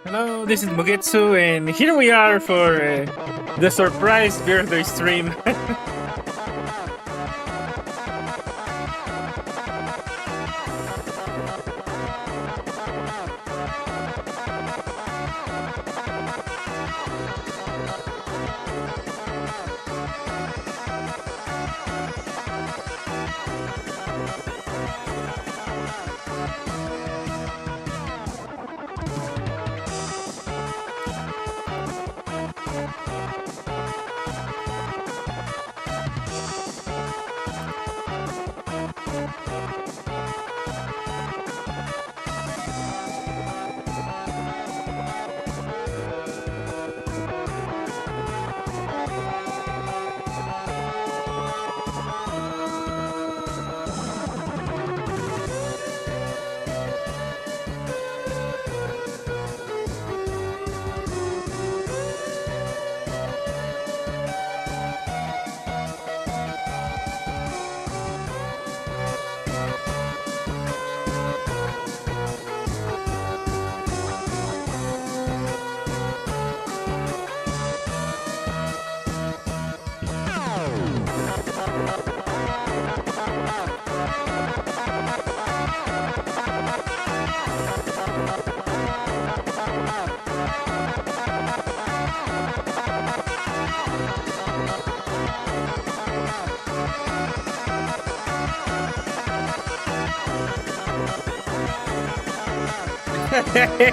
Hello, this is Mugetsu, and here we are for the surprise birthday stream.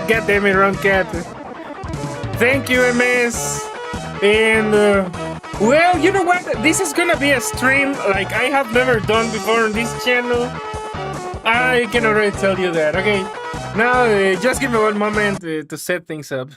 God damn it, wrong cat. Thank you, MS. And, well, you know what? This is gonna be a stream like I have never done before on this channel. I can already tell you that. Okay, now just give me one moment to set things up.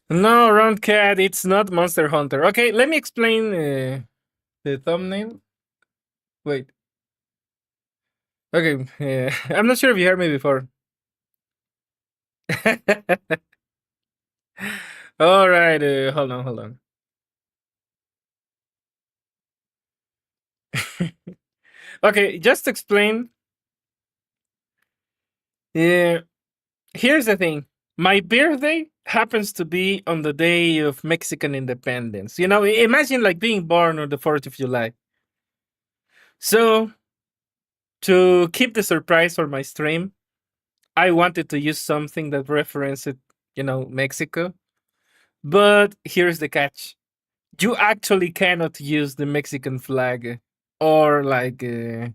No, round cat, it's not Monster Hunter. Okay, let me explain the thumbnail. Wait. Okay, I'm not sure if you heard me before. All right, hold on, hold on. Okay, just explain. Yeah, here's the thing. My birthday happens to be on the day of Mexican independence. You know, imagine like being born on the 4th of July. So, to keep the surprise for my stream, I wanted to use something that referenced, Mexico. But here's the catch. You actually cannot use the Mexican flag or like the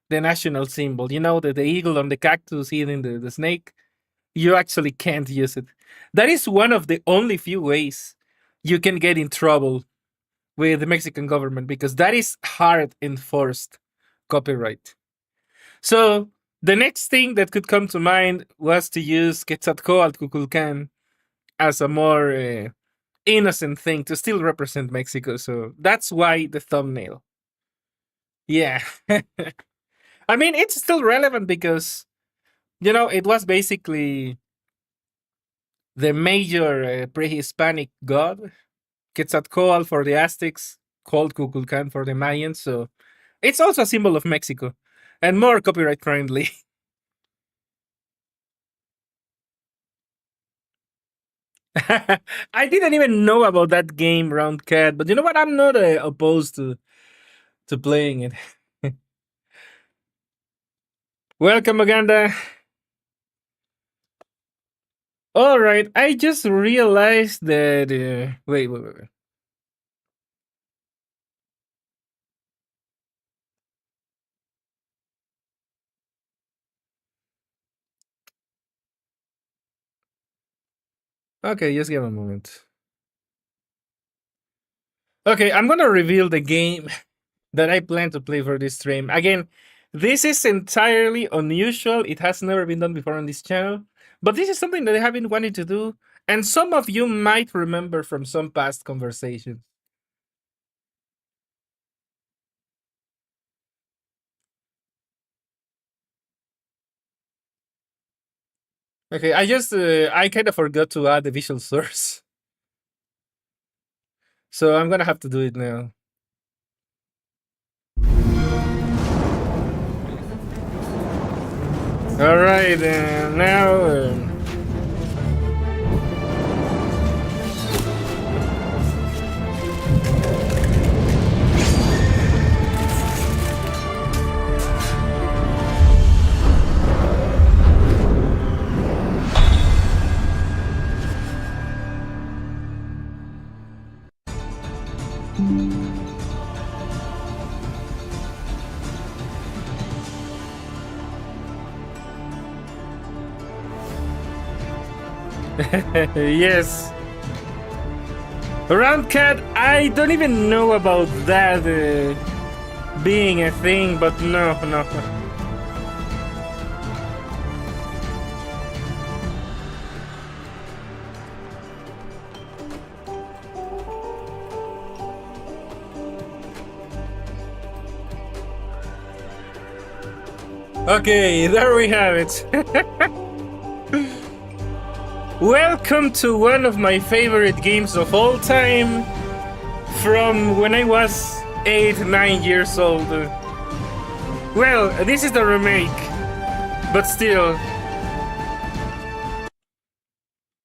national symbol. You know, the eagle on the cactus eating the snake. You actually can't use it. That is one of the only few ways you can get in trouble with the Mexican government because that is hard enforced copyright. So the next thing that could come to mind was to use Quetzalcoatl Kukulkan as a more innocent thing to still represent Mexico. So that's why the thumbnail. Yeah. I mean, it's still relevant because, it was basically the major pre-Hispanic god, Quetzalcoatl for the Aztecs, called Kukulkan for the Mayans. So it's also a symbol of Mexico and more copyright friendly. I didn't even know about that game, Round Cat, but you know what? I'm not opposed to playing it. Welcome, Uganda. All right, I just realized that. Wait. Okay, just give a moment. Okay, I'm gonna reveal the game that I plan to play for this stream. Again, this is entirely unusual. It has never been done before on this channel, but this is something that I have been wanting to do, and some of you might remember from some past conversations. Okay, I kind of forgot to add the visual source, so I'm gonna have to do it now. All right, now. Yes. Round Cat, I don't even know about that being a thing, but no. Okay, there we have it. Welcome to one of my favorite games of all time from when I was 8-9 years old. Well, this is the remake, but still.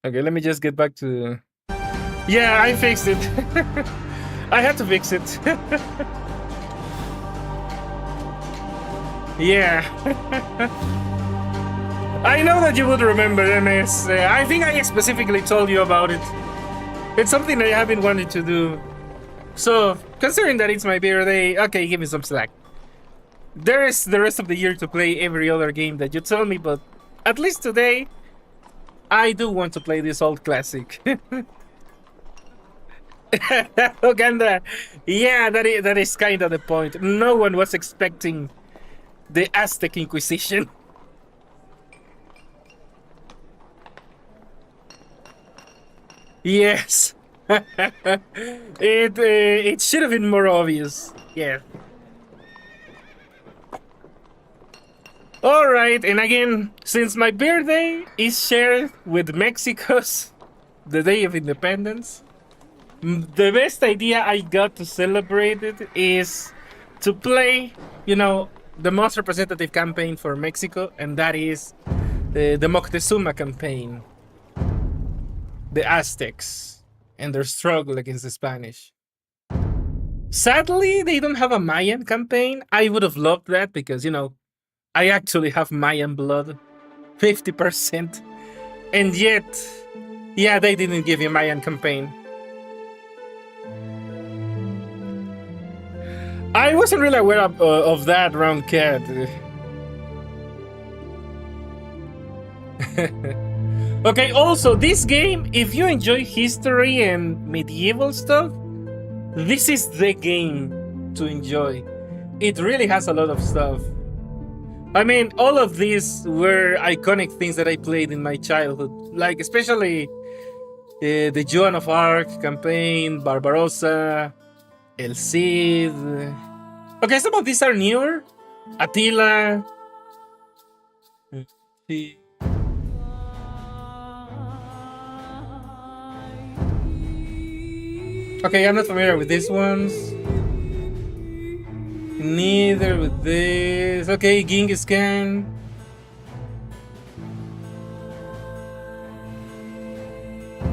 Okay, let me just get back to. Yeah, I fixed it. I had to fix it. Yeah. I know that you would remember MS. I think I specifically told you about it. It's something that I have been wanting to do. So, considering that it's my birthday, okay, give me some slack. There is the rest of the year to play every other game that you tell me, but at least today, I do want to play this old classic. Uganda. Yeah, that is kind of the point. No one was expecting the Aztec Inquisition. Yes. It should have been more obvious. Yeah. All right, and again, since my birthday is shared with Mexico's the Day of Independence, the best idea I got to celebrate it is to play, the most representative campaign for Mexico, and that is the Moctezuma campaign, the Aztecs, and their struggle against the Spanish. Sadly, they don't have a Mayan campaign. I would have loved that because, I actually have Mayan blood, 50%. And yet, yeah, they didn't give me a Mayan campaign. I wasn't really aware of that, Round Cat. Okay, also, this game, if you enjoy history and medieval stuff, this is the game to enjoy. It really has a lot of stuff. I mean, all of these were iconic things that I played in my childhood, like especially the Joan of Arc campaign, Barbarossa, El Cid. Okay, some of these are newer. Attila. Okay, I'm not familiar with these ones. Neither with this. Okay, Genghis Khan.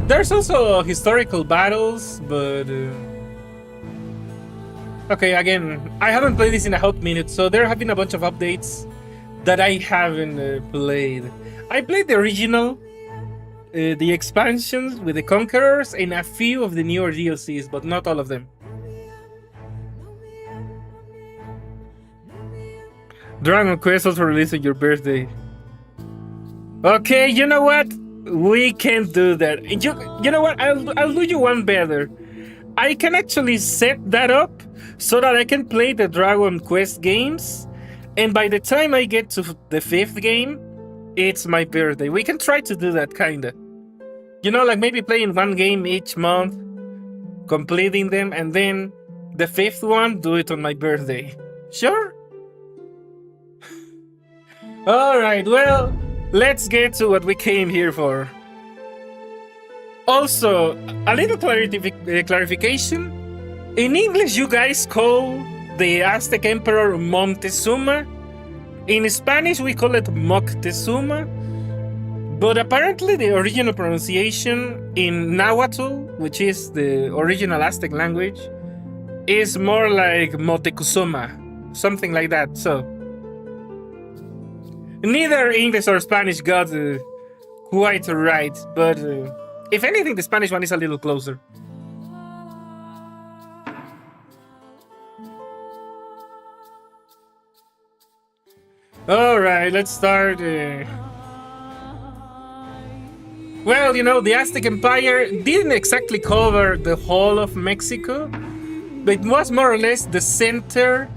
There's also historical battles, but okay, again, I haven't played this in a hot minute, so there have been a bunch of updates that I haven't played. I played the original, the expansions with the Conquerors, and a few of the newer DLCs, but not all of them. Dragon Quest also released on your birthday. Okay, you know what? We can't do that. You know what? I'll do you one better. I can actually set that up so that I can play the Dragon Quest games, and by the time I get to the 5th game, it's my birthday. We can try to do that, kinda. You know, like maybe playing one game each month, completing them, and then the 5th one, do it on my birthday. Sure? Alright, well, let's get to what we came here for. Also, a little clarification. In English, you guys call the Aztec Emperor Montezuma. In Spanish, we call it Moctezuma. But apparently, the original pronunciation in Nahuatl, which is the original Aztec language, is more like Motecuzoma, something like that. So, neither English or Spanish got quite right, but if anything, the Spanish one is a little closer. Alright, let's start. Well, you know, the Aztec Empire didn't exactly cover the whole of Mexico, but it was more or less the center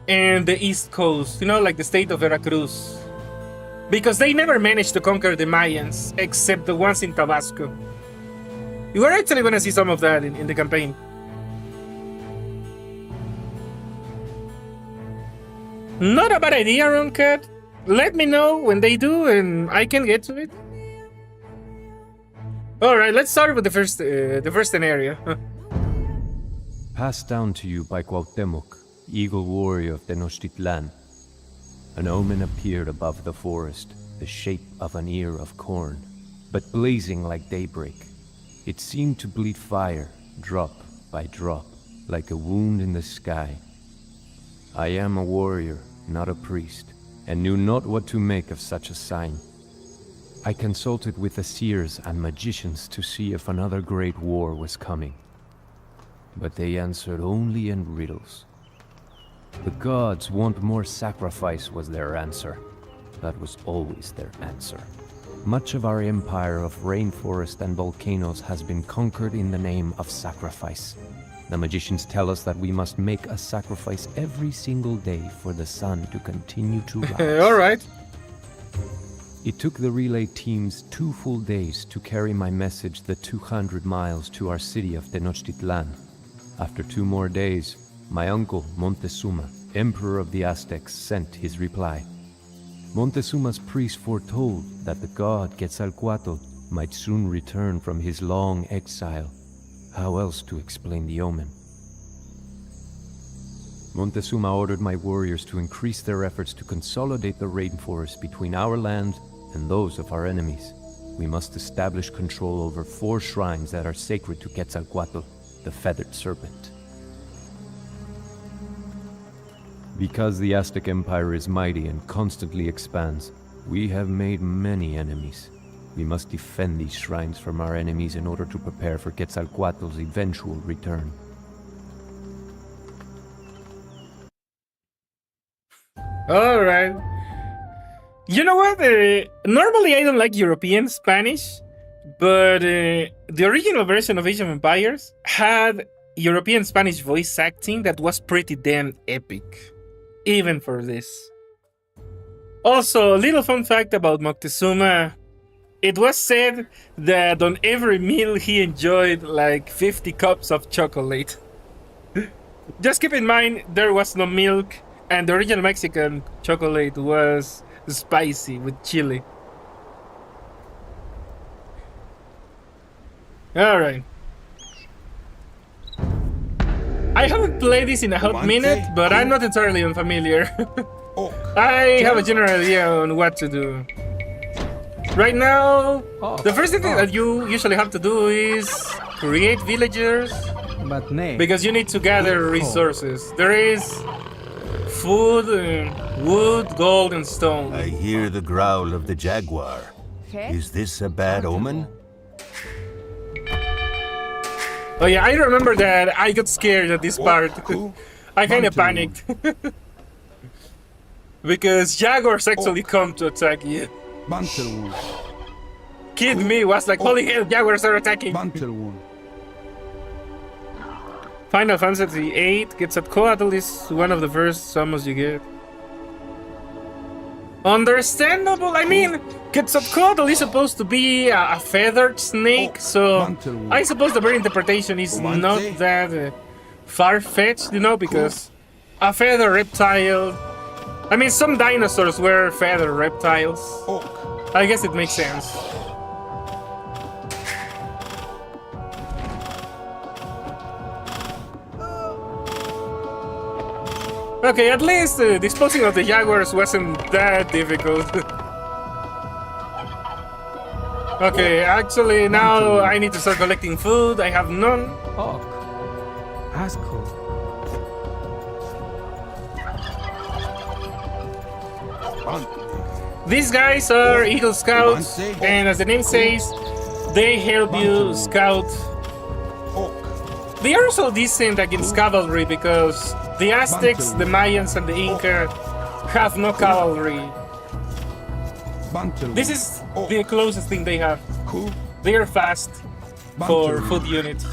and the east coast, you know, like the state of Veracruz. Because they never managed to conquer the Mayans, except the ones in Tabasco. You are actually going to see some of that in the campaign. Not a bad idea, Roncat. Let me know when they do and I can get to it. Alright, let's start with the first area. Passed down to you by Cuauhtemoc, eagle warrior of Tenochtitlan. An omen appeared above the forest, the shape of an ear of corn, but blazing like daybreak. It seemed to bleed fire, drop by drop, like a wound in the sky. I am a warrior, not a priest, and knew not what to make of such a sign. I consulted with the seers and magicians to see if another great war was coming. But they answered only in riddles. The gods want more sacrifice was their answer. That was always their answer. Much of our empire of rainforest and volcanoes has been conquered in the name of sacrifice. The magicians tell us that we must make a sacrifice every single day for the sun to continue to rise. Alright. It took the relay teams 2 full days to carry my message the 200 miles to our city of Tenochtitlan. After 2 more days, my uncle Montezuma, Emperor of the Aztecs, sent his reply. Montezuma's priest foretold that the god Quetzalcoatl might soon return from his long exile. How else to explain the omen? Montezuma ordered my warriors to increase their efforts to consolidate the rainforest between our land and those of our enemies. We must establish control over 4 shrines that are sacred to Quetzalcoatl, the feathered serpent. Because the Aztec Empire is mighty and constantly expands, we have made many enemies. We must defend these shrines from our enemies in order to prepare for Quetzalcoatl's eventual return. Alright. You know what? Normally I don't like European Spanish, but the original version of Age of Empires had European Spanish voice acting that was pretty damn epic. Even for this. Also, a little fun fact about Moctezuma. It was said that on every meal he enjoyed like 50 cups of chocolate. Just keep in mind, there was no milk, and the original Mexican chocolate was spicy with chili. Alright. I haven't played this in a hot minute, but I'm not entirely unfamiliar. I have a general idea on what to do. Right now, the first thing that you usually have to do is create villagers, because you need to gather resources. There is food, wood, gold, and stone. I hear the growl of the jaguar. Is this a bad omen? Oh yeah, I remember that I got scared at this part. I kind of panicked. Because jaguars actually come to attack you. Kid me was like, holy hell, jaguars are attacking. Final Fantasy VIII gets at Coatl is one of the first summons you get. Understandable. I mean, Quetzalcoatl is supposed to be a feathered snake, so I suppose the very interpretation is not that far-fetched, you know, because a feathered reptile... I mean, some dinosaurs were feathered reptiles. I guess it makes sense. Okay, at least disposing of the jaguars wasn't that difficult. Okay, actually now I need to start collecting food. I have none. Asco. These guys are Eagle Scouts, and as the name says, they help you scout. They are also decent against cavalry because the Aztecs, the Mayans, and the Inca have no cavalry. This is the closest thing they have. They are fast for foot units.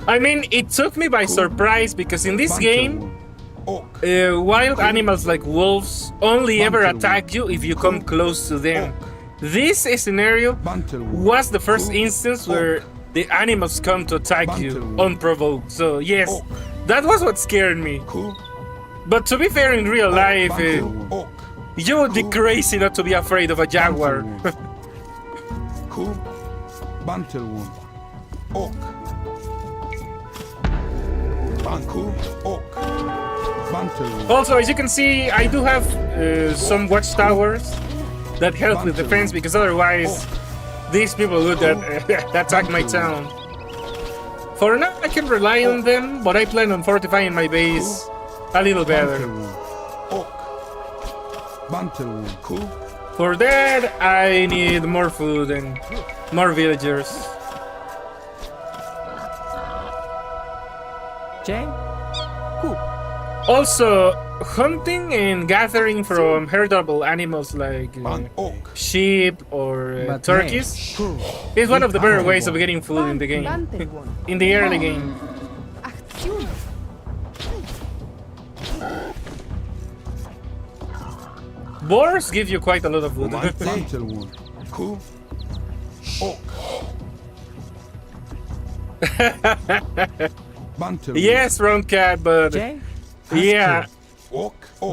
I mean, it took me by surprise because in this game, wild animals like wolves only ever attack you if you come close to them. This scenario was the first instance where the animals come to attack you unprovoked. So yes, that was what scared me. But to be fair, in real life, you would be crazy not to be afraid of a jaguar. Also, as you can see, I do have some watchtowers that help with defense, because otherwise these people would attack my town. For now, I can rely on them, but I plan on fortifying my base a little better. For that, I need more food and more villagers. Also, hunting and gathering from herdable animals like sheep or turkeys is one of the better ways of getting food in the game, in the early game. Boars give you quite a lot of food. Yes, Round Cat, but yeah,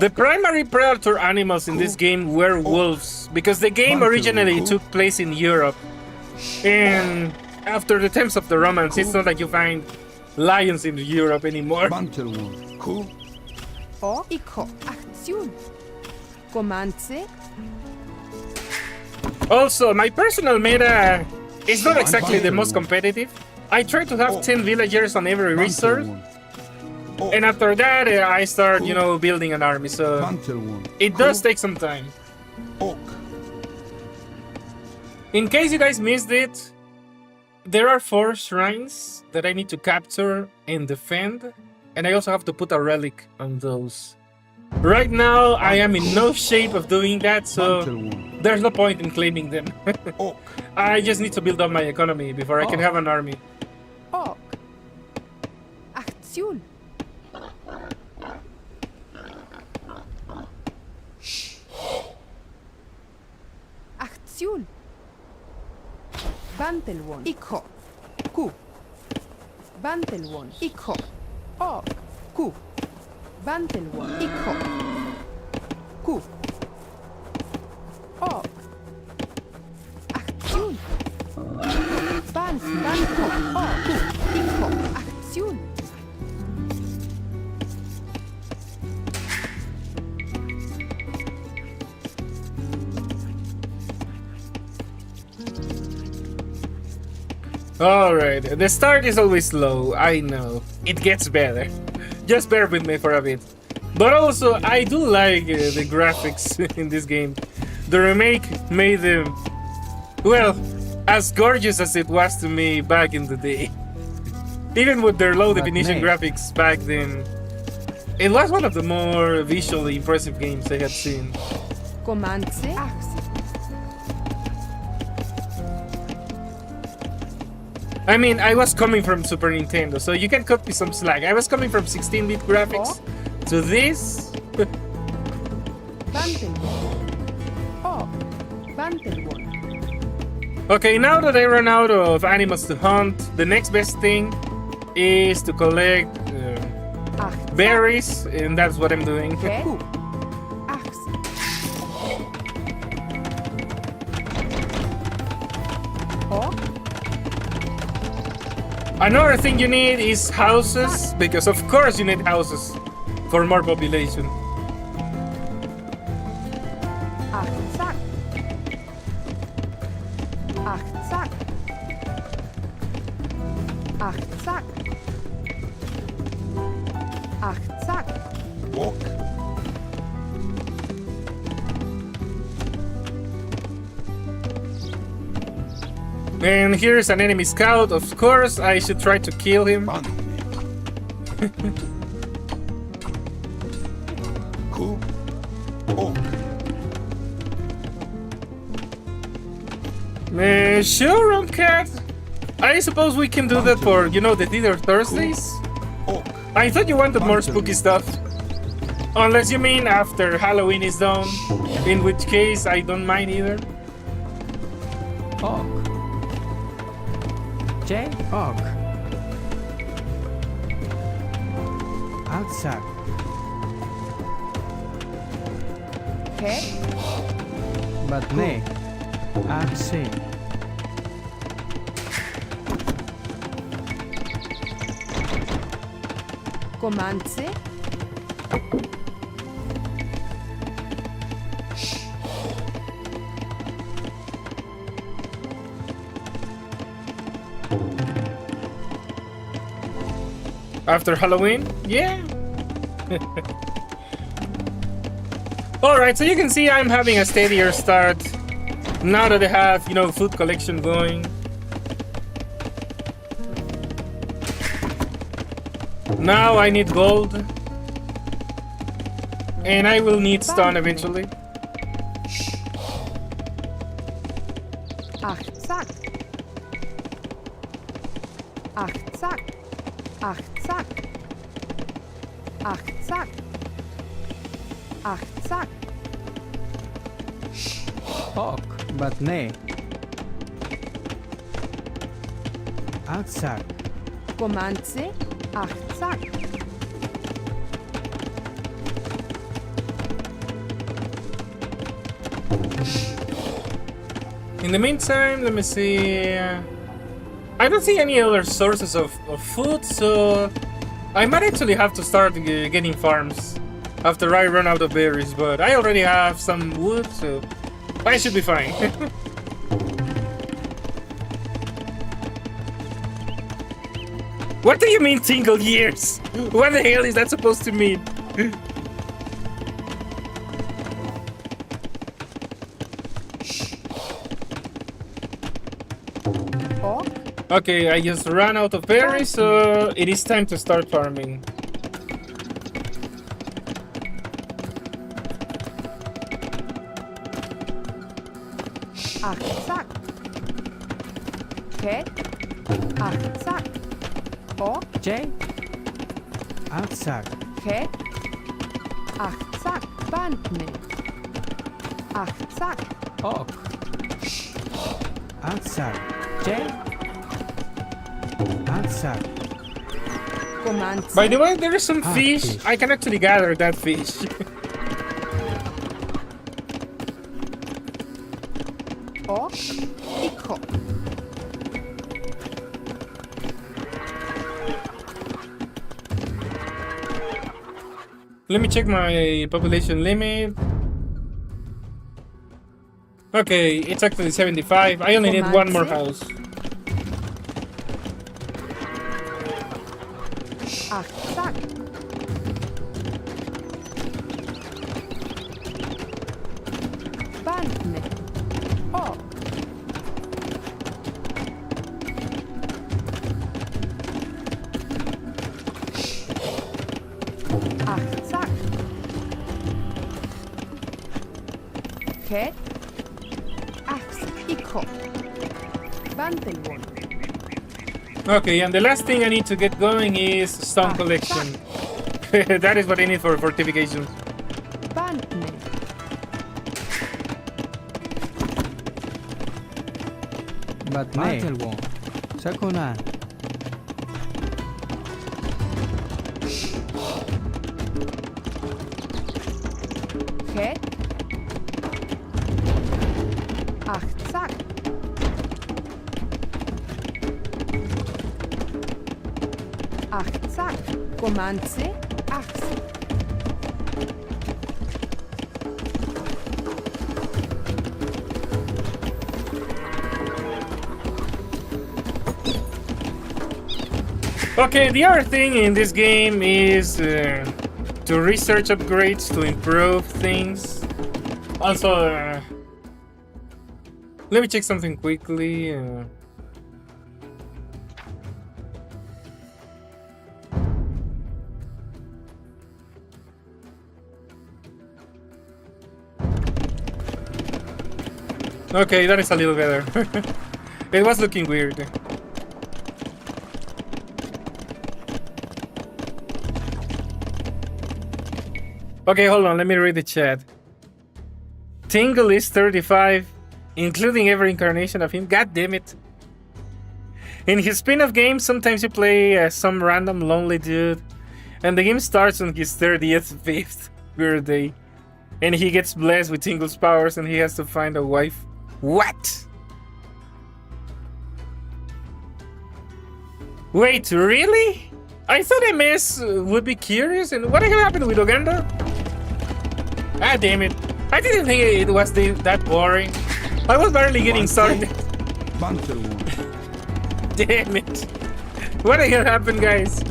the primary predator animals in this game were wolves, because the game originally took place in Europe, and after the times of the Romans, it's not like you find lions in Europe anymore. Also, my personal meta is not exactly the most competitive. I try to have 10 villagers on every resource, and after that I start, you know, building an army, so it does take some time. In case you guys missed it, there are 4 shrines that I need to capture and defend, and I also have to put a relic on those. Right now, I am in no shape of doing that, so there's no point in claiming them. I just need to build up my economy before I can have an army. Acción. Acción. Bantelwon. Ikho. Ku. Bantelwon. Ikho. Og. Ku. Bantelwon. Ikho. Ku. Ok. Aktion. Banko. Ok. Iko. Aktion. Alright, the start is always slow, I know. It gets better. Just bear with me for a bit. But also, I do like the graphics in this game. The remake made them, well, as gorgeous as it was to me back in the day. Even with their low definition graphics back then, it was one of the more visually impressive games I had seen. Komandse. Aktie. I mean, I was coming from Super Nintendo, so you can cut me some slack. I was coming from 16-bit graphics to this. Bantelwon. Ok. Bantelwon. Okay, now that I run out of animals to hunt, the next best thing is to collect Acht. berries, and that's what I'm doing. Ku. Aktie. Ok. Another thing you need is houses, because of course you need houses for more population. Achtzak. Achtzak. Achtzak. Achtzak. Walk. And here's an enemy scout, of course I should try to kill him. Ku. Ok. Sure, Roncat. I suppose we can do that for, you know, the Theater Thursdays? Ok. I thought you wanted more spooky stuff. Unless you mean after Halloween is done, in which case I don't mind either. Ok. J. Ok. Outside. Ke. But nay. I'm saying. Komandse. After Halloween? Yeah. Alright, so you can see I'm having a steadier start now that I have, you know, food collection going. Now I need gold. And I will need stone eventually. Achtzak. Achtzak. Achtzak. Achtzak. Achtzak. Ok. But nay. Outside. Komandse. Achtzak. In the meantime, let me see. I don't see any other sources of food, so I might actually have to start getting farms after I run out of berries, but I already have some wood, so I should be fine. What do you mean single years? What the hell is that supposed to mean? Ok. Okay, I just ran out of berries, so it is time to start farming. Achtzak. Ke. Achtzak. Ok. J. Outside. Ke. Achtzak. Bandne. Achtzak. Ok. Outside. J. Outside. Komandse. By the way, there is some Ah, fish. fish. I can actually gather that fish. och, hijo. Let me check my population limit. Okay, it's actually 75. I only need one more house. Achtzak. Bantne. Och. Achtzak. Ket. Achs. Hijo. Bantelwon. Okay, and the last thing I need to get going is stone collection. That is what I need for fortifications. Bantne. Batne. Sakunan. Ket. Achtzak. Achtzak. Komance. Achs. Okay, the other thing in this game is to research upgrades to improve things. Also, let me check something quickly. Okay, that is a little better. It was looking weird. Okay, hold on, let me read the chat. Tingle is 35, including every incarnation of him. God damn it. In his spin-off games, sometimes you play some random lonely dude, and the game starts on his 35th birthday, and he gets blessed with Tingle's powers, and he has to find a wife. What? Wait, really? I thought MS would be curious, and what the hell happened with Uganda? Ah, damn it. I didn't think it was that boring. I was barely getting started. Damn it. What the hell happened, guys?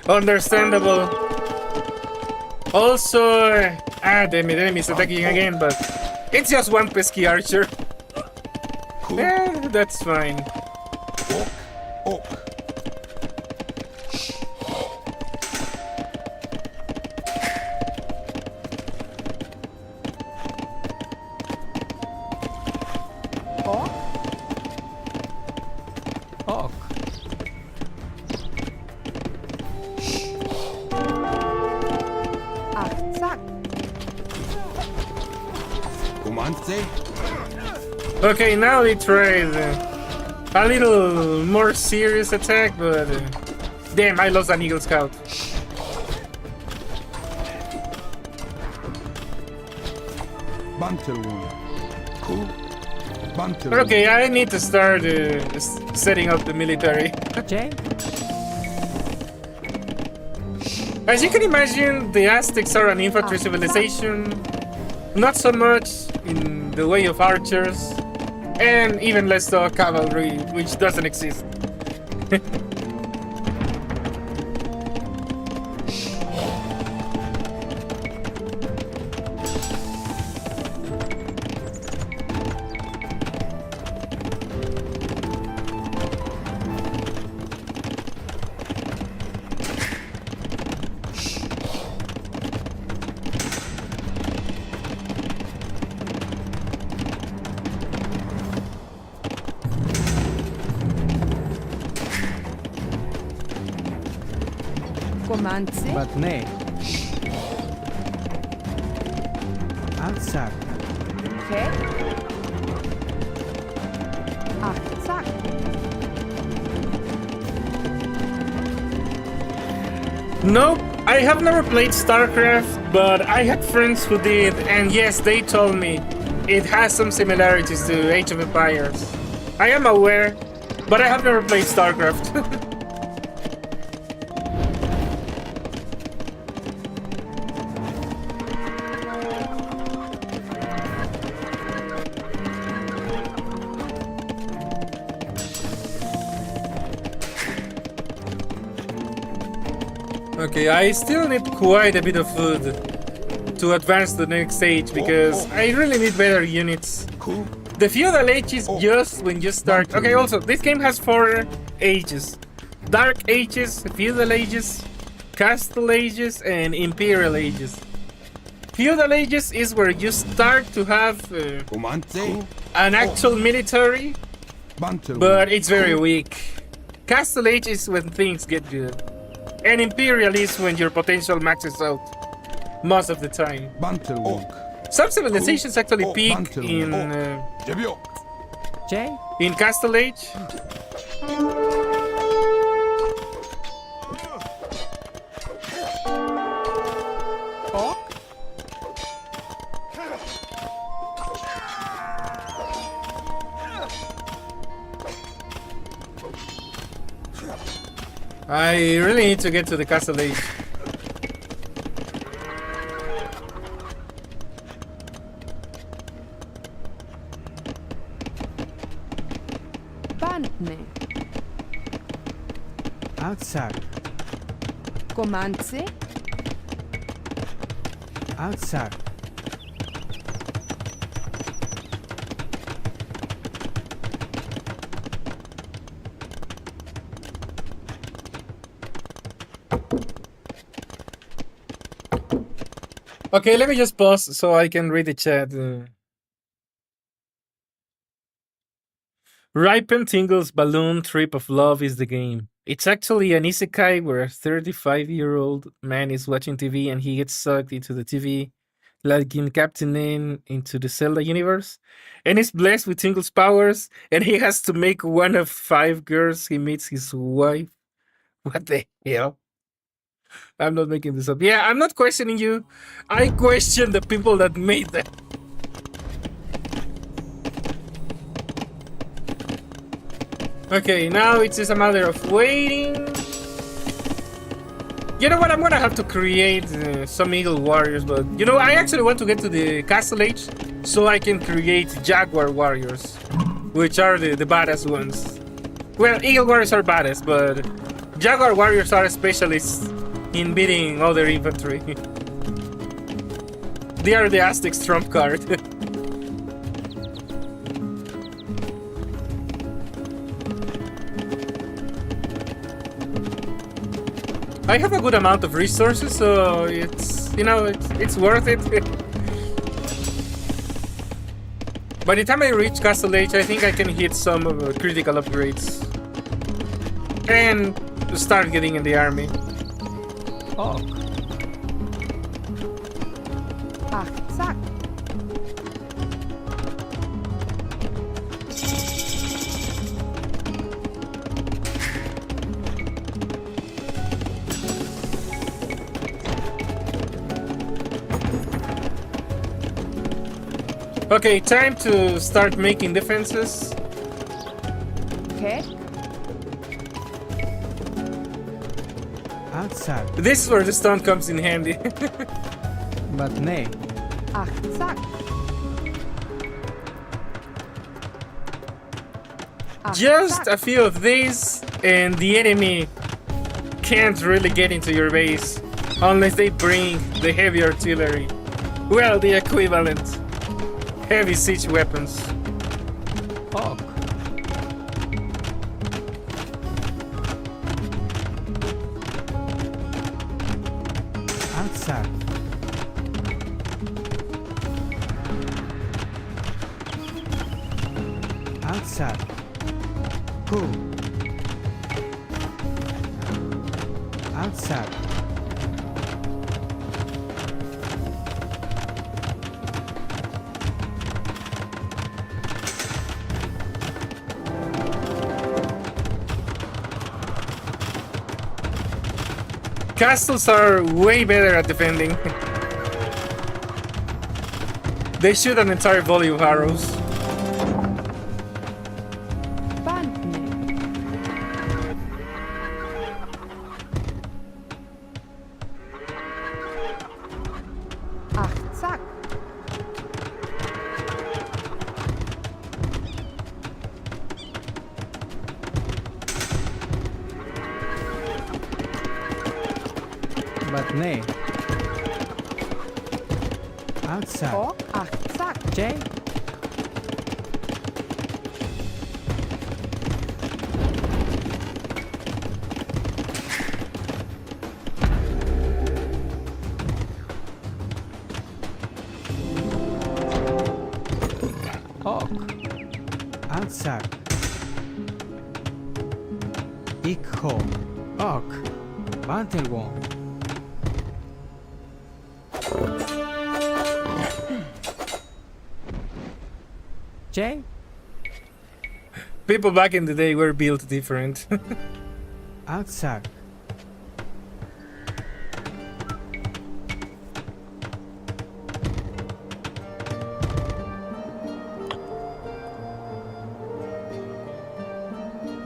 Understandable. Also, the enemy is attacking again, but it's just one pesky archer. That's fine. Och. Achtzak. Okay, now they tried a little more serious attack, but damn, I lost an Eagle Scout. Okay, I need to start setting up the military. Okay. As you can imagine, the Aztecs are an infantry civilization, not so much in the way of archers, and even less so cavalry, which doesn't exist. Команце. Batne. Alzar. Het. Achtzak. Nope, I have never played StarCraft, but I had friends who did, and yes, they told me it has some similarities to Age of Empires. I am aware, but I have never played StarCraft. Okay, I still need quite a bit of food to advance to the next stage because I really need better units. The feudal age is just when you start. Okay, also, this game has 4 ages: Dark Ages, Feudal Ages, Castle Ages, and Imperial Ages. Feudal Ages is where you start to have an actual military, but it's very weak. Castle Age is when things get good. And Imperial is when your potential maxes out most of the time. Some civilizations actually peak Jay? in Castle Age. Ok. I really need to get to the Castle Age. Bantne. Alzar. Команце. Alzar. Okay, let me just pause so I can read the chat. Ripen Tingle's Balloon Trip of Love is the game. It's actually an isekai where a 35-year-old man is watching TV and he gets sucked into the TV, like in Captain N into the Zelda universe, and is blessed with Tingle's powers, and he has to make one of 5 girls he meets his wife. What the hell? I'm not making this up. Yeah, I'm not questioning you. I question the people that made that. Okay, now it's just a matter of waiting. You know what? I'm gonna have to create some Eagle Warriors, but you know, I actually want to get to the Castle Age so I can create Jaguar Warriors, which are the badass ones. Well, Eagle Warriors are badass, but Jaguar Warriors are specialists in beating other infantry. They are the Aztec's trump card. I have a good amount of resources, so it's, you know, it's worth it. By the time I reach Castle Age, I think I can hit some critical upgrades and start getting in the army. Oh. Achtzak. Okay, time to start making defenses. Het. Alzar. This is where the stone comes in handy. Batne. Achtzak. Just a few of these, and the enemy can't really get into your base unless they bring the heavy artillery. Well, the equivalent. Heavy siege weapons. Oh. Alzar. Alzar. Go. Alzar. Castles are way better at defending. They shoot an entire volley of arrows. Bandne. Achtzak. But nay. Outside. O. Achtzak. J. Ok. Outside. Ikho. Ok. Bantelwon. J. People back in the day were built different. Outside.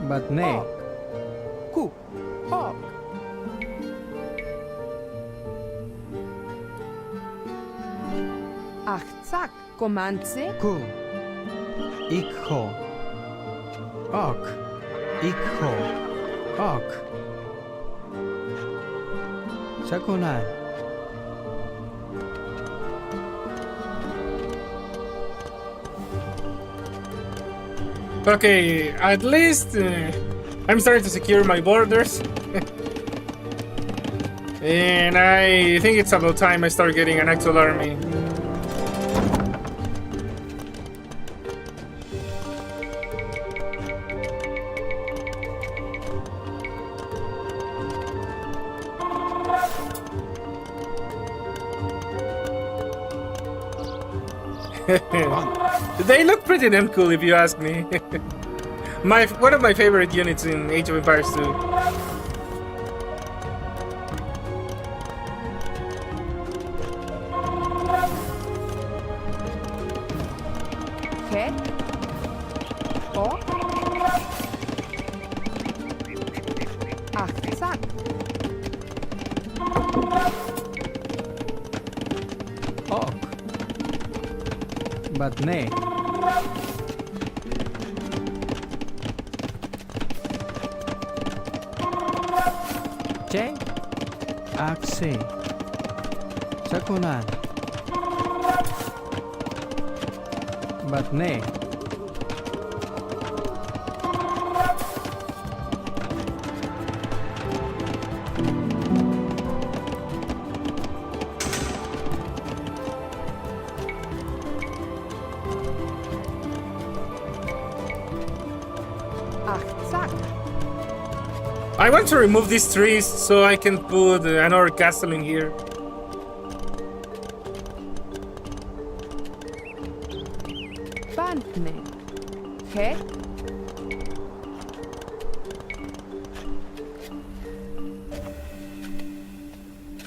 But nay. Ku. Ok. Achtzak. Komance. Ku. Ikho. Ok. Ikho. Ok. Sakunan. Okay, at least I'm starting to secure my borders. And I think it's about time I start getting an actual army. They look pretty damn cool if you ask me. One of my favorite units in Age of Empires 2. He. O. Achtzak. Ok. But nay. J. Axe. Sakunan. But nay. Achtzak. I want to remove these trees so I can put another castle in here. Bandne. He.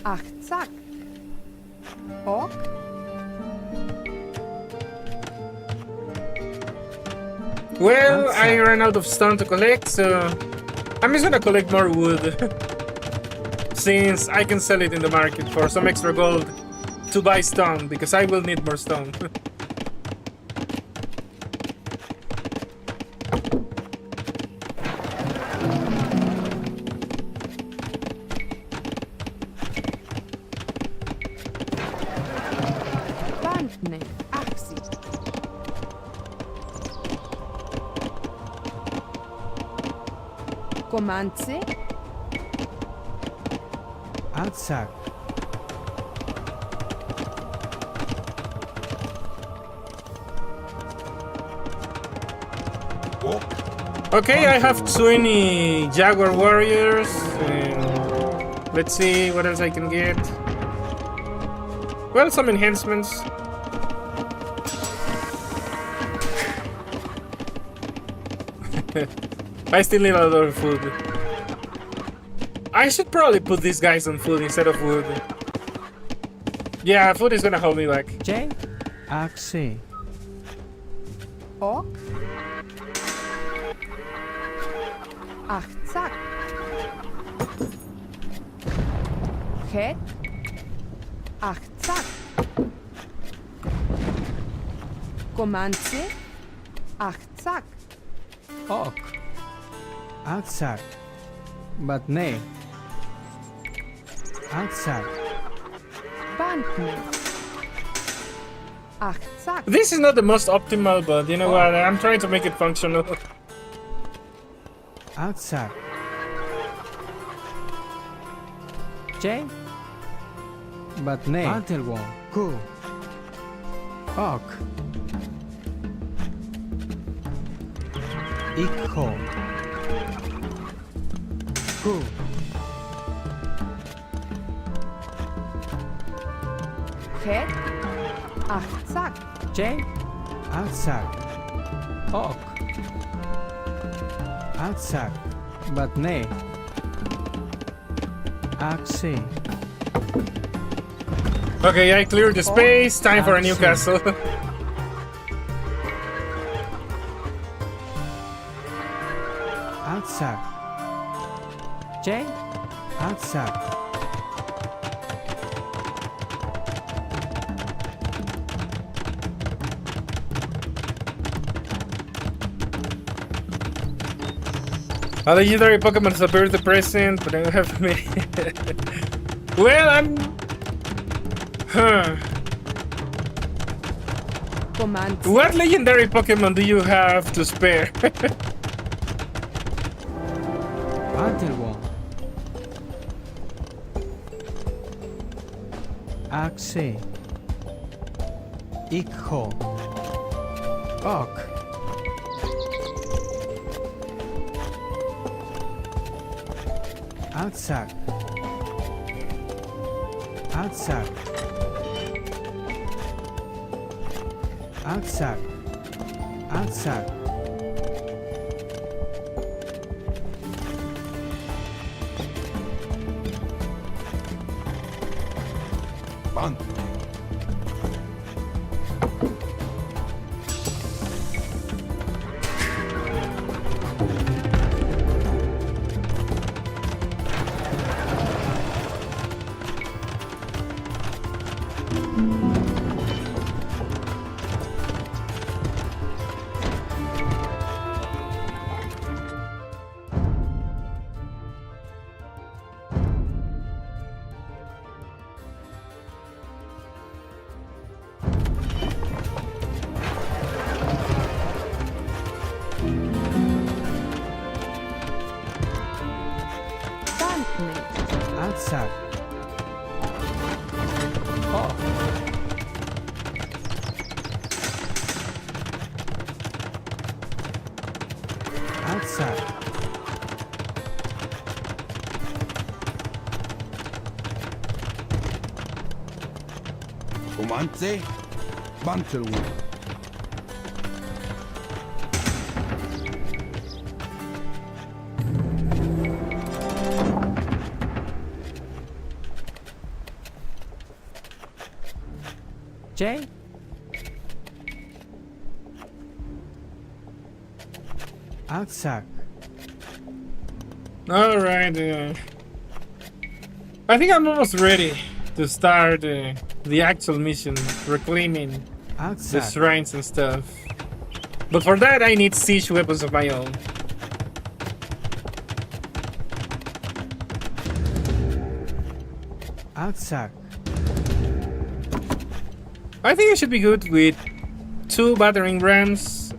Achtzak. Ok. Well, I ran out of stone to collect, so I'm just gonna collect more wood. Since I can sell it in the market for some extra gold to buy stone, because I will need more stone. Bandne. Axi. Komance. Outside. Okay, I have 20 Jaguar warriors, and let's see what else I can get. Well, some enhancements. I still need a lot of food. I should probably put these guys on food instead of wood. Yeah, food is gonna hold me back. J. Axe. Ok. Achtzak. Het. Achtzak. Komantse. Achtzak. Ok. Aksak. Batne. Aksak. Bantne. Achtzak. This is not the most optimal, but you know what? I'm trying to make it functional. Aksak. J. Batne. Antelwon. Ku. Ok. Ikho. Ku. Het. Achtzak. J. Aksak. Ok. Aksak. Batne. Axe. Okay, I cleared the space. Time for a new castle. Aksak. J. Aksak. A legendary Pokemon has appeared the present, but I don't have many. Well, I'm. Huh. Komantse. What legendary Pokemon do you have to spare? Antelwon. Axe. Ikho. Ok. Aksak. Aksak. Aksak. Aksak. Bantne. Aksak. Ok. Aksak. Komantse. Bantelwood. J. Aksak. Alright. I think I'm almost ready to start the actual mission, reclaiming the Aksak. shrines and stuff. But for that, I need siege weapons of my own. Aksak. I think I should be good with 2 battering rams.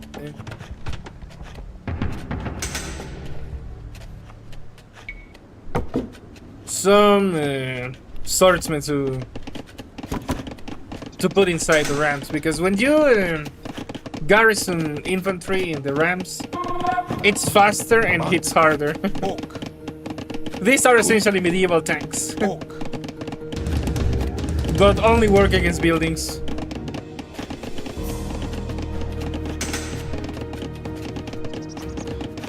Some swordsmen to put inside the rams, because when you garrison infantry in the rams, it's faster and hits harder. Oak. These are essentially medieval tanks, Oak. but only work against buildings.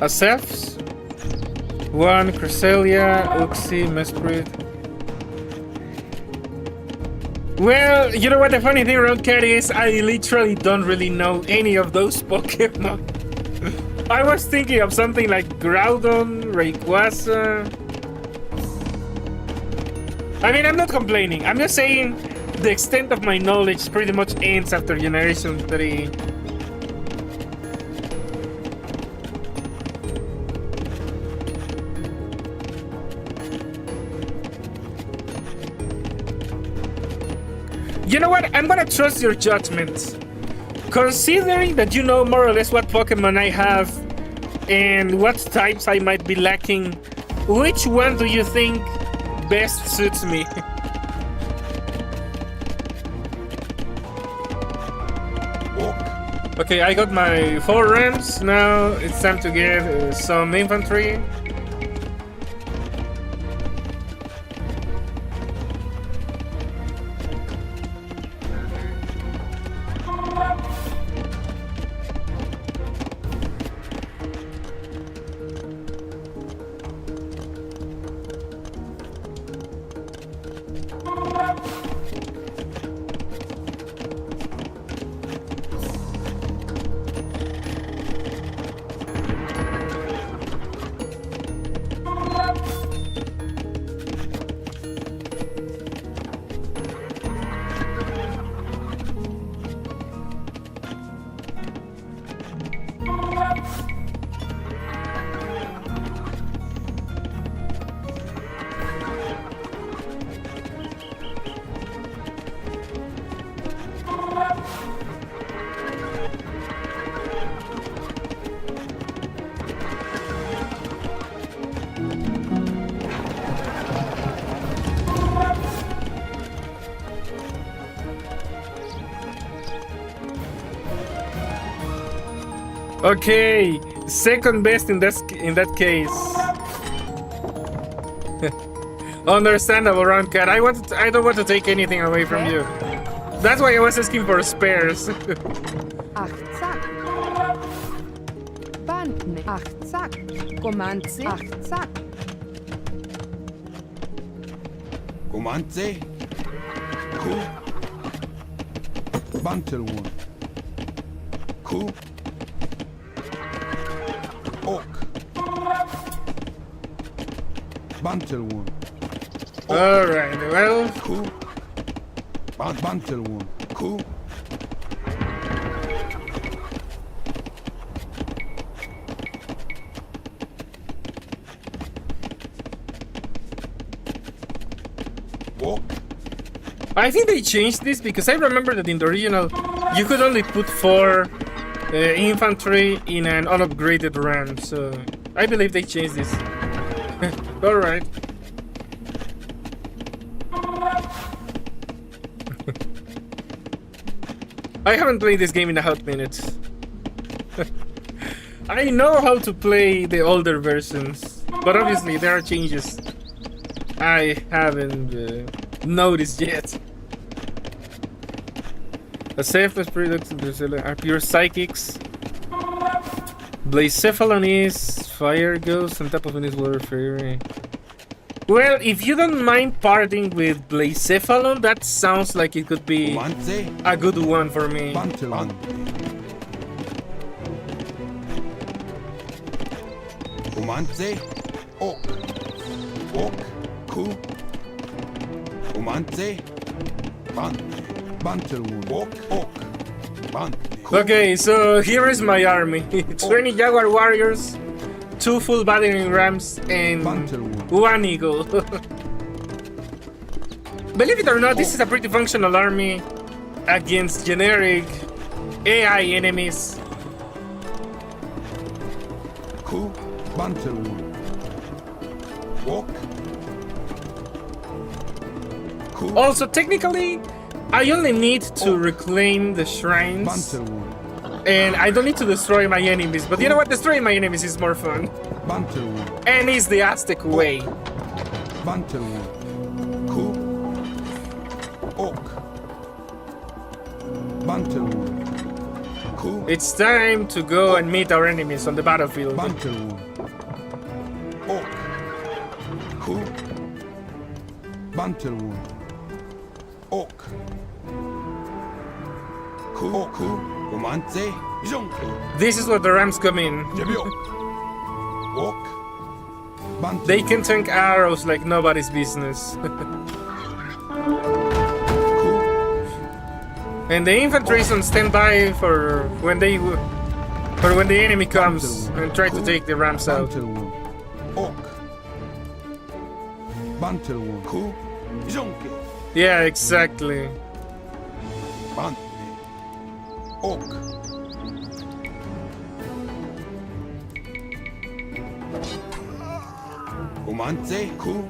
As elves, 1, Cresselia, Uxie, Mesprit. Well, you know what the funny thing around Cat is? I literally don't really know any of those Pokemon. I was thinking of something like Groudon, Rayquaza. I mean, I'm not complaining. I'm just saying the extent of my knowledge pretty much ends after Generation 3. You know what? I'm gonna trust your judgments. Considering that you know more or less what Pokemon I have and what types I might be lacking, which one do you think best suits me? Okay, I got my 4 Rams. Now it's time to get some infantry. Okay, second best in that case. Understandable, round cat. I don't want to take anything away from you. That's why I was asking for spares. Achtzak. Bandne. Achtzak. Comanche. Achtzak. Comanche. Ku. Bantelwoon. Ku. Oak. Bantelwoon. Alright, well. Ku. Bantelwoon. Ku. Walk. I think they changed this because I remember that in the original you could only put 4 infantry in an unupgraded Ram, so I believe they changed this. Alright. I haven't played this game in a hot minute. I know how to play the older versions, but obviously there are changes I haven't noticed yet. A safest products are pure psychics. Blacephalon is fire ghost on top of it is water fairy. Well, if you don't mind parting with Blacephalon, that sounds like it could be Comanche. a good one for me. Bantelwoon. Comanche. Oak. Oak. Ku. Comanche. Bantelwoon. Oak. Ban. Okay, so here is my army. 20 Jaguar warriors, 2 full battering rams, and Bantelwoon. 1 eagle. Believe it or not, this is a pretty functional army against generic AI enemies. Ku. Bantelwoon. Walk. Ku. Also, technically, I only need to reclaim the shrines, Bantelwoon. and I don't need to destroy my enemies. But you know what? Destroying my enemies is more fun, Bantelwoon. and it's the Aztec way. Bantelwoon. Ku. Oak. Bantelwoon. Ku. It's time to go and meet our enemies on the battlefield. Bantelwoon. Oak. Ku. Bantelwood. Oak. Ku. Comance. Jonke. This is where the Rams come in. Jebio. Oak. Bantelwood. They can tank arrows like nobody's business. And the infantry is on standby for when the enemy comes and try to take the Rams out. Bantelwood. Oak. Bantelwood. Ku. Jonke. Yeah, exactly. Bante. Oak. Comance. Ku.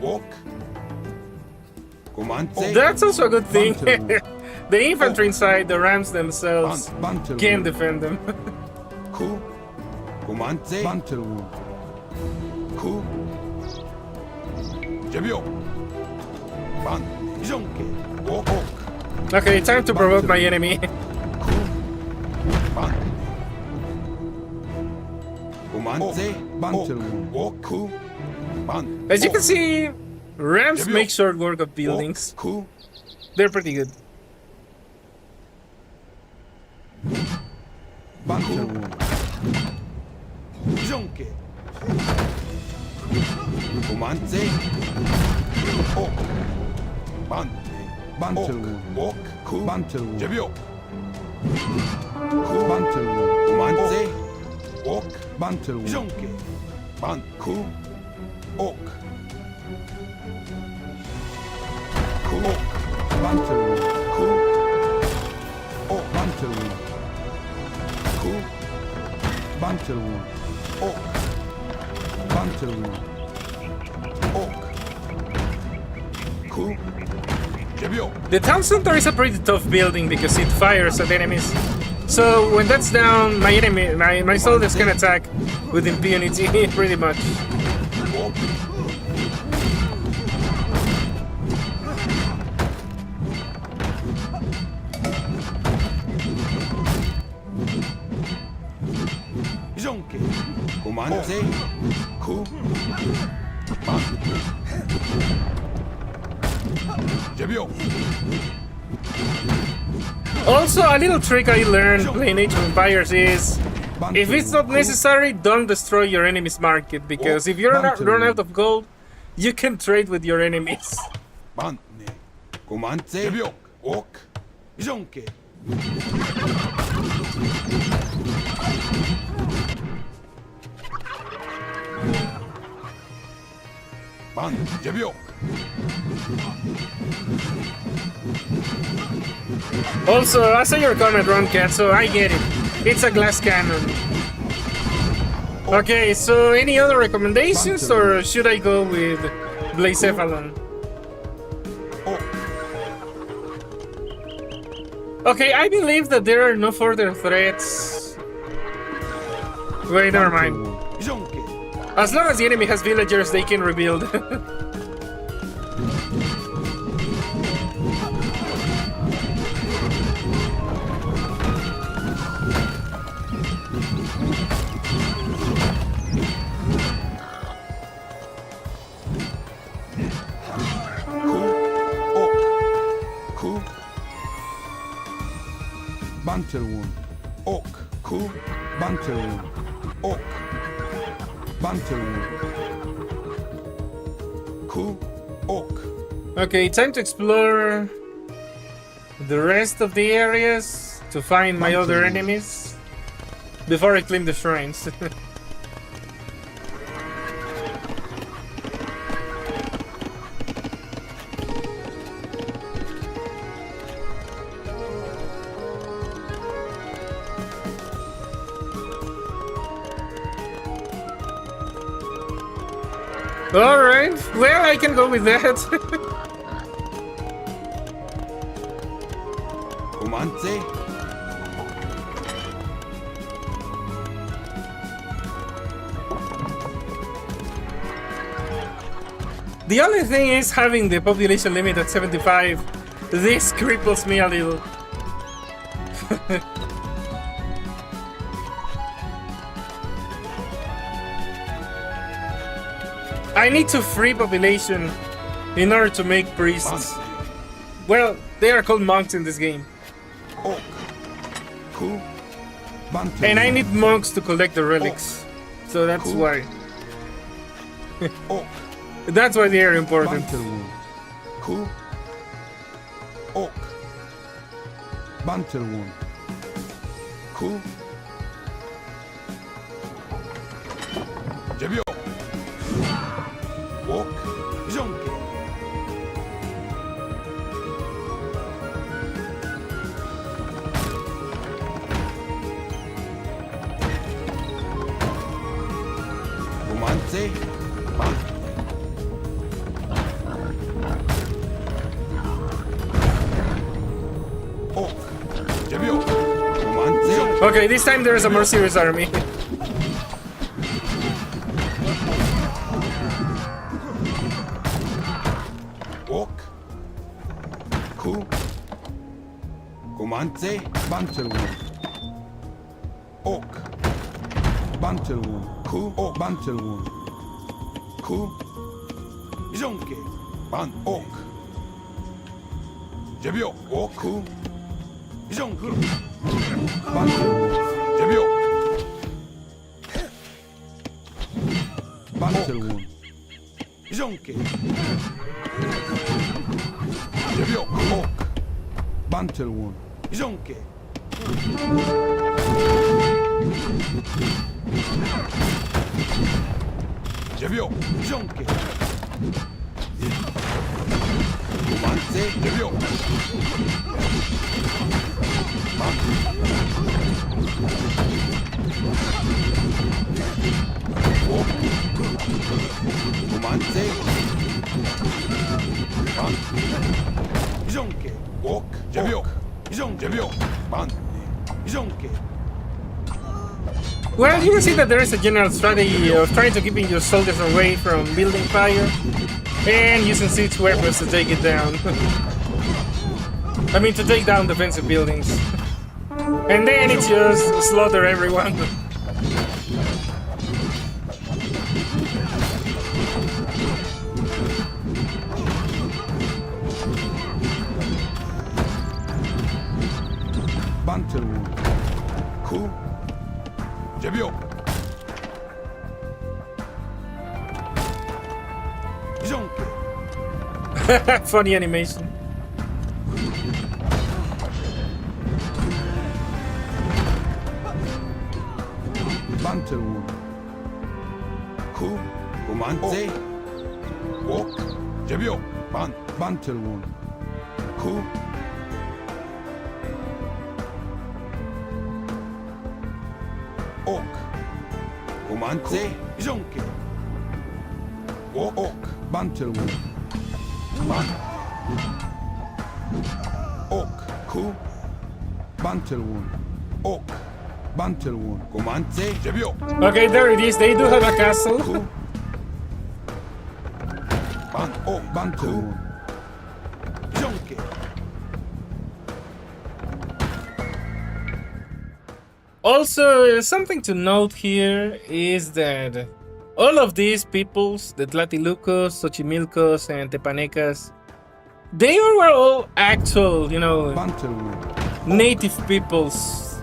Oak. Comance. That's also a good thing. Bantelwood. The infantry inside, the Rams themselves Bantelwood. can defend them. Ku. Comance. Bantelwood. Ku. Jebio. Ban. Jonke. Oak. Okay, time to provoke my enemy. Ku. Ban. Comance. Bantelwood. Oak. Ku. Ban. As you can see, Rams make short work of buildings. Ku. They're pretty good. Bantelwood. Jonke. Comance. Oak. Bante. Bantelwood. Oak. Ku. Bantelwood. Jebio. Ku. Bantelwood. Comance. Oak. Bantelwood. Jonke. Ban. Ku. Oak. Ku. Oak. Bantelwood. Ku. Oak. Bantelwood. Ku. Bantelwood. Oak. Bantelwood. Oak. Ku. Jebio. The town center is a pretty tough building because it fires at enemies. So when that's down, my soldiers can attack with impunity, pretty much. Oak. Jonke. Comance. Ku. Ban. Jebio. Also, a little trick I learned playing Age of Empires is, if it's not necessary, don't destroy your enemy's market, because if you run out of gold, you can trade with your enemies. Bante. Comance. Jebio. Oak. Jonke. Ban. Jebio. Also, I saw your comment, Roncat, so I get it. It's a glass cannon. Okay, so any other recommendations, or should I go with Blacephalon? Oak. Okay, I believe that there are no further threats. Wait, never mind. Jonke. As long as the enemy has villagers, they can rebuild. Bantelwood. Oak. Ku. Bantelwood. Oak. Bantelwood. Ku. Oak. Okay, time to explore the rest of the areas to find my other enemies before I claim the shrines. Alright, well, I can go with that. Comance. The only thing is having the population limit at 75. This cripples me a little. I need to free population in order to make priests. Well, they are called monks in this game. Ok. Ku. Bantelun. And I need monks to collect the relics. So that's Cool. why. Ok. That's why they are important. Bantelun. Ku. Ok. Bantelun. Ku. Jebio. Ok. Jonke. Romance. Ban. Ok. Jebio. Romance. Okay, this time there is a more serious army. Ok. Ku. Romance. Bantelun. Ok. Bantelun. Ku. Ok. Bantelun. Ku. Jonke. Ban. Ok. Jebio. Ok. Ku. Jonke. Bantelun. Jebio. Bantelun. Jonke. Jebio. Ok. Bantelun. Jonke. Jebio. Jonke. Romance. Jebio. Ban. Ok. Romance. Ban. Jonke. Ok. Jebio. Jebio. Ban. Jonke. Well, you can see that there is a general strategy of trying to keeping your soldiers away from building fire and using siege weapons to take it down. I mean, to take down defensive buildings. And then it just slaughter everyone. Bantelun. Ku. Jebio. Jonke. Funny animation. Bantelun. Ku. Romance. Ok. Jebio. Ban. Bantelun. Ku. Ok. Romance. Jonke. Ok. Ok. Bantelun. Ban. Ok. Ku. Bantelun. Ok. Bantelun. Romance. Jebio. Okay, there it is. They do have a castle. Ku. Ban. Ok. Bantelun. Jonke. Also, something to note here is that all of these peoples, the Tlatelolcos, Xochimilcos, and Tepanecas, they were all actual, Bantelun. native peoples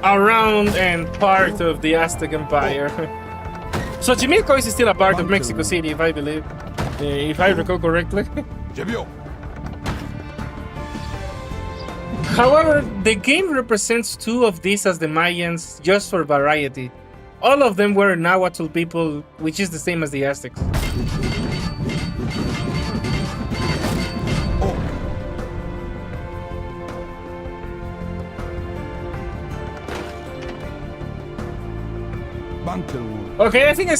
around and part of the Aztec Empire. Xochimilco is still a part of Mexico City, if I believe, if I recall correctly. Jebio. However, the game represents two of these as the Mayans just for variety. All of them were Nahuatl people, which is the same as the Aztecs. Ok. Bantelun. Okay, I think I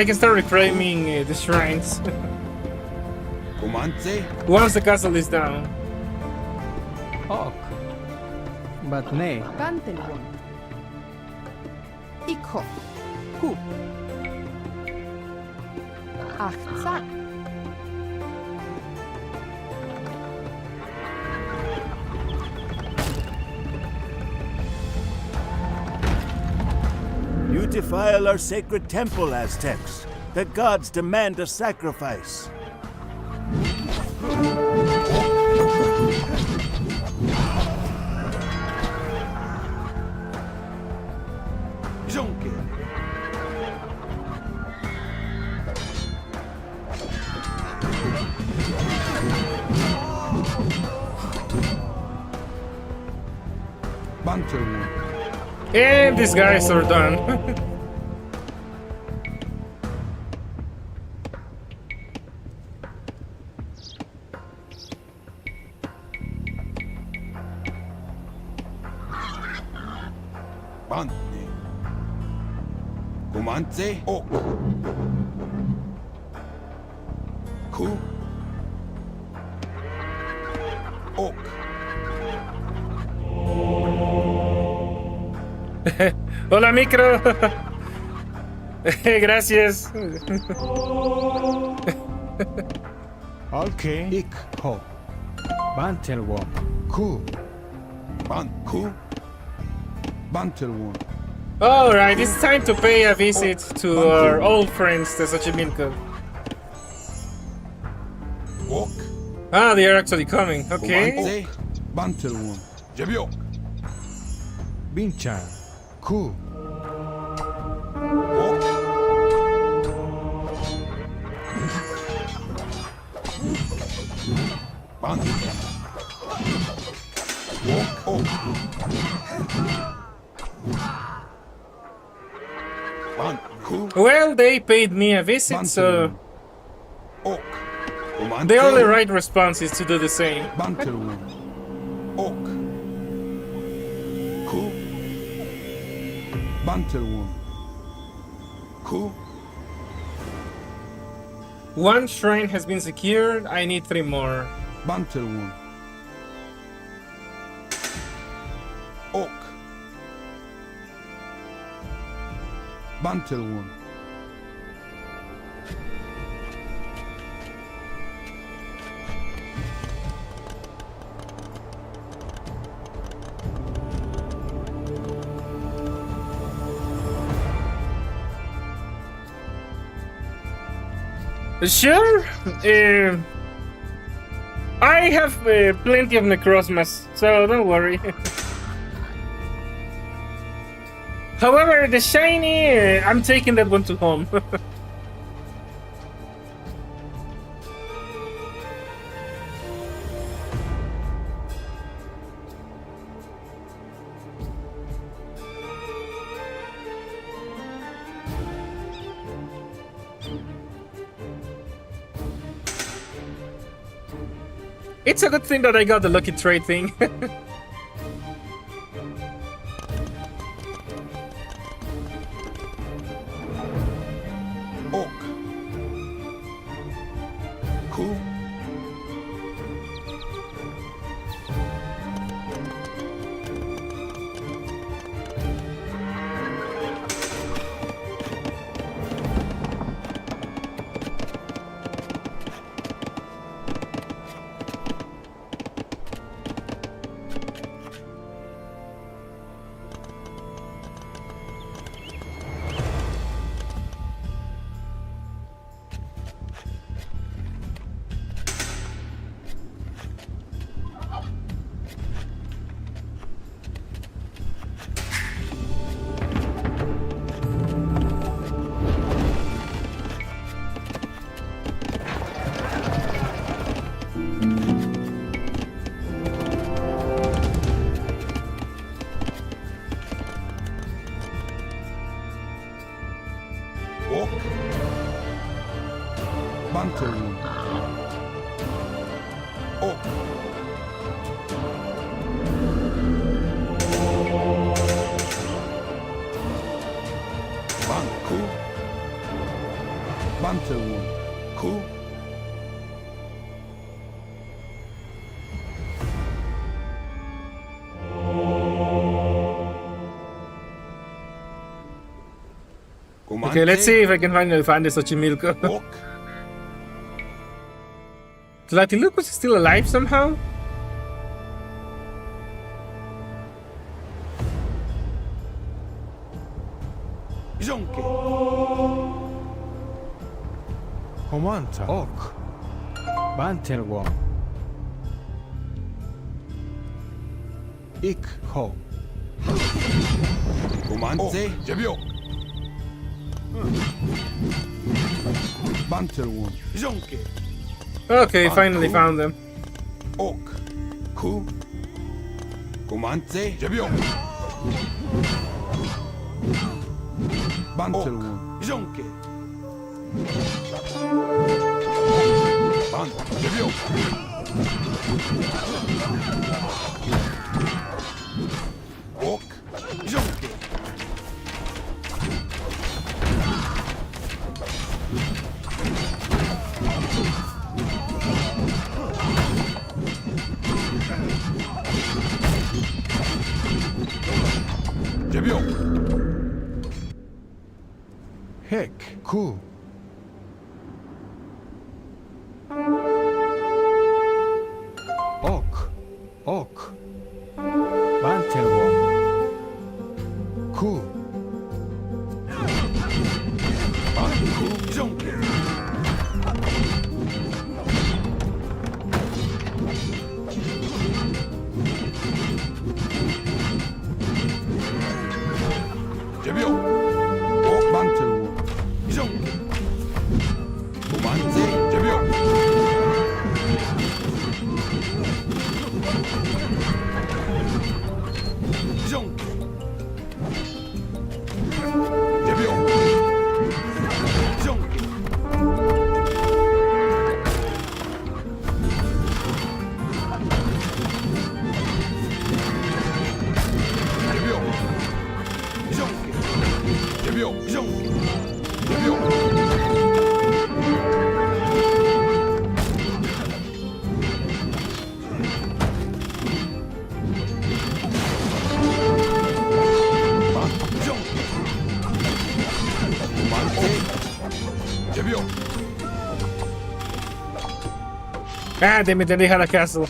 can start reclaiming the shrines Romance. once the castle is down. Ok. But nay. Bantelun. Ikho. Ku. Achtzak. You defile our sacred temple, Aztecs. The gods demand a sacrifice. Jonke. Bantelwood. And these guys are done. Bantne. Gumantse. Ok. Ku. Ok. Hola, micro. Gracias. Okay. Ik ho. Bantelwom. Ku. Ku. Bantelwood. All right, it's time to pay a visit to our old friends, the Xochimilco. Ok. Ah, they are actually coming. Okay. Gumantse. Bantelwood. Jebiok. Binchan. Ku. Ok. Bant. Ok. Ok. Bant. Ku. Well, they paid me a visit, so Ok. Gumantse. the only right response is to do the same. Bantelwood. Ok. Ku. Bantelwood. Ku. One shrine has been secured. I need 3 more. Bantelwood. Ok. Bantelwood. Sure. I have plenty of necrosmas, so don't worry. However, the shiny, I'm taking that one to home. It's a good thing that I got the lucky trade thing. Ok. Ku. Ok. Bantelwood. Ok. Ku. Bantelwood. Ku. Okay, let's see if I can finally find the Xochimilco. Ok. Tlatelolco is still alive somehow? Jonke. Comanta. Ok. Bantelwom. Ikho. Comandze. Jebio. Bantelwon. Jonke. Okay, finally found them. Ok. Ku. Comandze. Jebio. Bantelwon. Jonke. Ban. Jebio. Ok. Jonke. Jebio. Hek. Ku. Ok. Ok. Bantelwom. Ku. Ban. Ku. Jonke. Jebio. Ok. Bantelwon. Jonke. Comandze. Jebio. Jonke. Jebio. Jonke. Jebio. Jonke. Jebio. Jonke. Jebio. Ban. Jonke. Comandze. Jebio. Ah, damn it, they had a castle.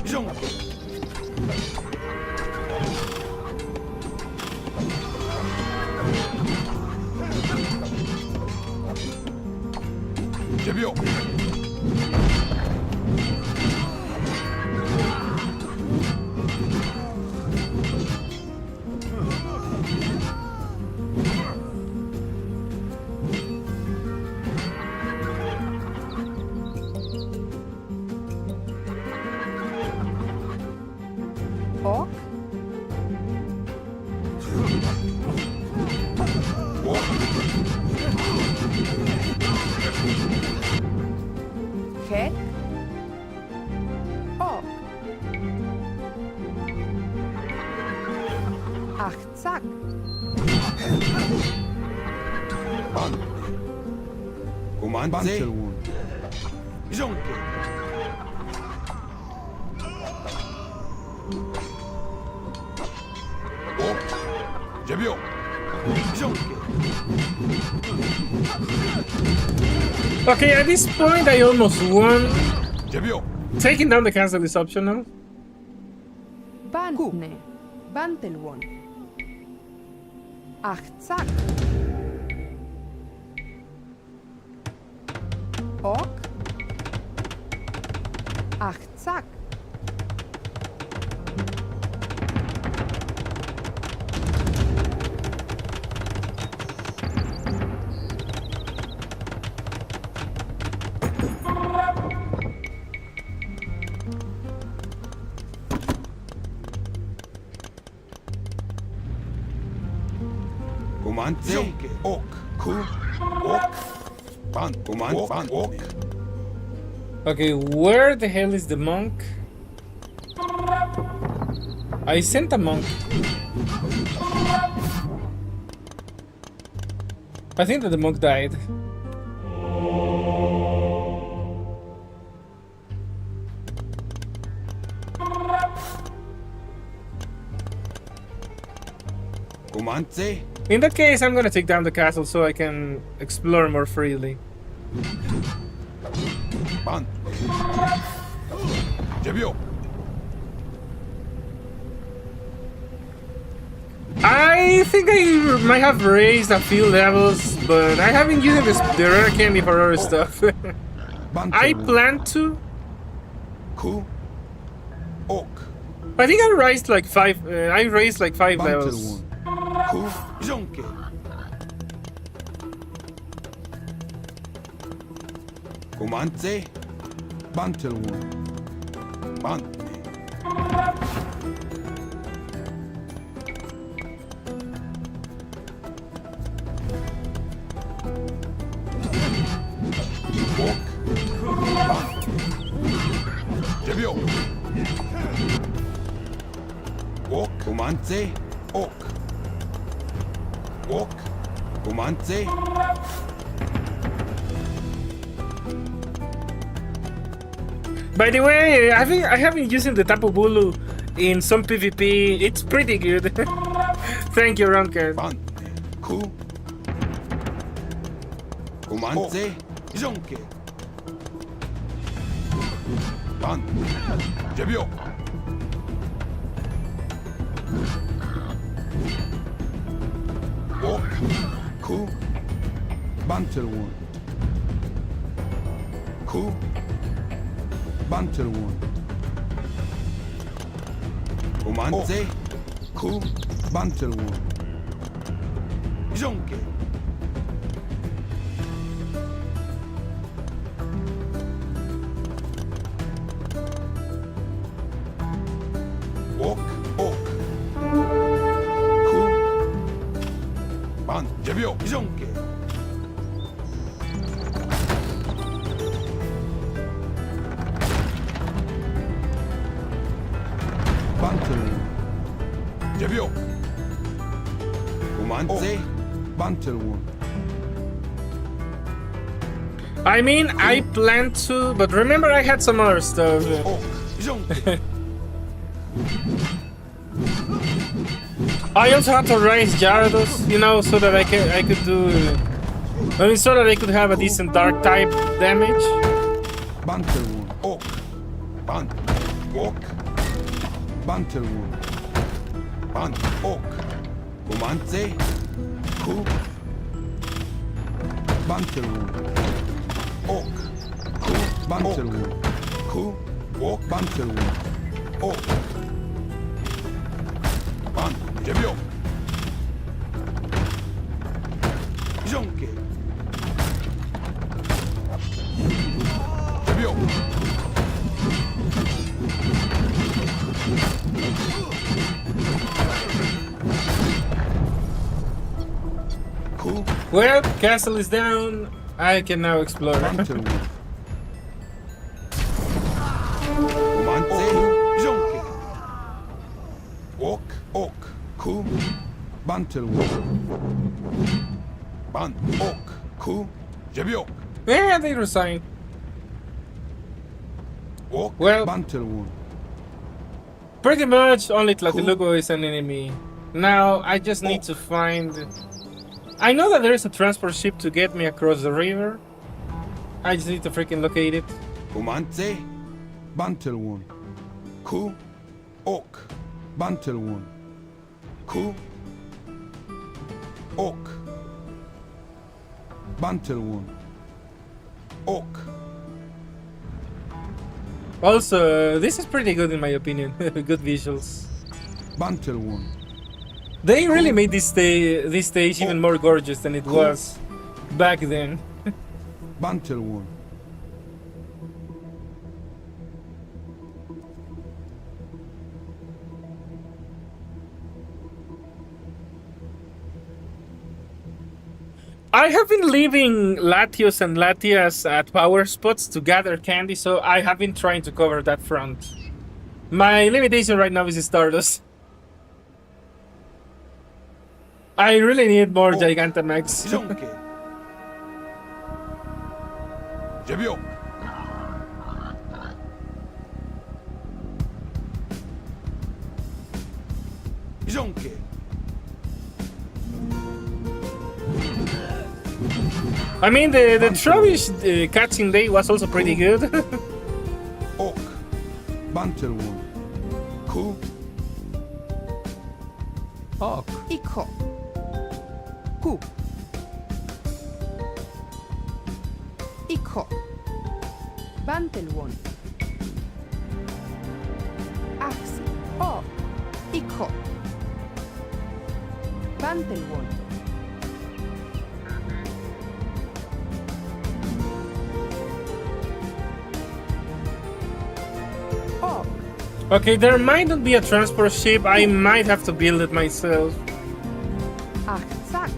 Jonke. Jebio. Ok. Ok. Hek. Ok. Achtzak. Ban. Comandze. Bantelwom. Jonke. Ok. Jebio. Jonke. Okay, at this point, I almost won. Jebio. Taking down the castle is optional. Bantne. Bantelwon. Achtzak. Ok. Achtzak. Comandze. Jonke. Ok. Ku. Ok. Ban. Command. Ban. Ok. Okay, where the hell is the monk? I sent a monk. I think that the monk died. Comandze. In that case, I'm gonna take down the castle so I can explore more freely. Ban. Jebio. I think I might have raised a few levels, but I haven't used the rare candy for other stuff. I Bantelwon. plan to. Ku. Ok. I think I raised like five. I raised like 5 levels. Bantelwon. Ku. Jonke. Kumante. Bantelwon. Bante. Ok. Bante. Jebio. Ok. Kumante. Ok. Ok. Kumante. By the way, I have been using the Tapu Bulu in some PvP. It's pretty good. Thank you, Ronker. Bante. Ku. Kumante. Jonke. Bante. Jebio. Ok. Ku. Bantelwon. Ku. Bantelwon. Kumante. Ku. Bantelwon. Jonke. Ok. Ok. Ku. Ban. Jebio. Jonke. Bantelwon. Jebio. Kumante. Bantelwon. I mean, I plan to, but remember I had some other stuff. Ok. Jonke. I also had to raise Gyarados, you know, so that I could do. I mean, so that I could have a decent dark type damage. Bantelwon. Ok. Ban. Ok. Bantelwon. Ban. Ok. Kumante. Ku. Bantelwon. Ok. Ku. Bantelwon. Ku. Ok. Bantelwon. Ok. Ban. Jebio. Jonke. Jebio. Ku. Well, castle is down. I can now explore. Bantelwon. Kumante. Jonke. Ok. Ok. Ku. Bantelwon. Ban. Ok. Ku. Jebio. Yeah, they resigned. Ok. Well, Bantelwon. pretty much only Tlatelolco is an enemy. Now I just need to find. I know that there is a transport ship to get me across the river. I just need to freaking locate it. Kumante. Bantelwon. Ku. Ok. Bantelwon. Ku. Ok. Bantelwon. Ok. Also, this is pretty good in my opinion. Good visuals. Bantelwon. They really made this stage even more gorgeous than it was back then. Bantelwon. I have been leaving Latios and Latias at power spots to gather candy, so I have been trying to cover that front. My limitation right now is Stardust. I really need more Gigantamax. Jonke. Jebio. Jonke. I mean, the Trubbish catching day was also pretty good. Ok. Bantelwon. Ku. Ok. Iko. Ku. Iko. Bantelwon. Axi. O. Iko. Bantelwon. O. Okay, there might not be a transport ship. I might have to build it myself. Achtzak.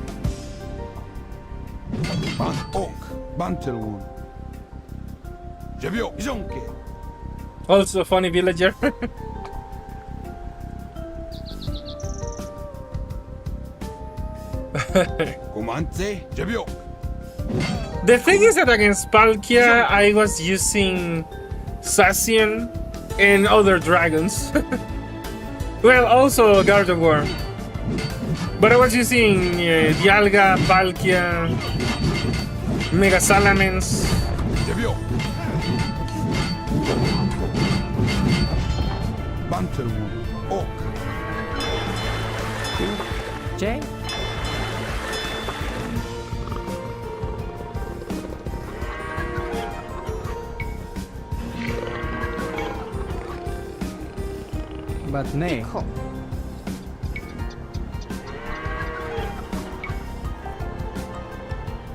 Ban. Ok. Bantelwon. Jebio. Jonke. Also a funny villager. Comandze. Jebio. The thing is that against Palkia, I was using Sacian and other dragons. Well, also Gardevoir. But I was using Dialga, Palkia, Mega Salamence. Jebio. Bantelwon. Ok. Jay? But nay. Iko.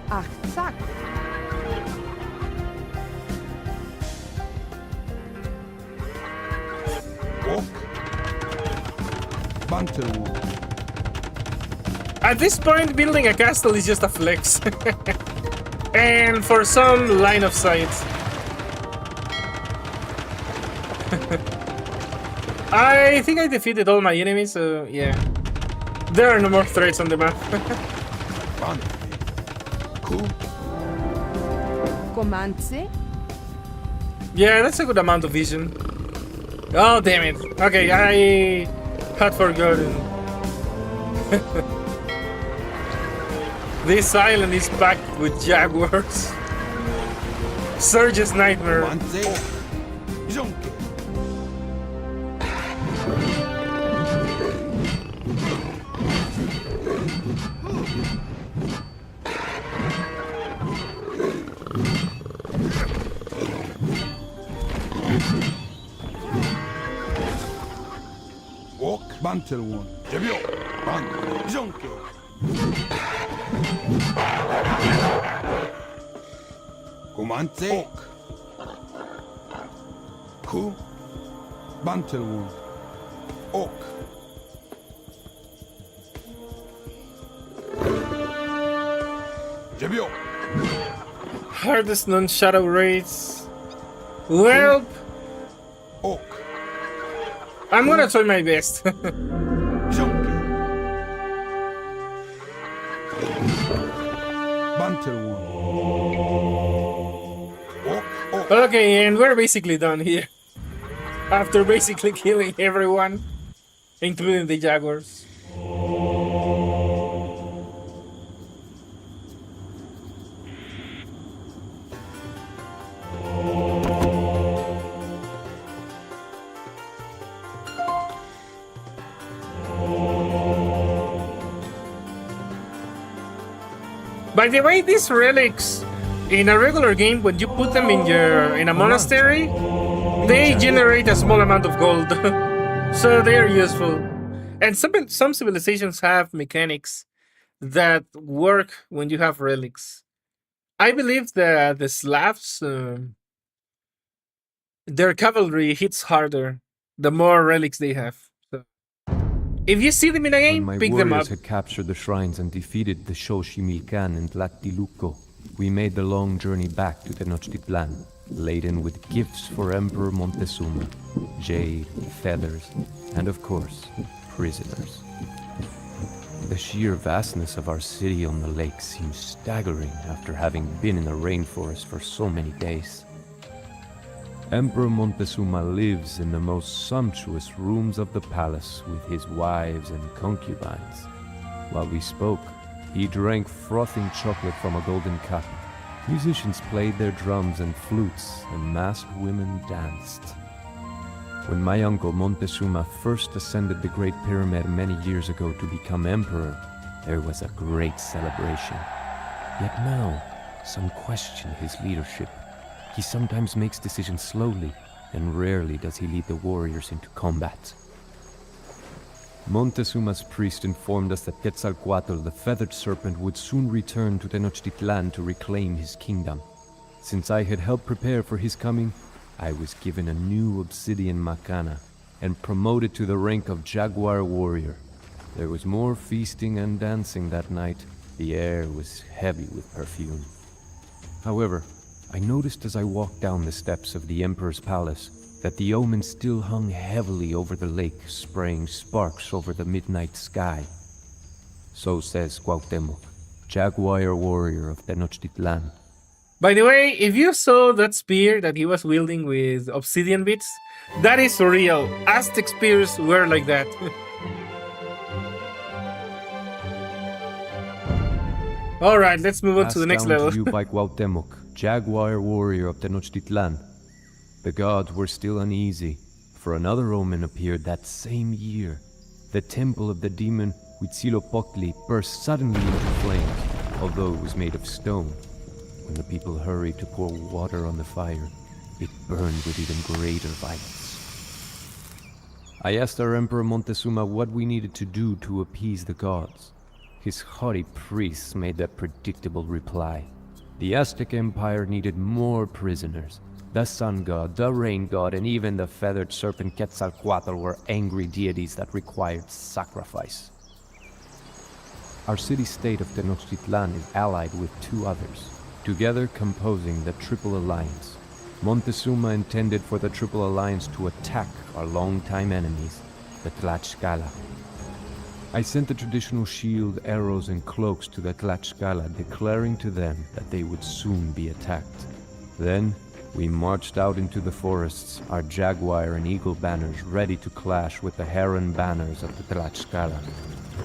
Achtzak. Ok. Bantelwon. At this point, building a castle is just a flex. And for some, line of sight. I think I defeated all my enemies, so yeah. There are no more threats on the map. Ban. Ku. Comandze. Yeah, that's a good amount of vision. Oh, damn it. Okay, I had forgotten. This island is packed with jaguars. Surge's nightmare. Comandze. Ok. Jonke. Ok. Bantelwon. Jebio. Ban. Jonke. Comandze. Ok. Ku. Bantelwon. Ok. Jebio. Hardest non-shadow raids. Well, Ok. I'm gonna try my best. Jonke. Bantelwon. Ok. Ok. Okay, and we're basically done here. After basically killing everyone, including the jaguars. By the way, these relics in a regular game, when you put them in a monastery, they generate a small amount of gold, so they are useful. And some civilizations have mechanics that work when you have relics. I believe that the Slavs, their cavalry hits harder the more relics they have. So, if you see them in a When game, my pick them up. warriors had captured the shrines and defeated the Xochimilcan and Tlatelolco, we made the long journey back to Tenochtitlan, laden with gifts for Emperor Montezuma, jade, feathers, and of course, prisoners. The sheer vastness of our city on the lake seems staggering after having been in the rainforest for so many days. Emperor Montezuma lives in the most sumptuous rooms of the palace with his wives and concubines. While we spoke, he drank frothing chocolate from a golden cup. Musicians played their drums and flutes, and masked women danced. When my uncle Montezuma first ascended the Great Pyramid many years ago to become emperor, there was a great celebration. Yet now, some question his leadership. He sometimes makes decisions slowly, and rarely does he lead the warriors into combat. Montezuma's priest informed us that Quetzalcoatl, the feathered serpent, would soon return to Tenochtitlan to reclaim his kingdom. Since I had helped prepare for his coming, I was given a new obsidian macana and promoted to the rank of jaguar warrior. There was more feasting and dancing that night. The air was heavy with perfume. However, I noticed as I walked down the steps of the Emperor's palace that the omen still hung heavily over the lake, spraying sparks over the midnight sky. So says Cuauhtémoc, jaguar warrior of Tenochtitlan. By the way, if you saw that spear that he was wielding with obsidian bits, that is real. Aztec spears were like that. Alright, let's move on to the next Passed down level. to you by Cuauhtémoc, jaguar warrior of Tenochtitlan. The gods were still uneasy, for another omen appeared that same year. The temple of the demon Huitzilopochtli burst suddenly into flames, although it was made of stone. When the people hurried to pour water on the fire, it burned with even greater violence. I asked our Emperor Montezuma what we needed to do to appease the gods. His haughty priests made that predictable reply. The Aztec Empire needed more prisoners. The sun god, the rain god, and even the feathered serpent Quetzalcoatl were angry deities that required sacrifice. Our city-state of Tenochtitlan is allied with two others, together composing the Triple Alliance. Montezuma intended for the Triple Alliance to attack our longtime enemies, the Tlaxcala. I sent the traditional shield, arrows, and cloaks to the Tlaxcala, declaring to them that they would soon be attacked. Then, we marched out into the forests, our jaguar and eagle banners ready to clash with the heron banners of the Tlaxcala.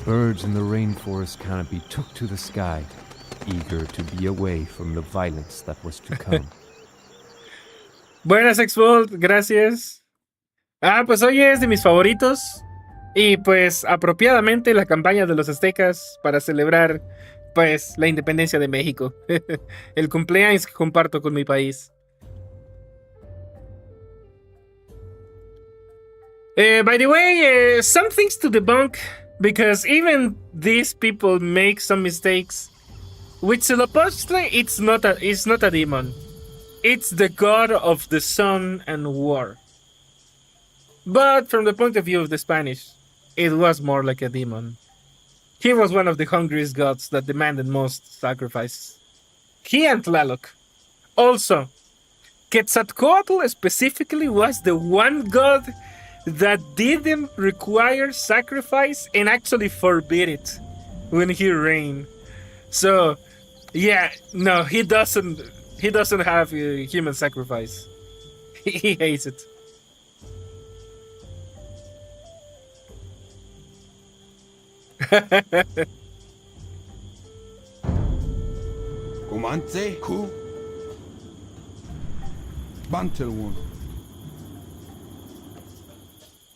Birds in the rainforest canopy took to the sky, eager to be away from the violence that was to come. Buenas, Exvolt, gracias. Pues hoy es de mis favoritos. Y pues apropiadamente la campaña de los aztecas para celebrar pues la independencia de México. El cumpleaños que comparto con mi país. By the way, some things to debunk, because even these people make some mistakes. Huitzilopochtli, it's not a demon. It's the god of the sun and war. But from the point of view of the Spanish, it was more like a demon. He was one of the hungriest gods that demanded most sacrifices. He and Tlaloc. Also, Quetzalcoatl specifically was the one god that didn't require sacrifice and actually forbid it when he reigned. So, yeah, no, he doesn't have human sacrifice. He hates it. Comance, Ku, Bantelwon.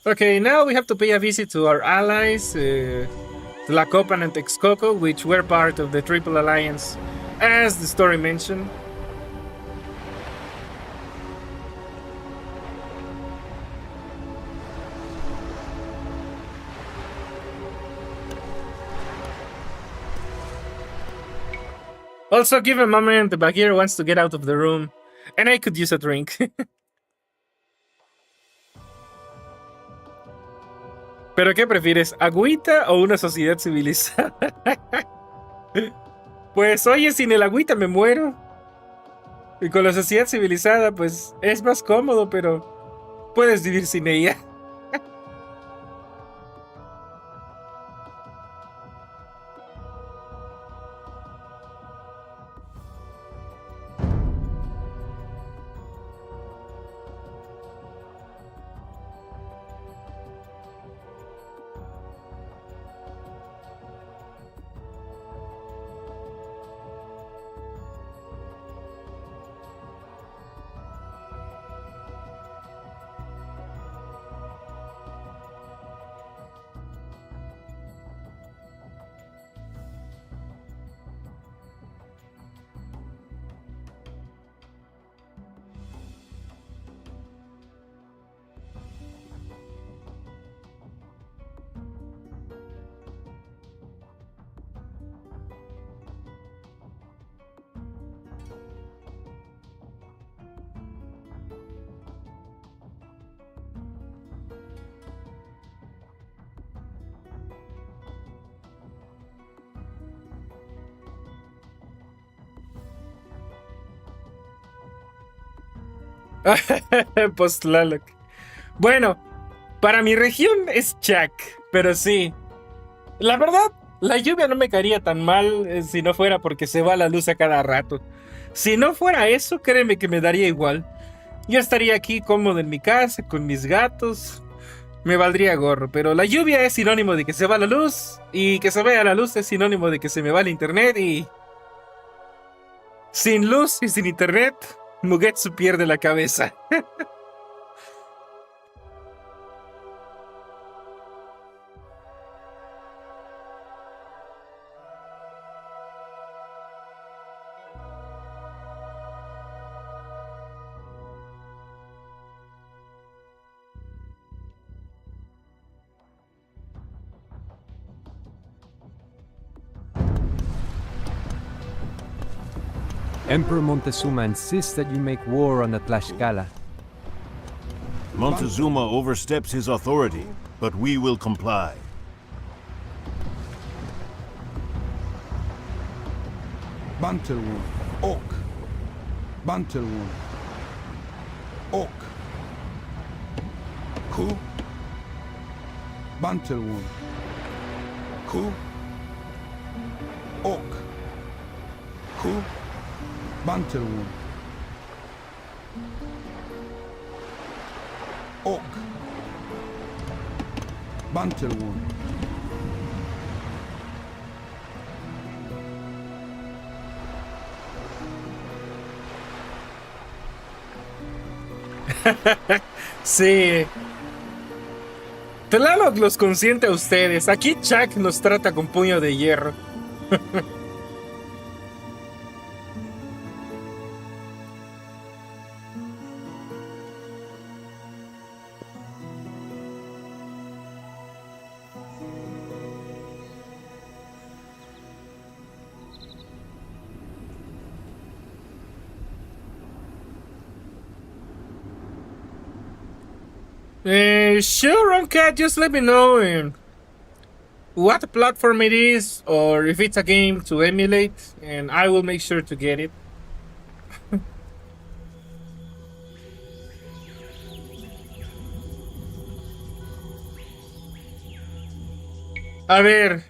Okay, now we have to pay a visit to our allies, Tlacopan and Texcoco, which were part of the Triple Alliance, as the story mentioned. Also, give a moment, the Bagheera wants to get out of the room, and I could use a drink. ¿Pero qué prefieres, agüita o una sociedad civilizada? Pues oye, sin el agüita me muero. Y con la sociedad civilizada, pues es más cómodo, pero puedes vivir sin ella. Post-Tlaloc. Bueno, para mi región es Chac, pero sí. La verdad, la lluvia no me caería tan mal si no fuera porque se va la luz a cada rato. Si no fuera eso, créeme que me daría igual. Yo estaría aquí cómodo en mi casa, con mis gatos. Me valdría gorro, pero la lluvia es sinónimo de que se va la luz. Y que se vaya la luz es sinónimo de que se me va el internet. Y sin luz y sin internet, Mugetsu pierde la cabeza. Emperor Montezuma insists that you make war on the Tlaxcala. Montezuma oversteps his authority, but we will comply. Bantelwon. Ok. Bantelwon. Ok. Ku. Bantelwon. Ku. Ok. Ku. Bantelwon. Ok. Bantelwon. Sí. Tlaloc los consiente a ustedes. Aquí Chac nos trata con puño de hierro. Sure, Roncat, just let me know what platform it is or if it's a game to emulate, and I will make sure to get it. A ver,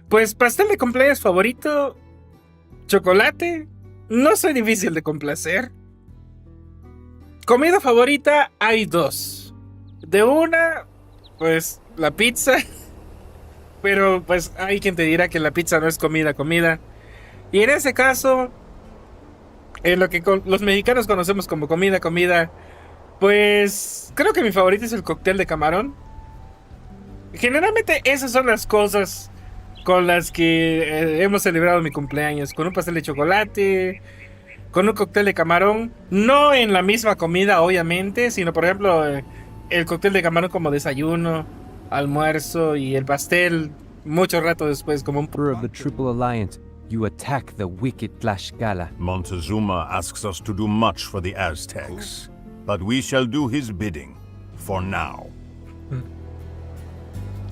pues pastel de cumpleaños favorito, chocolate, no soy difícil de complacer. Comida favorita, hay dos. De una, pues la pizza. Pero pues hay quien te dirá que la pizza no es comida. Y en ese caso, en lo que los mexicanos conocemos como comida, pues creo que mi favorito es el cóctel de camarón. Generalmente esas son las cosas con las que hemos celebrado mi cumpleaños. Con un pastel de chocolate, con un cóctel de camarón, no en la misma comida obviamente, sino por ejemplo el cóctel de camarón como desayuno, almuerzo y el pastel mucho rato después como un... Emperor of the Triple Alliance, you attack the wicked Tlaxcala. Montezuma asks us to do much for the Aztecs, but we shall do his bidding, for now.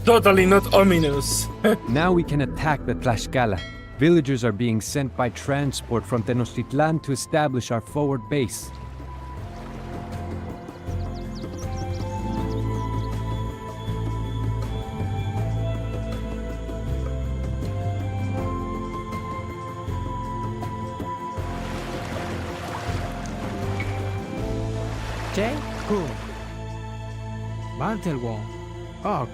Totally not ominous. Now we can attack the Tlaxcala. Villagers are being sent by transport from Tenochtitlan to establish our forward base. Che, Ku. Bantelwon. Ok.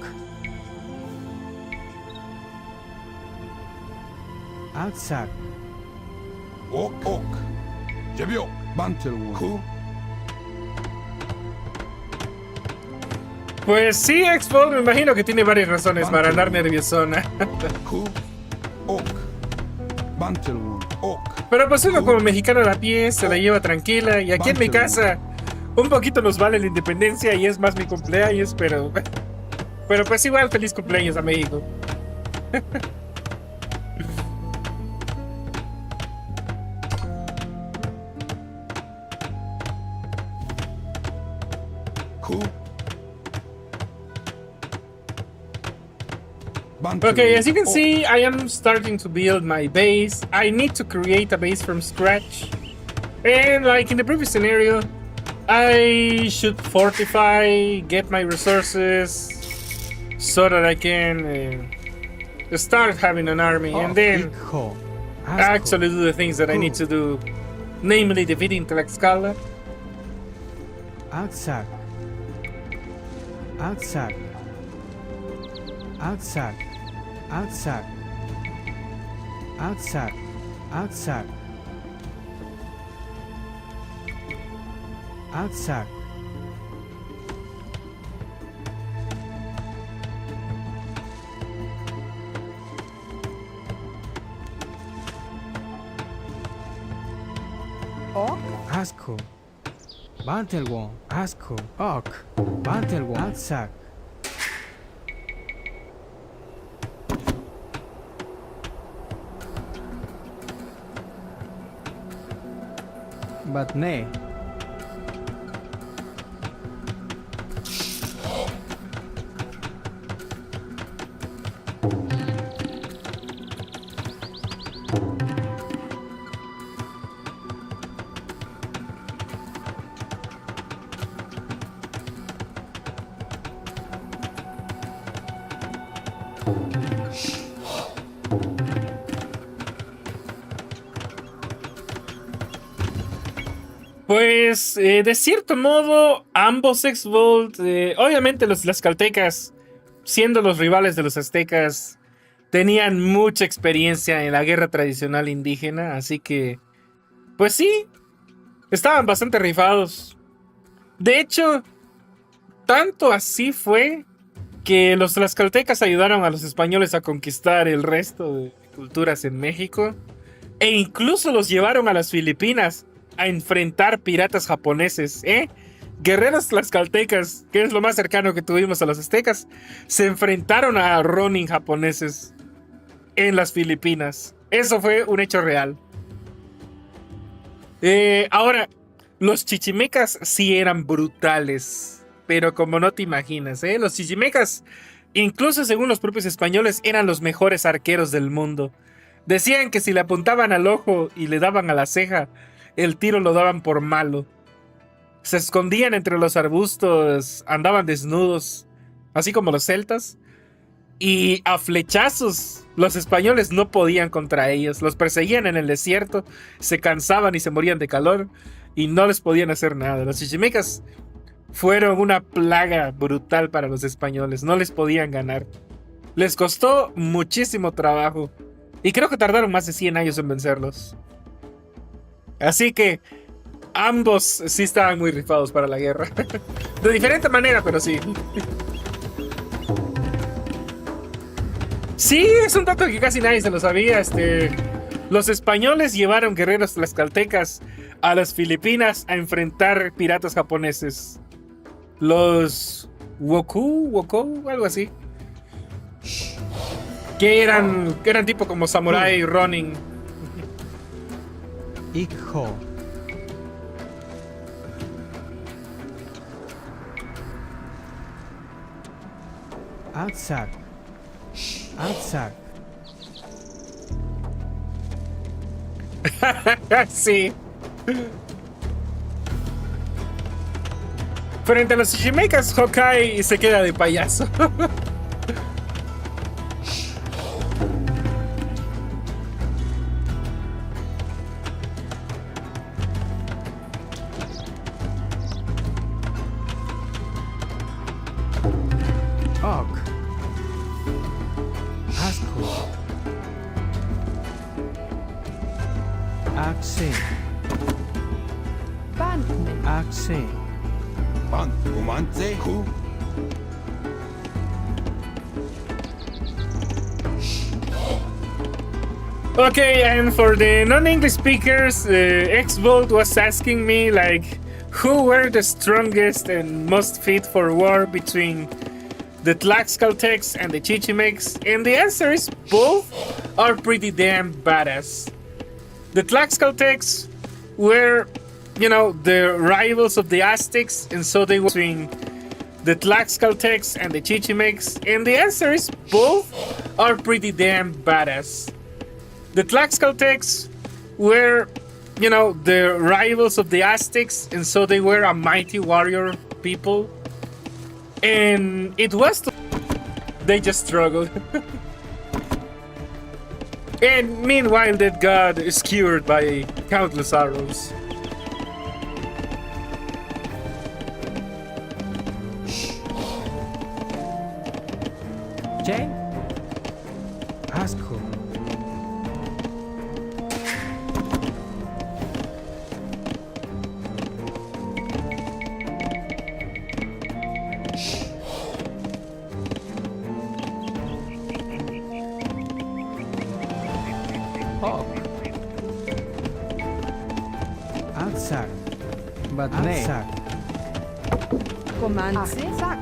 Outside. Ok. Ok. Jebyo. Bantelwon. Ku. Pues sí, Expo, me imagino que tiene varias razones para andar nerviosona. Ku. Ok. Bantelwon. Ok. Pero pues uno como mexicano a la pie se la lleva tranquila. Y aquí en mi casa un poquito nos vale la independencia y es más mi cumpleaños, pero pues igual feliz cumpleaños a México. Ku. Okay, as you can see, I am starting to build my base. I need to create a base from scratch. And like in the previous scenario, I should fortify, get my resources, so that I can start having an army, and then Ikho. actually do the things that I need to do, namely defeating Tlaxcala. Aksak. Aksak. Aksak. Aksak. Aksak. Aksak. Aksak. Ok. Asko. Bantelwon. Asko. Ok. Bantelwon. Aksak. Batne. Pues de cierto modo, ambos X-Bolt, obviamente los tlaxcaltecas, siendo los rivales de los aztecas, tenían mucha experiencia en la guerra tradicional indígena, así que, pues sí, estaban bastante rifados. De hecho, tanto así fue que los tlaxcaltecas ayudaron a los españoles a conquistar el resto de culturas en México, e incluso los llevaron a las Filipinas a enfrentar piratas japoneses, Guerreros tlaxcaltecas, que es lo más cercano que tuvimos a los aztecas, se enfrentaron a ronin japoneses en las Filipinas. Eso fue un hecho real. Ahora, los chichimecas sí eran brutales, pero como no te imaginas, los chichimecas, incluso según los propios españoles, eran los mejores arqueros del mundo. Decían que si le apuntaban al ojo y le daban a la ceja, el tiro lo daban por malo. Se escondían entre los arbustos, andaban desnudos, así como los celtas. Y a flechazos, los españoles no podían contra ellos. Los perseguían en el desierto, se cansaban y se morían de calor, y no les podían hacer nada. Los chichimecas fueron una plaga brutal para los españoles, no les podían ganar. Les costó muchísimo trabajo, y creo que tardaron más de 100 años en vencerlos. Así que ambos sí estaban muy rifados para la guerra. De diferente manera, pero sí. Sí, es un dato que casi nadie se lo sabía. Los españoles llevaron guerreros tlaxcaltecas a las Filipinas a enfrentar piratas japoneses. Los Wokou, algo así. Que eran tipo como samurai ronin. Ikho. Aksak. Aksak. Sí. Frente a los chichimecas, Hawkeye se queda de payaso. Ok. Asko. Akse. Bantne. Akse. Ban, umante, ku. Okay, and for the non-English speakers, X-Bolt was asking me, like, who were the strongest and most fit for war between the Tlaxcaltecs and the Chichimecs, and the answer is both are pretty damn badass. The Tlaxcaltecs were, the rivals of the Aztecs, and so they were between the Tlaxcaltecs and the Chichimecs, and the answer is both are pretty damn badass. The Tlaxcaltecs were, you know, the rivals of the Aztecs, and so they were a mighty warrior people. And it was they just struggled. And meanwhile, that god is cured by countless arrows. Jay? Asco. Hawk. Outside. But nay. Outside. Comanche. Sac.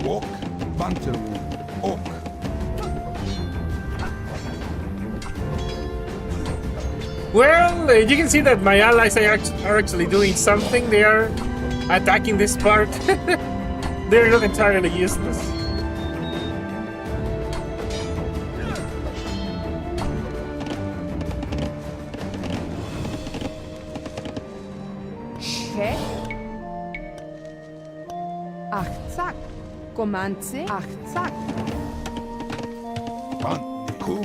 Oak. Bantelwood. Oak. Well, you can see that my allies are actually doing something. They are attacking this part. They're not entirely useless. He. Achtzak. Comanche. Achtzak. Ban. Ku.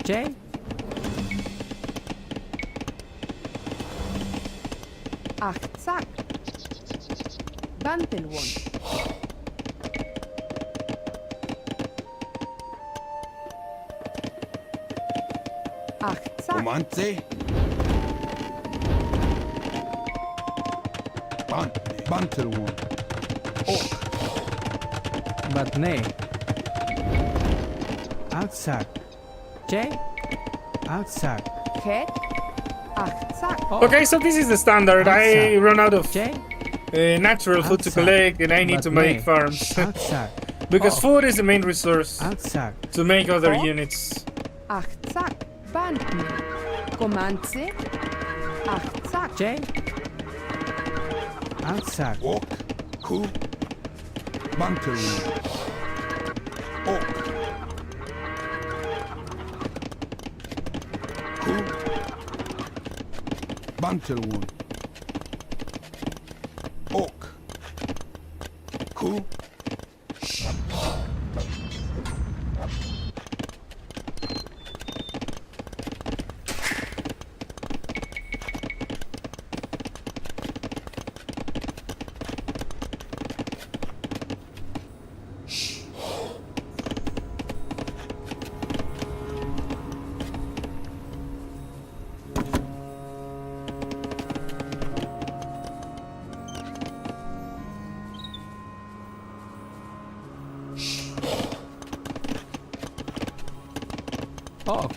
Jay? Achtzak. Bantelwon. Achtzak. Comanche. Ban. Bantelwood. Oak. But nay. Outside. Jay? Outside. He. Achtzak. Okay, so this is the standard. I run out of Jay? natural food to Outside. collect, and I need But to make nay. farms. Outside. Because food is the main resource Outside. to make other Oh. units. Achtzak. Bantne. Comanche. Achtzak. Jay? Outside. Oak. Ku. Bantelwood. Oak. Ku. Bantelwood. Oak. Ku. Hawk.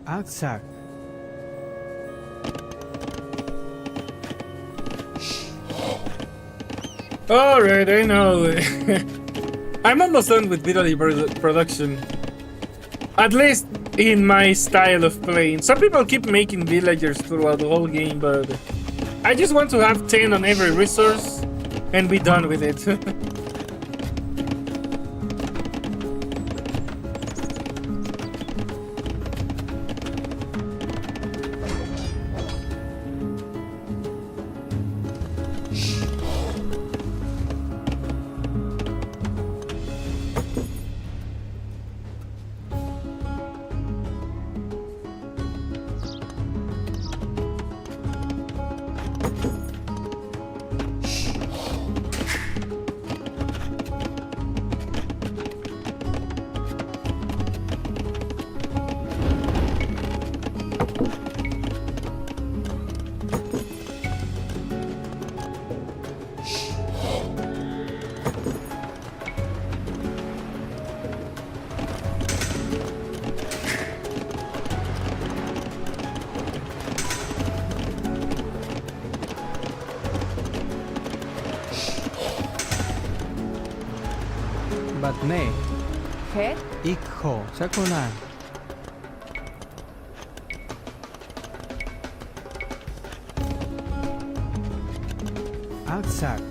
Outside. Alright, I know. I'm almost done with video production. At least in my style of playing. Some people keep making villagers throughout the whole game, but I just want to have 10 on every resource and be done with it. but nay. Het. Ikho. Sakunan. Outside.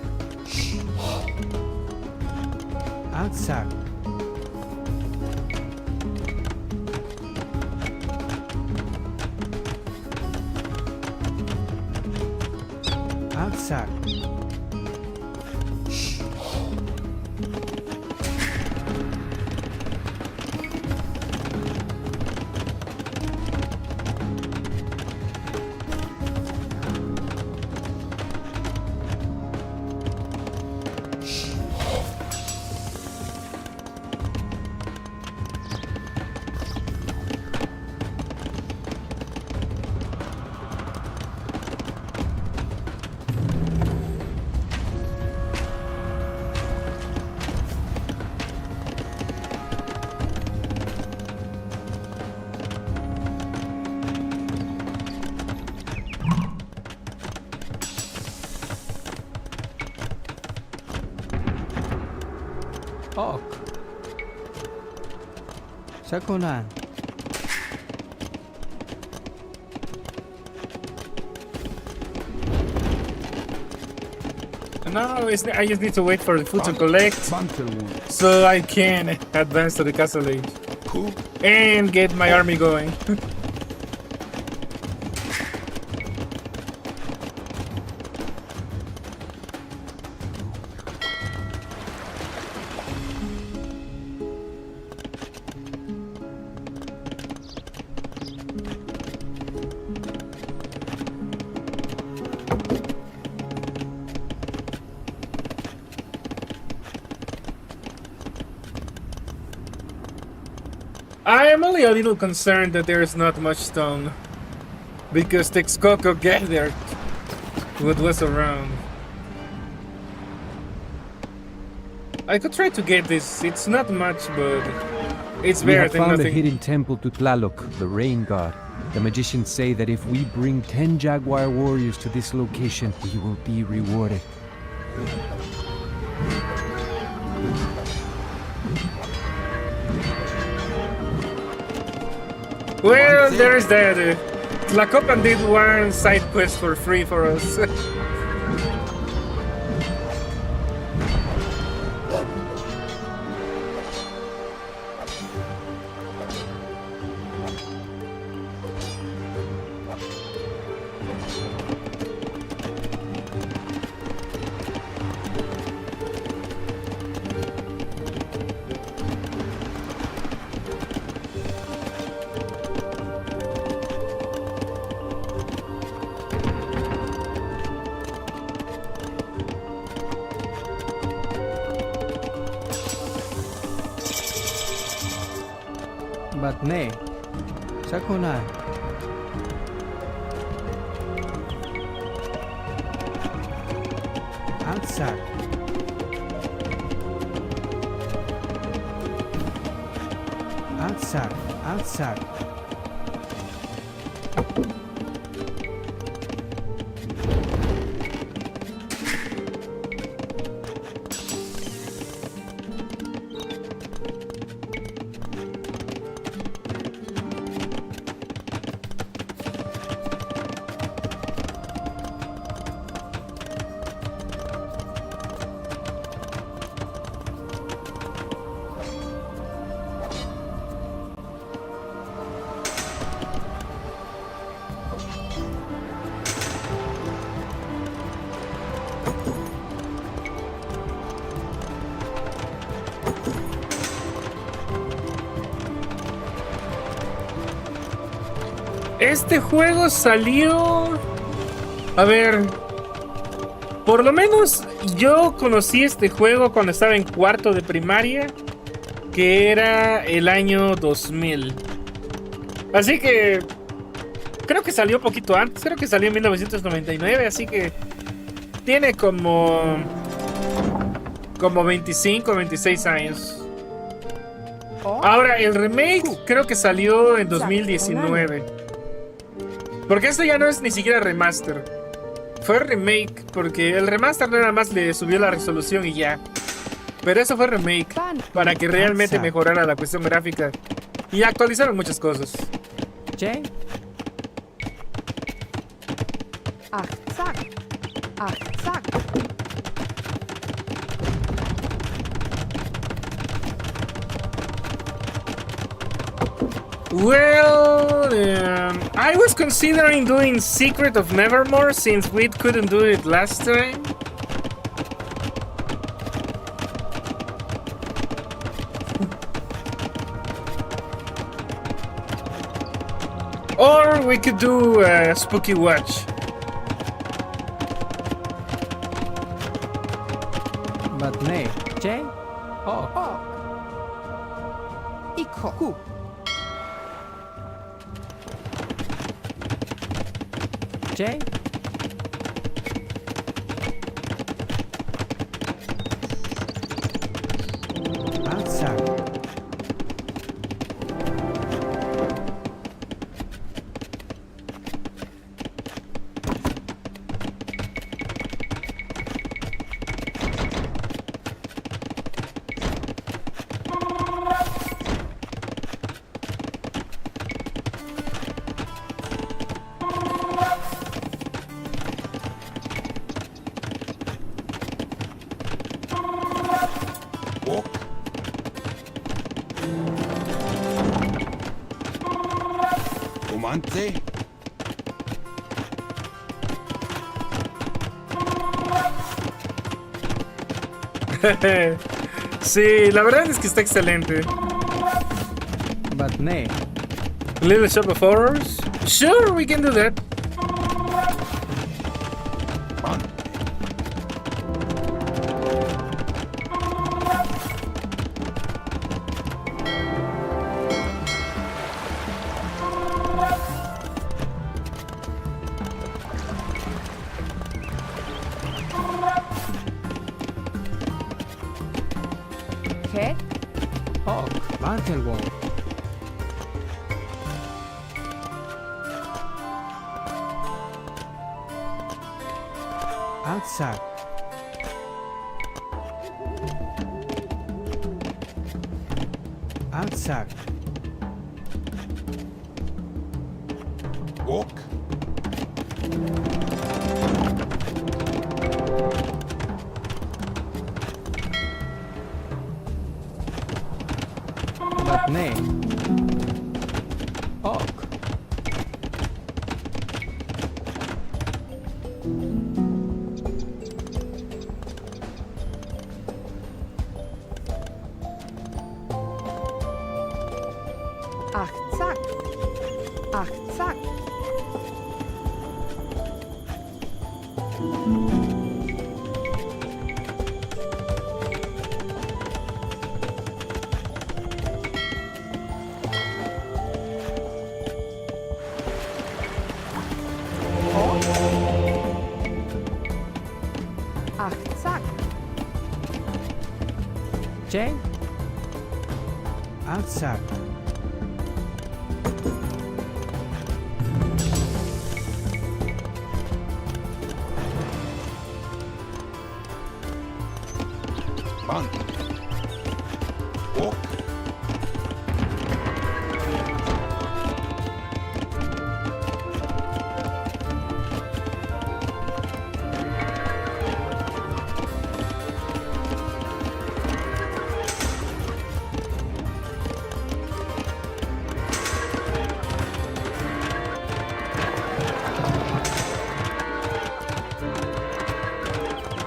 Outside. Outside. Ok. Sakunan. No, I just need to wait for the food to collect Banter one. so I can advance to the castle age Ku. and get my army going. I am only a little concerned that there is not much stone, because Texcoco gathered what was around. I could try to get this. It's not much, but it's We better have than found a nothing. hidden temple to Tlaloc, the rain god. The magicians say that if we bring 10 Jaguar warriors to this location, we will be rewarded. Well, there is that. Tlacopan did one side quest for free for us. But nay. Sakunan. Outside. Outside. Outside. Este juego salió... A ver... Por lo menos yo conocí este juego cuando estaba en cuarto de primaria, que era el año 2000. Así que... Creo que salió poquito antes, creo que salió en 1999, así que... Tiene como 25, 26 años. Oh. Ahora, el remake creo que salió en 2019. Porque esto ya no es ni siquiera remaster. Fue remake, porque el remaster nada más le subió la resolución y ya. Pero eso fue remake Pan. para que realmente Exacto. mejorara la cuestión gráfica y actualizaron muchas cosas. J. Ach, zack. Ach, zack. Well, I was considering doing Secret of Nevermore since we couldn't do it last time. Or we could do Spooky Watch. But nay. J. O. Ok. Ikko. Q. J. Outside. walk, Comante, Sí, la verdad es que está excelente. But nay. Little Shop of Horrors? Sure, we can do that. Pan, Het. Oak. Mountain wall. Outside. Outside. walk, But nay. Oak. Ach, zack. Ach, zack. Ach, zack. J. Outside. pan, walk,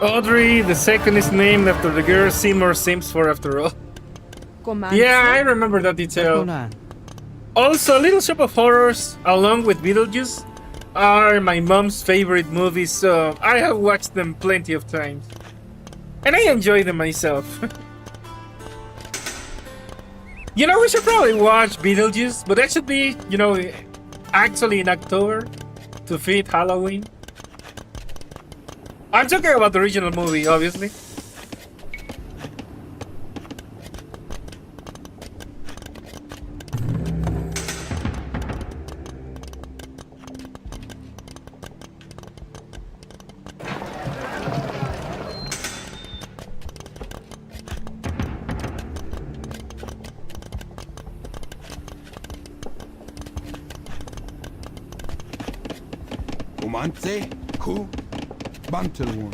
Audrey, the second is named after the girl Seymour Sims for after all. Command. Yeah, I remember that detail. Conan. Also, Little Shop of Horrors, along with Beetlejuice, are my mom's favorite movies, so I have watched them plenty of times. And I enjoy them myself. You know, we should probably watch Beetlejuice, but that should be, you know, actually in October to fit Halloween. I'm talking about the original movie, obviously. Comandze. Ku. Bantelwon.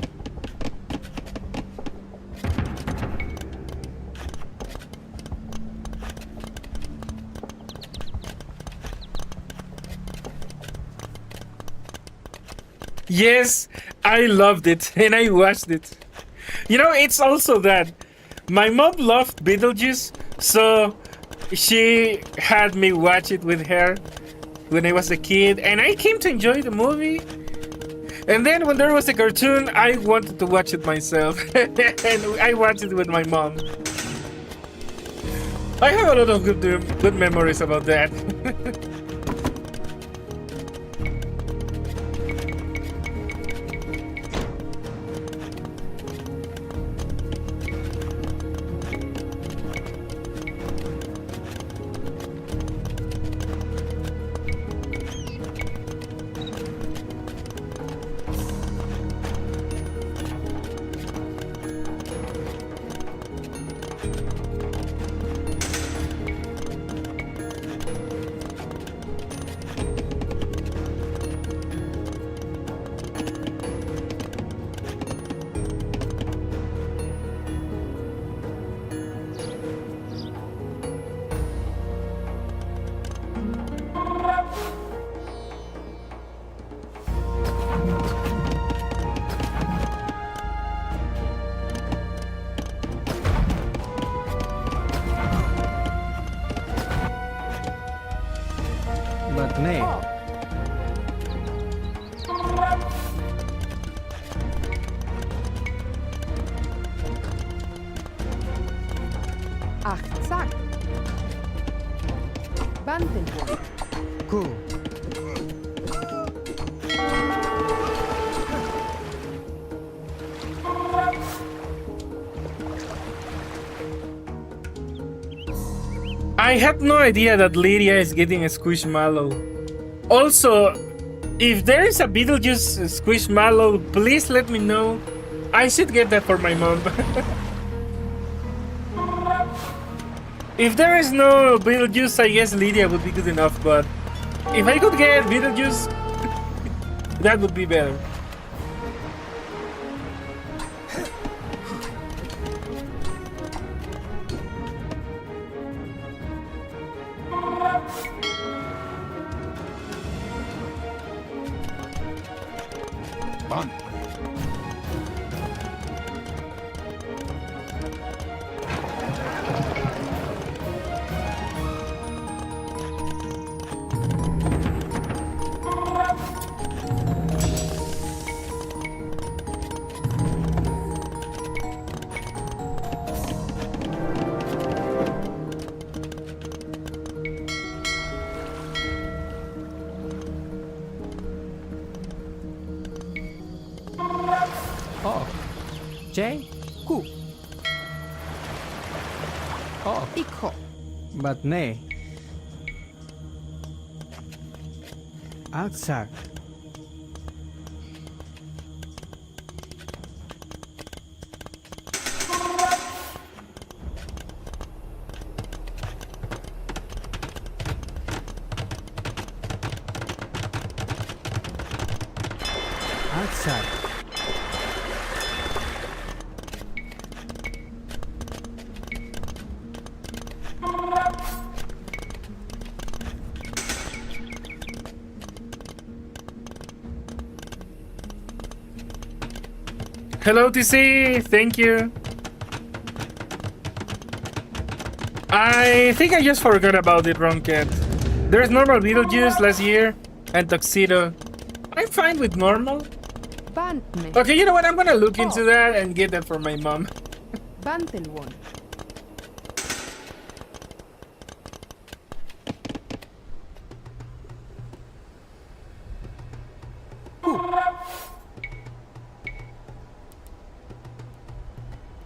Yes, I loved it and I watched it. You know, it's also that my mom loved Beetlejuice, so she had me watch it with her when I was a kid, and I came to enjoy the movie. And then when there was a cartoon, I wanted to watch it myself, and I watched it with my mom. I have a lot of good memories about that. but nay. Ok. Achtzak. Bantelwon. Ku. I had no idea that Lydia is getting a Squishmallow. Also, if there is a Beetlejuice Squishmallow, please let me know. I should get that for my mom. If there is no Beetlejuice, I guess Lydia would be good enough, but if I could get Beetlejuice, that would be better. Ban. Ok. J. Ku. Ok, Ikho. but nay. Aksak. Aksak. Hello, TC. Thank you. I think I just forgot about it, Roncat. There's normal Beetlejuice last year and Tuxedo. I'm fine with normal. Bantme. Okay, you know what? I'm gonna look into that and get that for my mom. Bantelwon.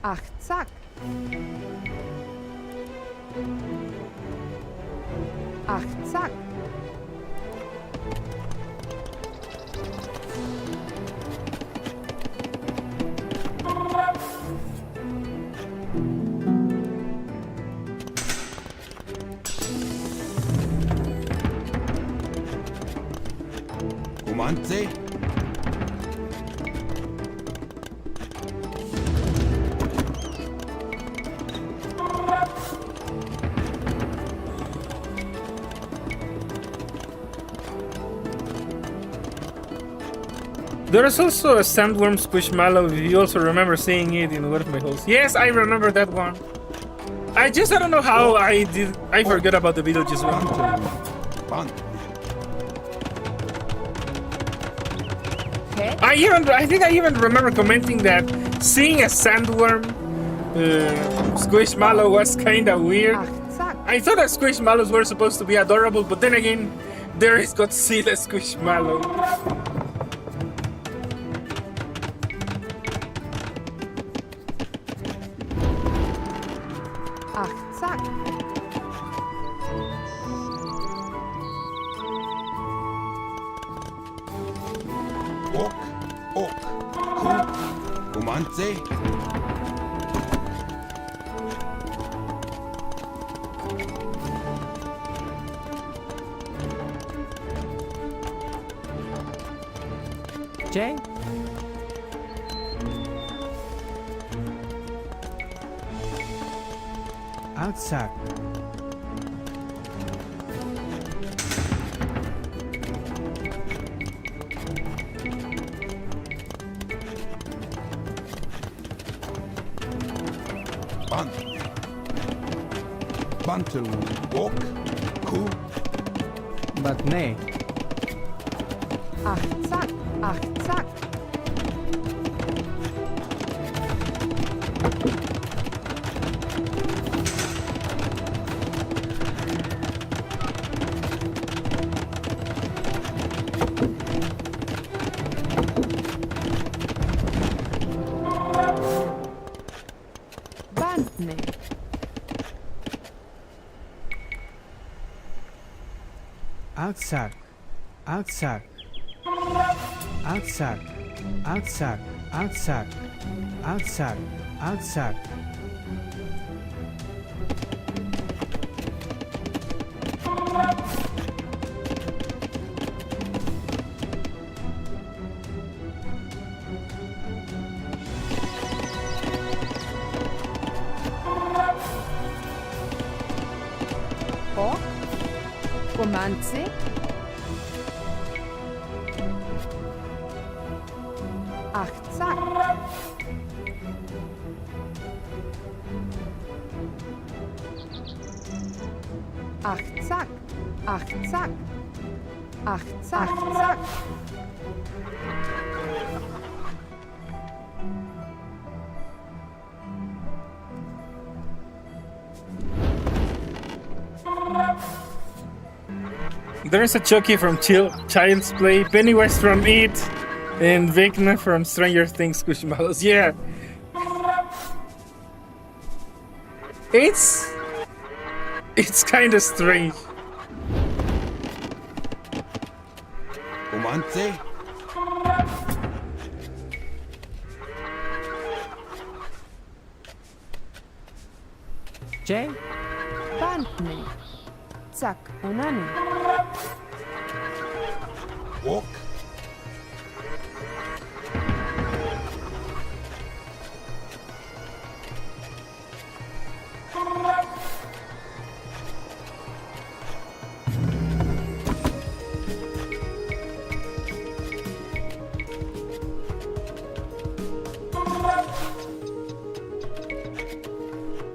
Achtzak. Achtzak. Comandze. There is also a sandworm squishmallow. If you also remember seeing it in one of my holes. Yes, I remember that one. I don't know how I forgot about the Beetlejuice one. Bant. Head. I think I even remember commenting that seeing a sandworm squishmallow was kind of weird. Achtsack. I thought that squishmallows were supposed to be adorable, but then again, there is Godzilla squishmallow. Achtsack. Ok. Ok. Ku. Umantse. J. Aktsak. Bant. Bantelwood. Ok. Ku. Batne. Achtsack. Achtsack. Bantne. Aktsak. Aktsak. Aktsak. Aktsak. Aktsak. Aktsak. Aktsak. Ok. Komantse. Achtsack. Achtsack. Achtsack. Achtsack. Achtsack. There's a Chucky from Child's Play, Pennywise from It, and Vecna from Stranger Things Squishmallows. Yeah. It's kind of strange. Umantse. J. Bantne. Zack. Unani. Ok.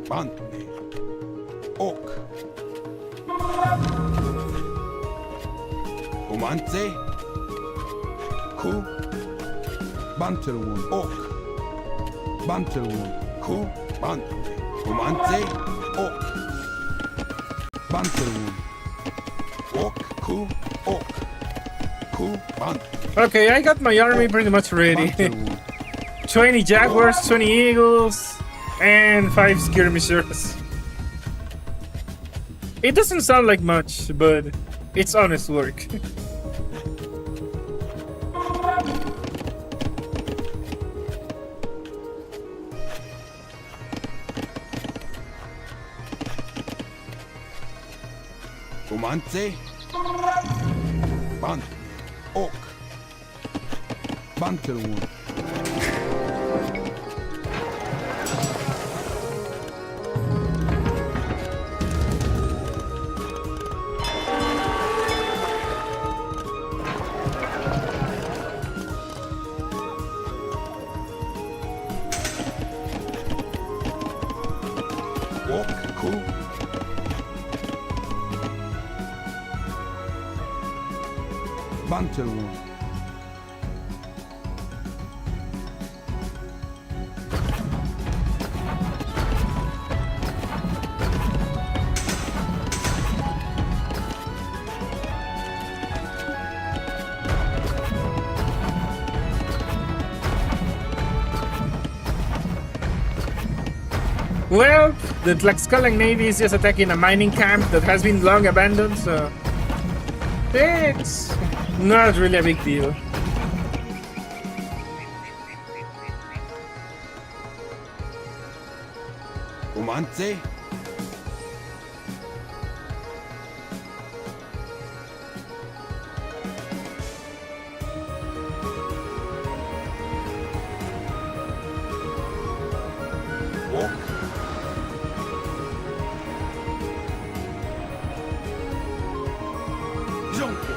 Bantne. Ok. Umantse. Ku. Bantelwood. Ok. Bantelwood. Ku. Bantne. Umantse. Ok. Bantelwood. Ok. Ku. Ok. Ku. Bant. Okay, I got my army pretty much ready. Bantelwood. 20 Jaguars, 20 Eagles, and 5 skirmishers. It doesn't sound like much, but it's honest work. Umantse. Bant. Ok. Bantelwood. Ok, ku. Bantelwon. Well, the Tlaxcalan Navy is just attacking a mining camp that has been long abandoned, so it's not really a big deal. Umante. Ok. Jonke.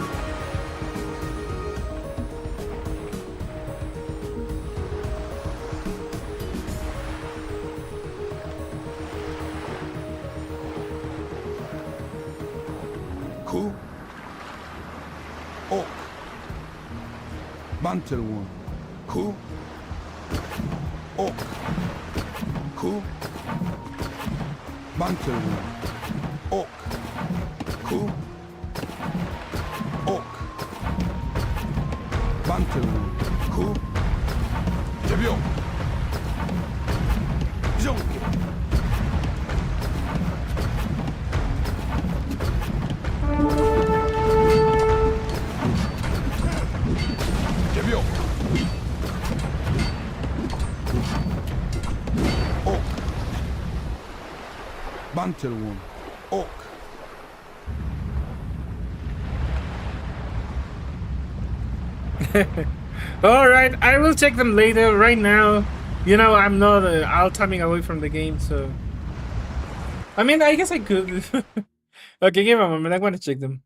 Ku. Ok. Bantelwon. Ku. Ok. Ku. Bantelwon. Ok. Ku. Ok. Bantelwon. Ku. Jebyo. Jonke. Jebyo. Ok. Bantelwon. Ok. Alright, I will check them later. Right now, you know, I'm not alt-tabbing away from the game, so... I mean, I guess I could. Okay, give me a moment. I want to check them.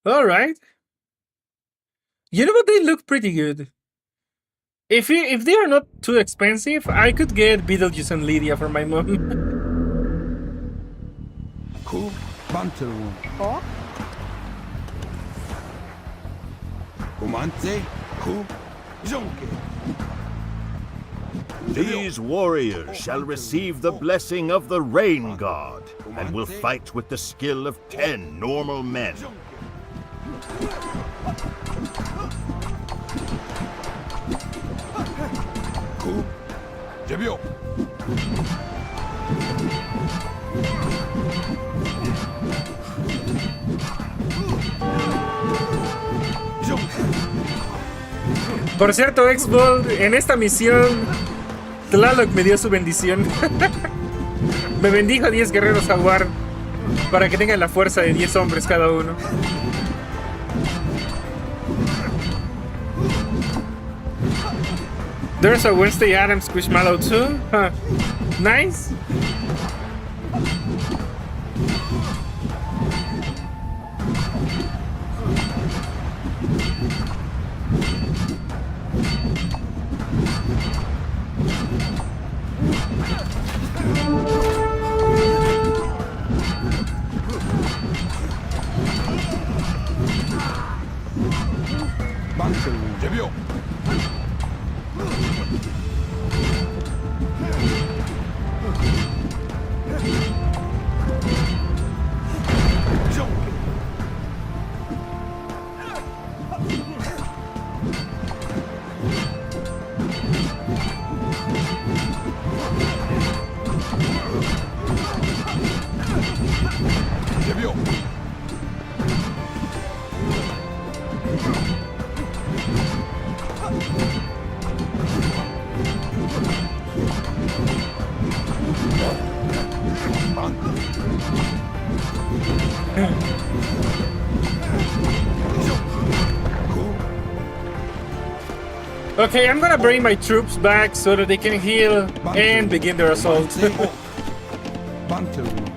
Alright. You know what? They look pretty good. If they are not too expensive, I could get Beetlejuice and Lydia for my mom. Ku. Bantelwon. Ok. Umante. Ku. Jonke. These warriors shall receive the blessing of the Rain God, and will fight with the skill of 10 normal men. Ku. Jebyo. Jonke. Por cierto, Xbox, en esta misión, Tlaloc me dio su bendición. Me bendijo a 10 guerreros jaguar para que tengan la fuerza de 10 hombres cada uno. There's a Wednesday Addams Squishmallow too. Huh. Nice. Bantelwon. Jebyo. Jonke. Jebyo. Okay, I'm gonna bring my troops back so that they can heal and begin their assault. Bantelwon.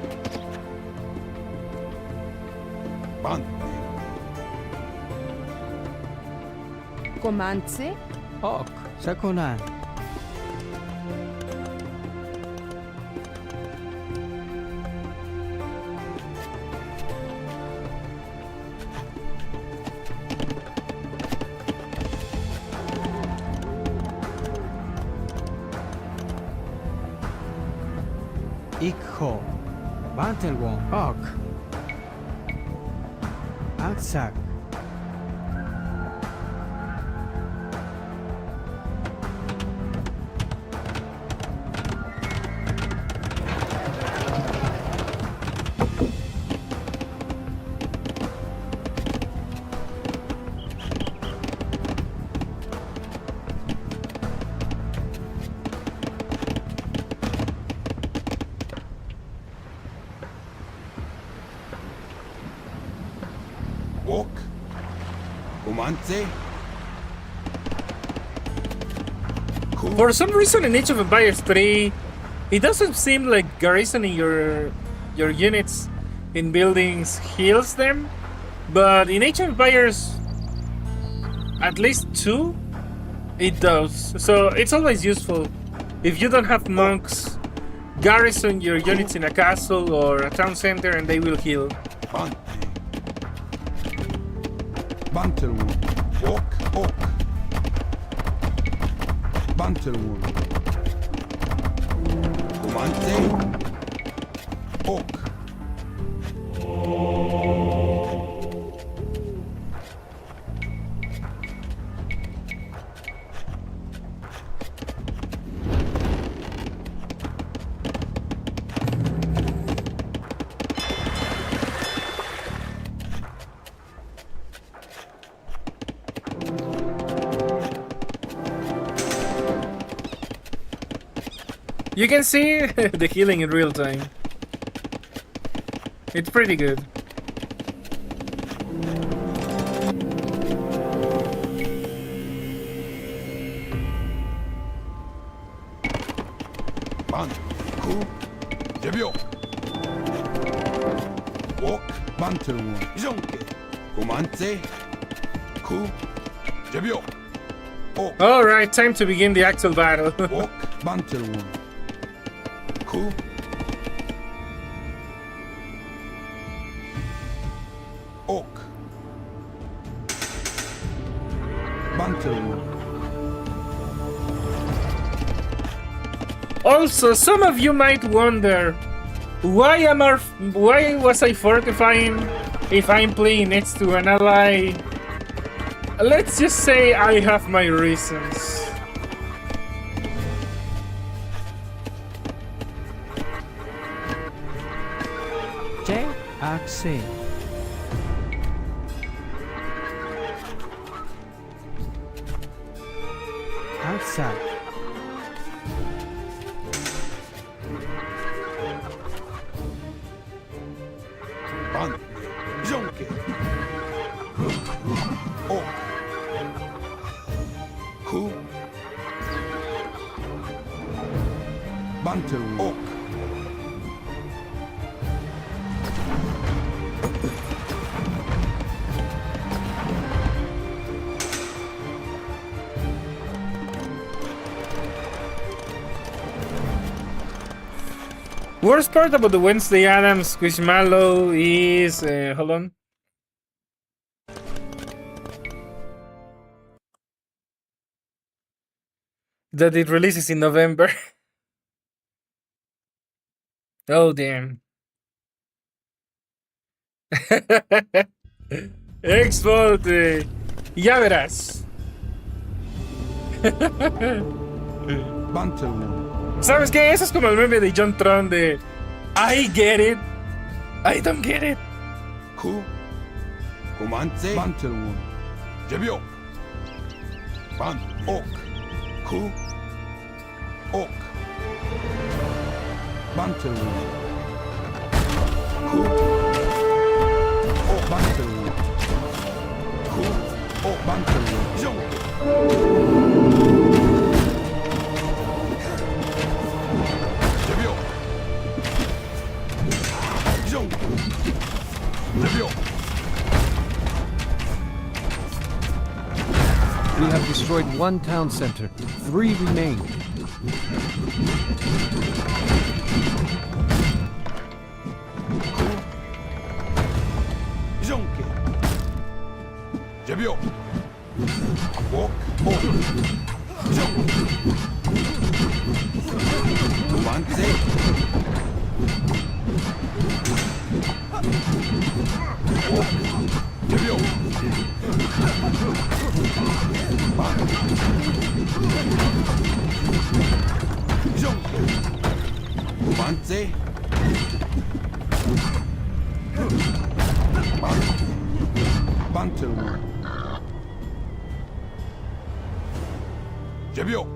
Komance. Ok. Sakonan. Ikho. Bantelwon. Ok. Aksak. Ok. Comance. For some reason in Age of Empires 3, it doesn't seem like garrisoning your units in buildings heals them, but in Age of Empires at least 2, it does. So it's always useful. If you don't have monks, garrison your units in a castle or a town center and they will heal. Bante. Bantelwon. Ok. Ok. Bantelwon. Comance. Ok. You can see the healing in real time. It's pretty good. Ban. Ku. Debio. Ok. Bantelwon. Jonke. Comance. Ku. Debio. Ok. Alright, time to begin the actual battle. Ok. Bantelwon. Ku. Ok. Bantelwon. Also, some of you might wonder, why was I fortifying if I'm playing next to an ally? Let's just say I have my reasons. J. Akse. Aksak. Ban. Jonke. Ok. Ku. Bantelwon. Ok. Worst part about the Wednesday Addams Squishmallow is hold on. That it releases in November. Oh damn. Exvolte. Ya verás. Bantelwon. ¿Sabes qué? Eso es como el meme de John Tron de I get it, I don't get it. Ku. Comance. Bantelwon. Debio. Ban. Ok. Ku. Ok. Bantelwon. Ku. Oh, Bantelwon. Ku. Ok. Bantelwon. Jonke. Debio. Jonke. Debio. We have destroyed one town center. 3 remain. 이정께 제비오 옥 이정 만세 옥 제비오 이정께 만세 Bantel One. 제비오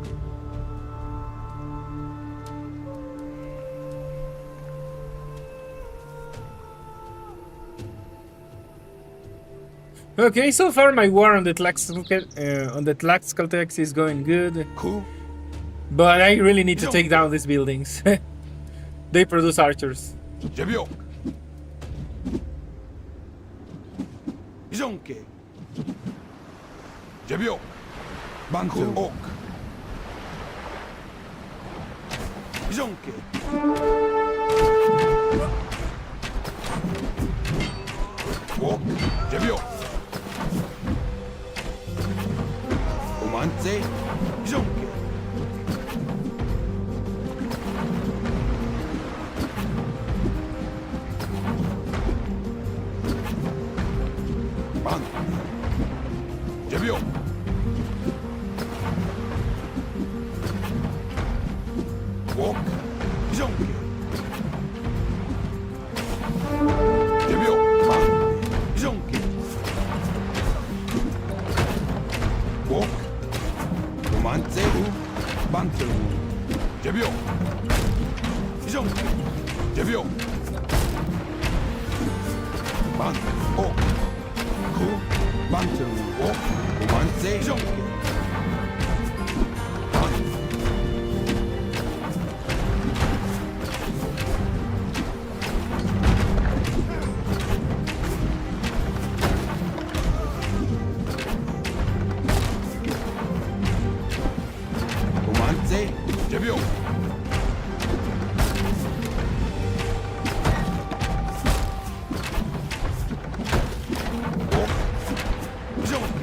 Okay, so far my war on the Tlaxcaltecs is going good, 구 but I really need to take down these buildings. They produce archers. 제비오 이정께 제비오 Bantel 옥 이정께 옥 제비오 오만세 이정께 반 제비오 옥 이정께 제비오 반 이정께 옥 오만세 Bantel One. 제비오 이정께 제비오 반옥 구 Bantel One. 옥 오만세 이정께 반 오만세 제비오 옥 이정께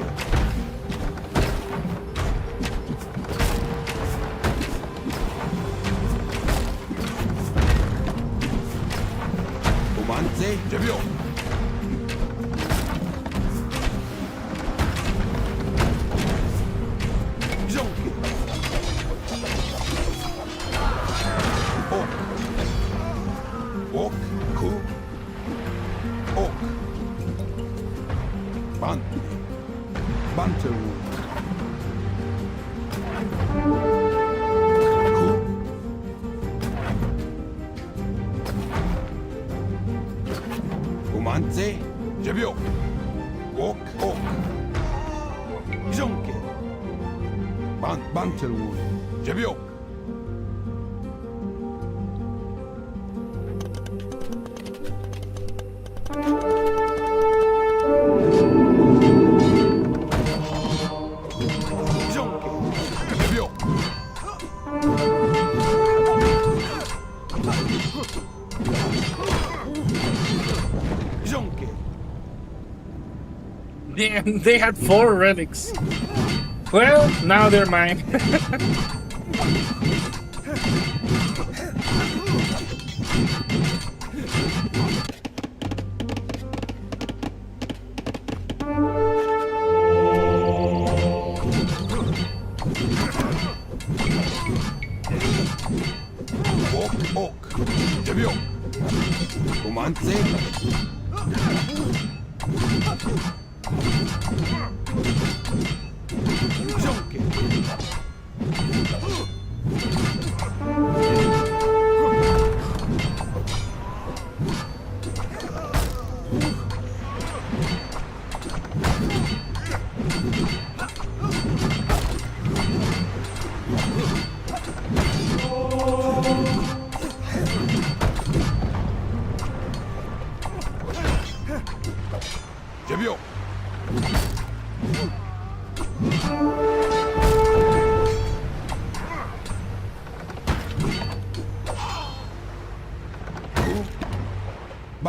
오만세 제비오 이정께 옥, 구, 옥, 반, Bantel One. 구, 오만세, 제비오, 옥, 이정께, 반, Bantel One. 제비오, 이정께, 제비오, 이정께, Damn, they had 4 relics. Well, now they're mine. 옥, 제비오, 오만세, 이정께,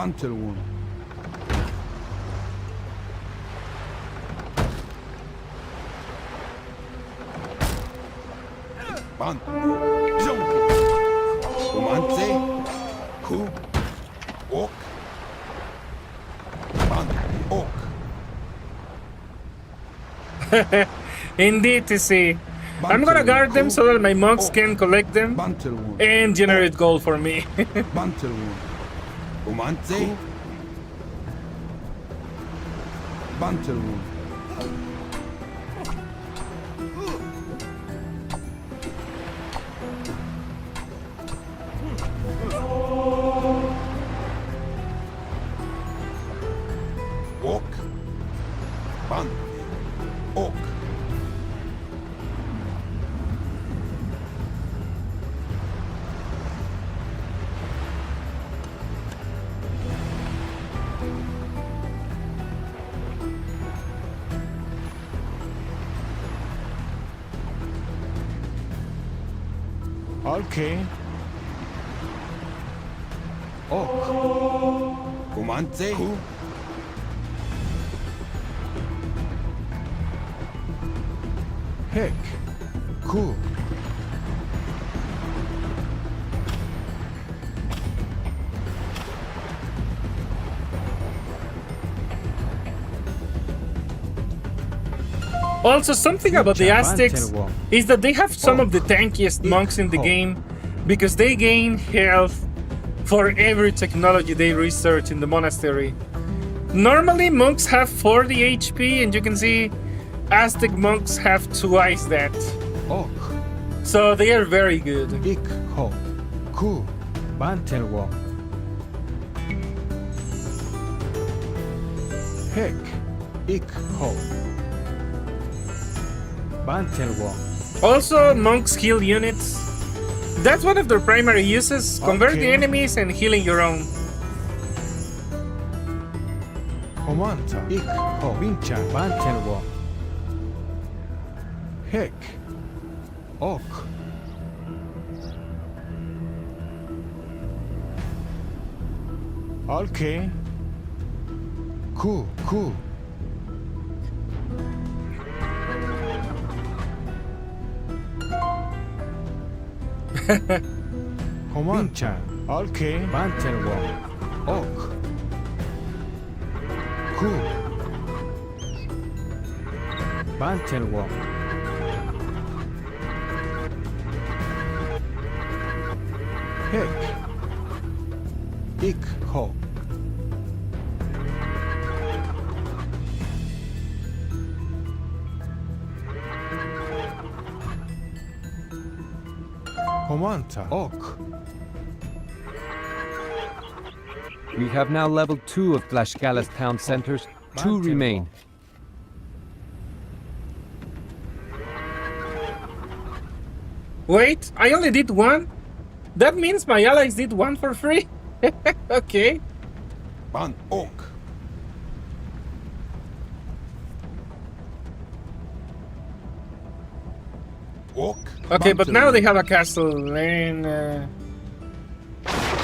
Bantelwoon. Ban. Zonke. Umante. Ku. Ok. Ban. Ok. Indeed, to see. I'm gonna guard them so that my monks can collect them Bantelwoon. and generate gold for me. Bantelwoon. Umante. Bantelwoon. Ok. Ban. Ok. Okay. Ok. Umante. Ku. Heck. Cool. Also, something about the Aztecs Bantelwoon. is that they have some of the tankiest monks in the game because they gain health for every technology they research in the monastery. Normally, monks have 40 HP, and you can see Aztec monks have twice that. Ok. So they are very good. Ik. Ho. Cool. Bantelwoon. Heck. Ik. Ho. Bantelwoon. Also, monks heal units. That's one of their primary uses, converting Okay. enemies and healing your own. Comanta. Ik. Ho. Vincha. Bantelwoon. Heck. Ok. Okay. Cool. Cool. Comanta. Vincha. Okay. Bantelwoon. Ok. Cool. Bantelwoon. Heck. Ik. Ho. Comanta. Ok. We have now leveled 2 of Tlaxcala's town centers. 2 remain. Wait, I only did one? That means my allies did one for free? Okay. Ban. Ok. Ok. Okay, but now they have a castle and...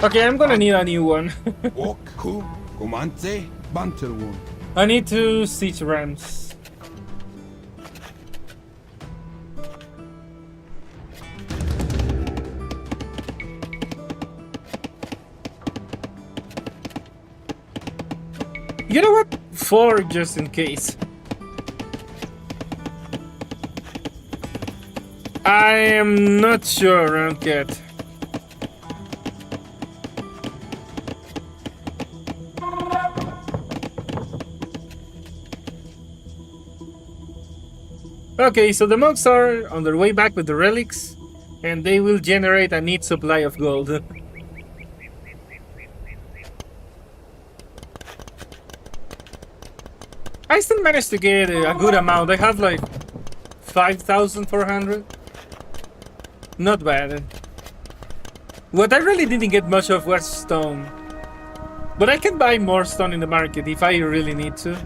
Okay, I'm gonna need a new one. Ok. Ku. Umante. Bantelwoon. I need 2 siege rams. You know what? 4 just in case. I am not sure around yet. Okay, so the monks are on their way back with the relics, and they will generate a neat supply of gold. I still managed to get a good amount. I have like 5,400. Not bad. What I really didn't get much of was stone. But I can buy more stone in the market if I really need to.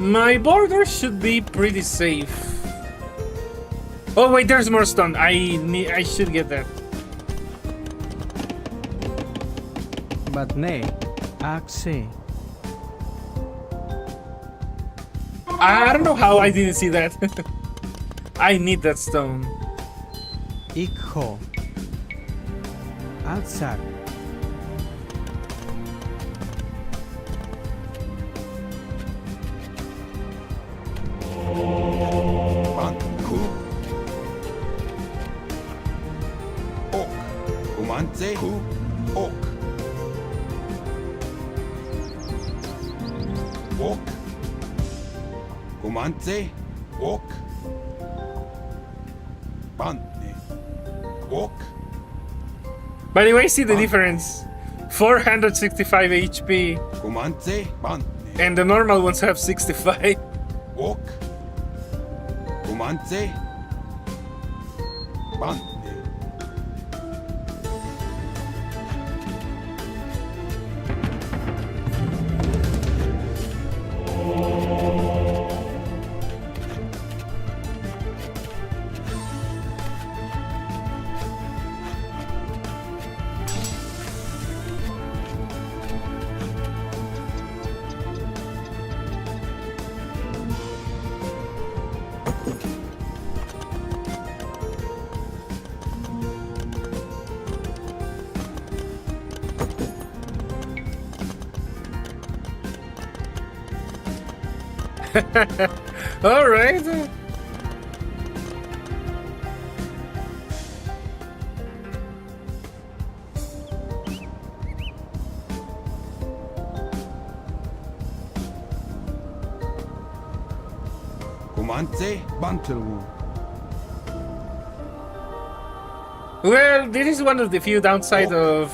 My border should be pretty safe. Oh wait, there's more stone. I should get that. But nay, axe. I don't know how I didn't see that. I need that stone. Ikho. Atsak. Ban. Ku. Ok. Kumante. Ku. Ok. Ok. Kumante. Ok. Bante. Ok. By the way, see the difference. 465 HP, Kumante. Bante. and the normal ones have 65. Ok. Kumante. Bante. All right. Kumante. Bantelwood. Well, this is one of the few downsides of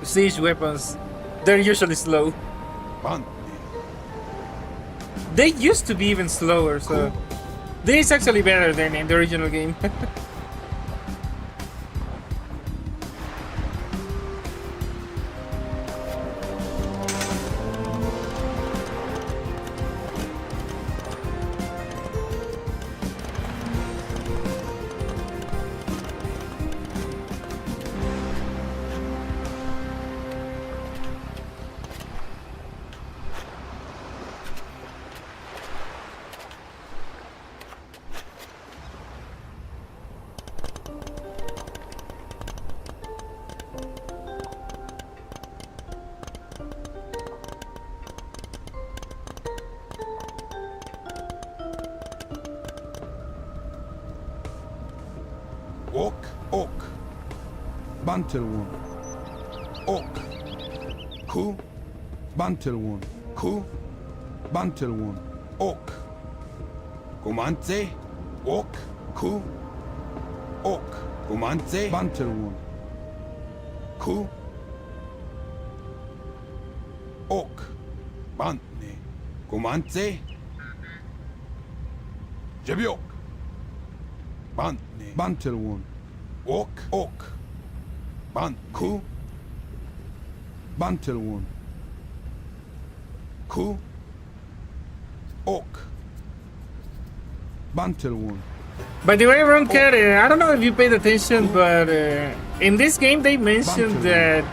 siege weapons. They're usually slow. Bante. They used to be even slower, so this is actually better than in the original game. Ok. Ok. Bantelwood. Ok. Ku. Bantelwood. Ku. Bantelwood. Ok. Kumante. Ok. Ku. Ok. Kumante. Bantelwood. Ku. Ok. Bante. Kumante. Jebiok. Bante. Bantelwood. Ok. Ok. Ban. Ku. Bantelwood. Ku. Ok. Bantelwood. By the way, Ronker, I don't know if you paid attention, but in this game they mentioned that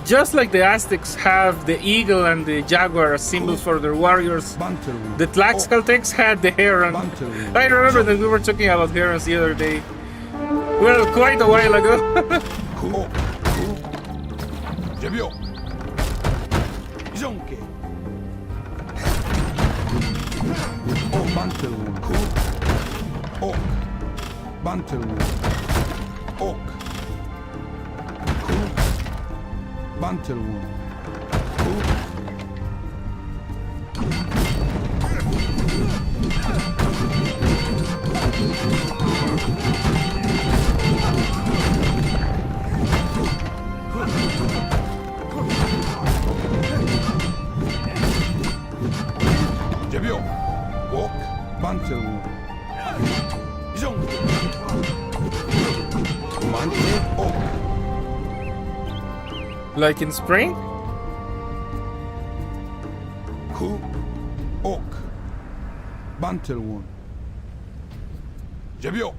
just like the Aztecs have the eagle and the jaguar as symbols for their warriors, Bantelwood. the Tlaxcaltecs had the heron. Bantelwood. I remember that we were talking about herons the other day. Well, quite a while ago. Ku. Ok. Ku. Jebiok. Jonke. Oh, Bantelwood. Ku. Ok. Bantelwood. Ok. Ku. Bantelwood. Ku. Jebiok. Ok. Bantelwood. Jonke. Kumante. Ok. Like in spring? Ku. Ok. Bantelwood. Jebiok.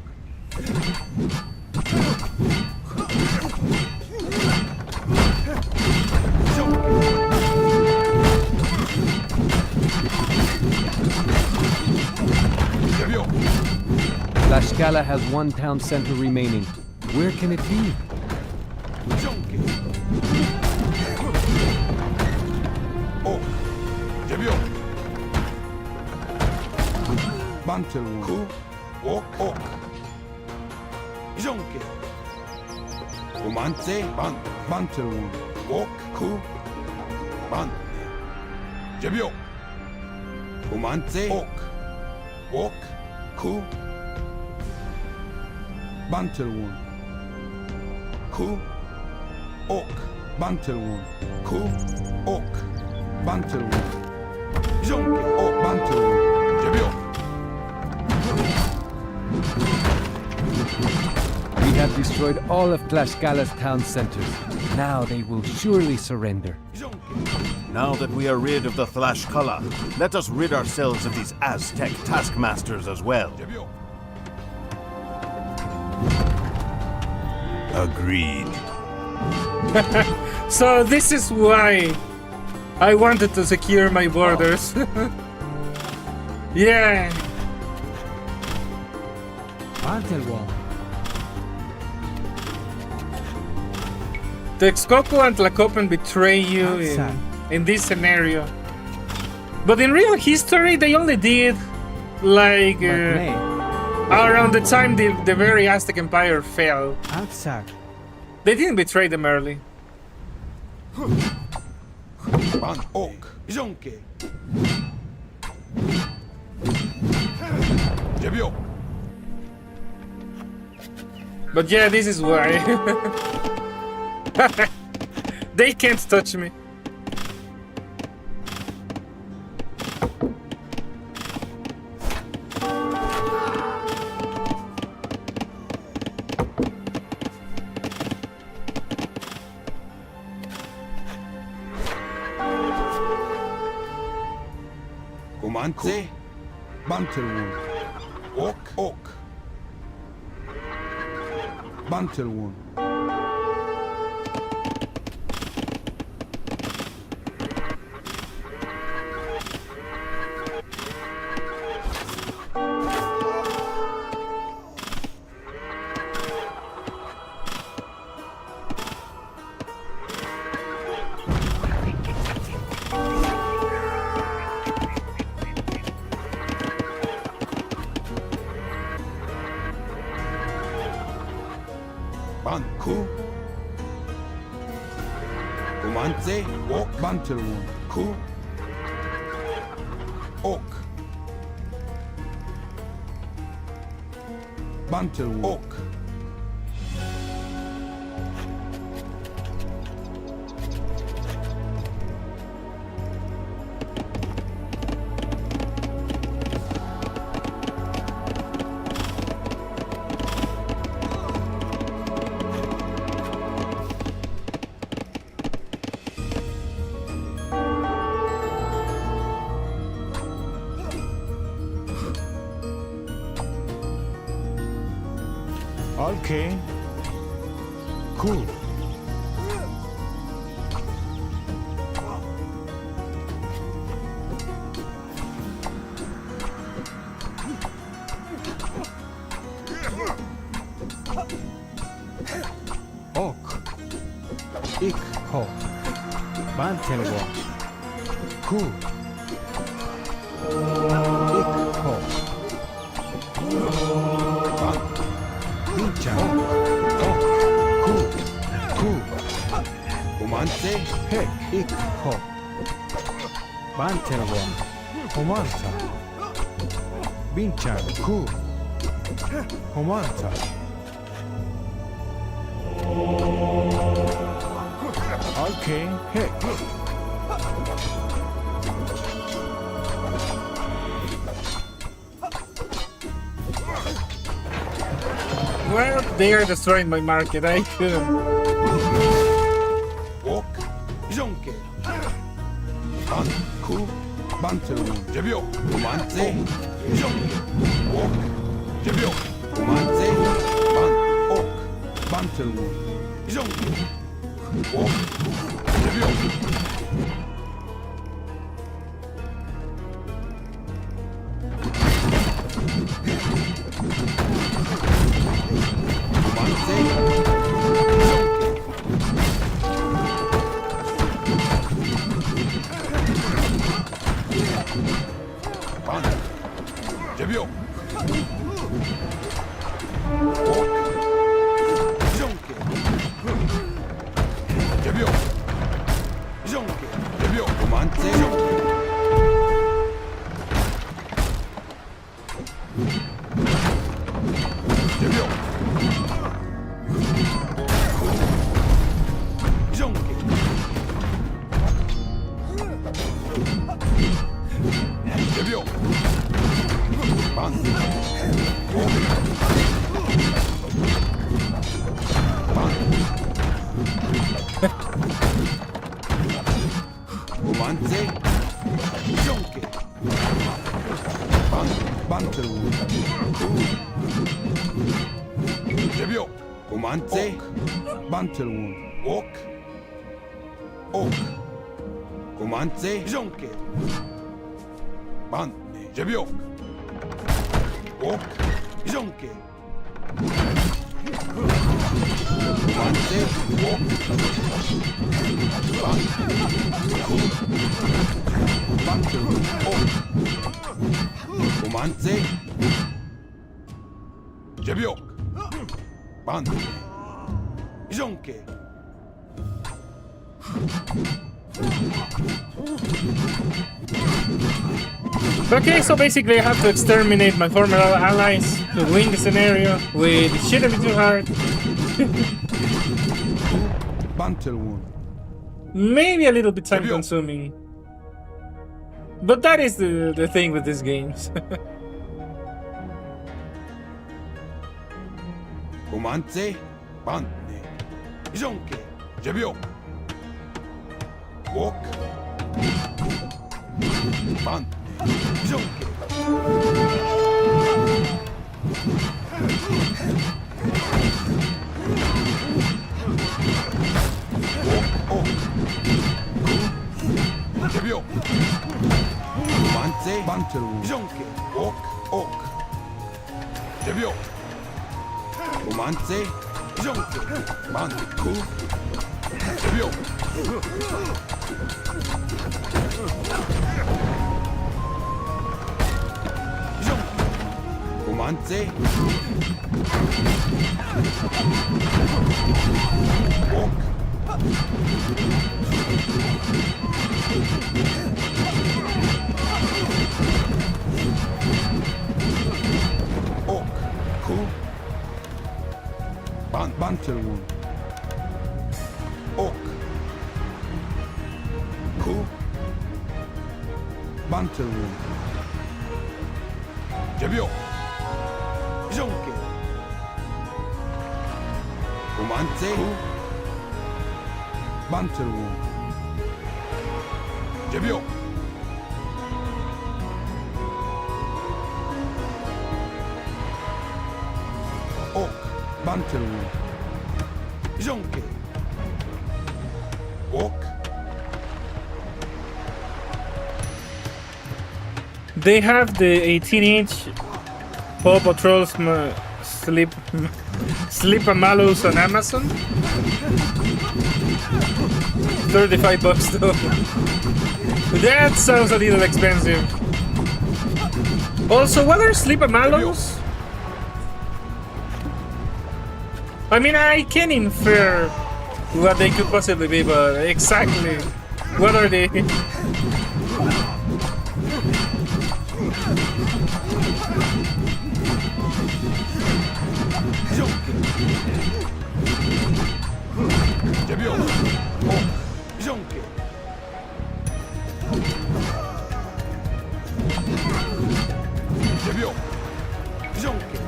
Jebio. Tlaxcala has one town center remaining. Where can it be? Jonke. Ok. Jebio. Bantelwood. Ku. Ok. Ok. Jonke. Kumante. Ban. Bantelwood. Ok. Ku. Ban. Jebio. Kumante. Ok. Ok. Ku. Bantelwood. Ku. Ok. Bantelwood. Ku. Ok. Bantelwood. Jonke. Ok. Bantelwood. Jebio. We have destroyed all of Tlaxcala's town centers. Now they will surely surrender. Jonke. Now that we are rid of the Tlaxcala, let us rid ourselves of these Aztec taskmasters as well. Jebio. Agreed. So this is why I wanted to secure my borders. Yeah. Bantelwood. Texcoco and Tlacopan betray you in this scenario. But in real history, they only did like Batne. around the time the very Aztec Empire fell. Aksak. They didn't betray them early. Ban. Ok. Jonke. Jebio. But yeah, this is why. They can't touch me. Kumante. Bantelwood. Ok. Ok. Bantelwood. Ban. Ku. Kumante. Ok. Bantelwood. Ku. Ok. Bantelwood. Ok. Okay. Cool. Ok. Ikho. Bantelwood. Ku. Ikho. Ban. Pincha. Ok. Ku. Ku. Kumante. He. Ikho. Bantelwood. Comanta. Pincha. Ku. Comanta. Okay. He. Well, they are destroying my market. I couldn't. Ok. Jonke. Ban. Ku. Bantelwood. Jebio. Kumante. Jonke. Ok. Jebio. Kumante. Bantel one. Jonke. Ok. Jebiok. Kumante. Ban. Jebiok. Ok. Jonke. Jebiok. Jonke. Jebiok. Kumante. Jonke. Jebiok. Jonke. Jebiok. Ban. Ok. Ban. Kumante. Jonke. Ban. Bantel one. Jebiok. Kumante. Bantel one. Ok. Ok. Kumante. Jonke. Ban. Jebiok. Ok. Jonke. Kumante. Ok. Ban. Bantel one. Ok. Kumante. Jebiok. Ban. Jonke. Okay, so basically I have to exterminate my former allies to win the scenario, which shouldn't be too hard. Bantel one. Maybe a little bit time Maybe- consuming. But that is the thing with these games. Kumante. Ban. Jonke. Jebiok. Ok. Ban. Jonke. Ok. Jebiok. Kumante. Bantel one. Jonke. Ok. Ok. Jebiok. Kumante. Jonke. Ban. Ku. Jebiok. Jonke. Kumante. Ok. Ok. Ku. Ban. Bantel one. Ok. Ku. Bantel one. Jebiok. Jonke. Kumante. Bantel one. Jebiok. Ok. Bantel one. Jonke. Ok. They have the 18-inch Paw Patrol Sleep-A-Mallows on Amazon. $35 though. That sounds a little expensive. Also, what are Sleep-A-Mallows? I mean, I can infer what they could possibly be, but exactly what are they? Jonke. Jebiok. Ok. Jonke. Jebiok. Jonke.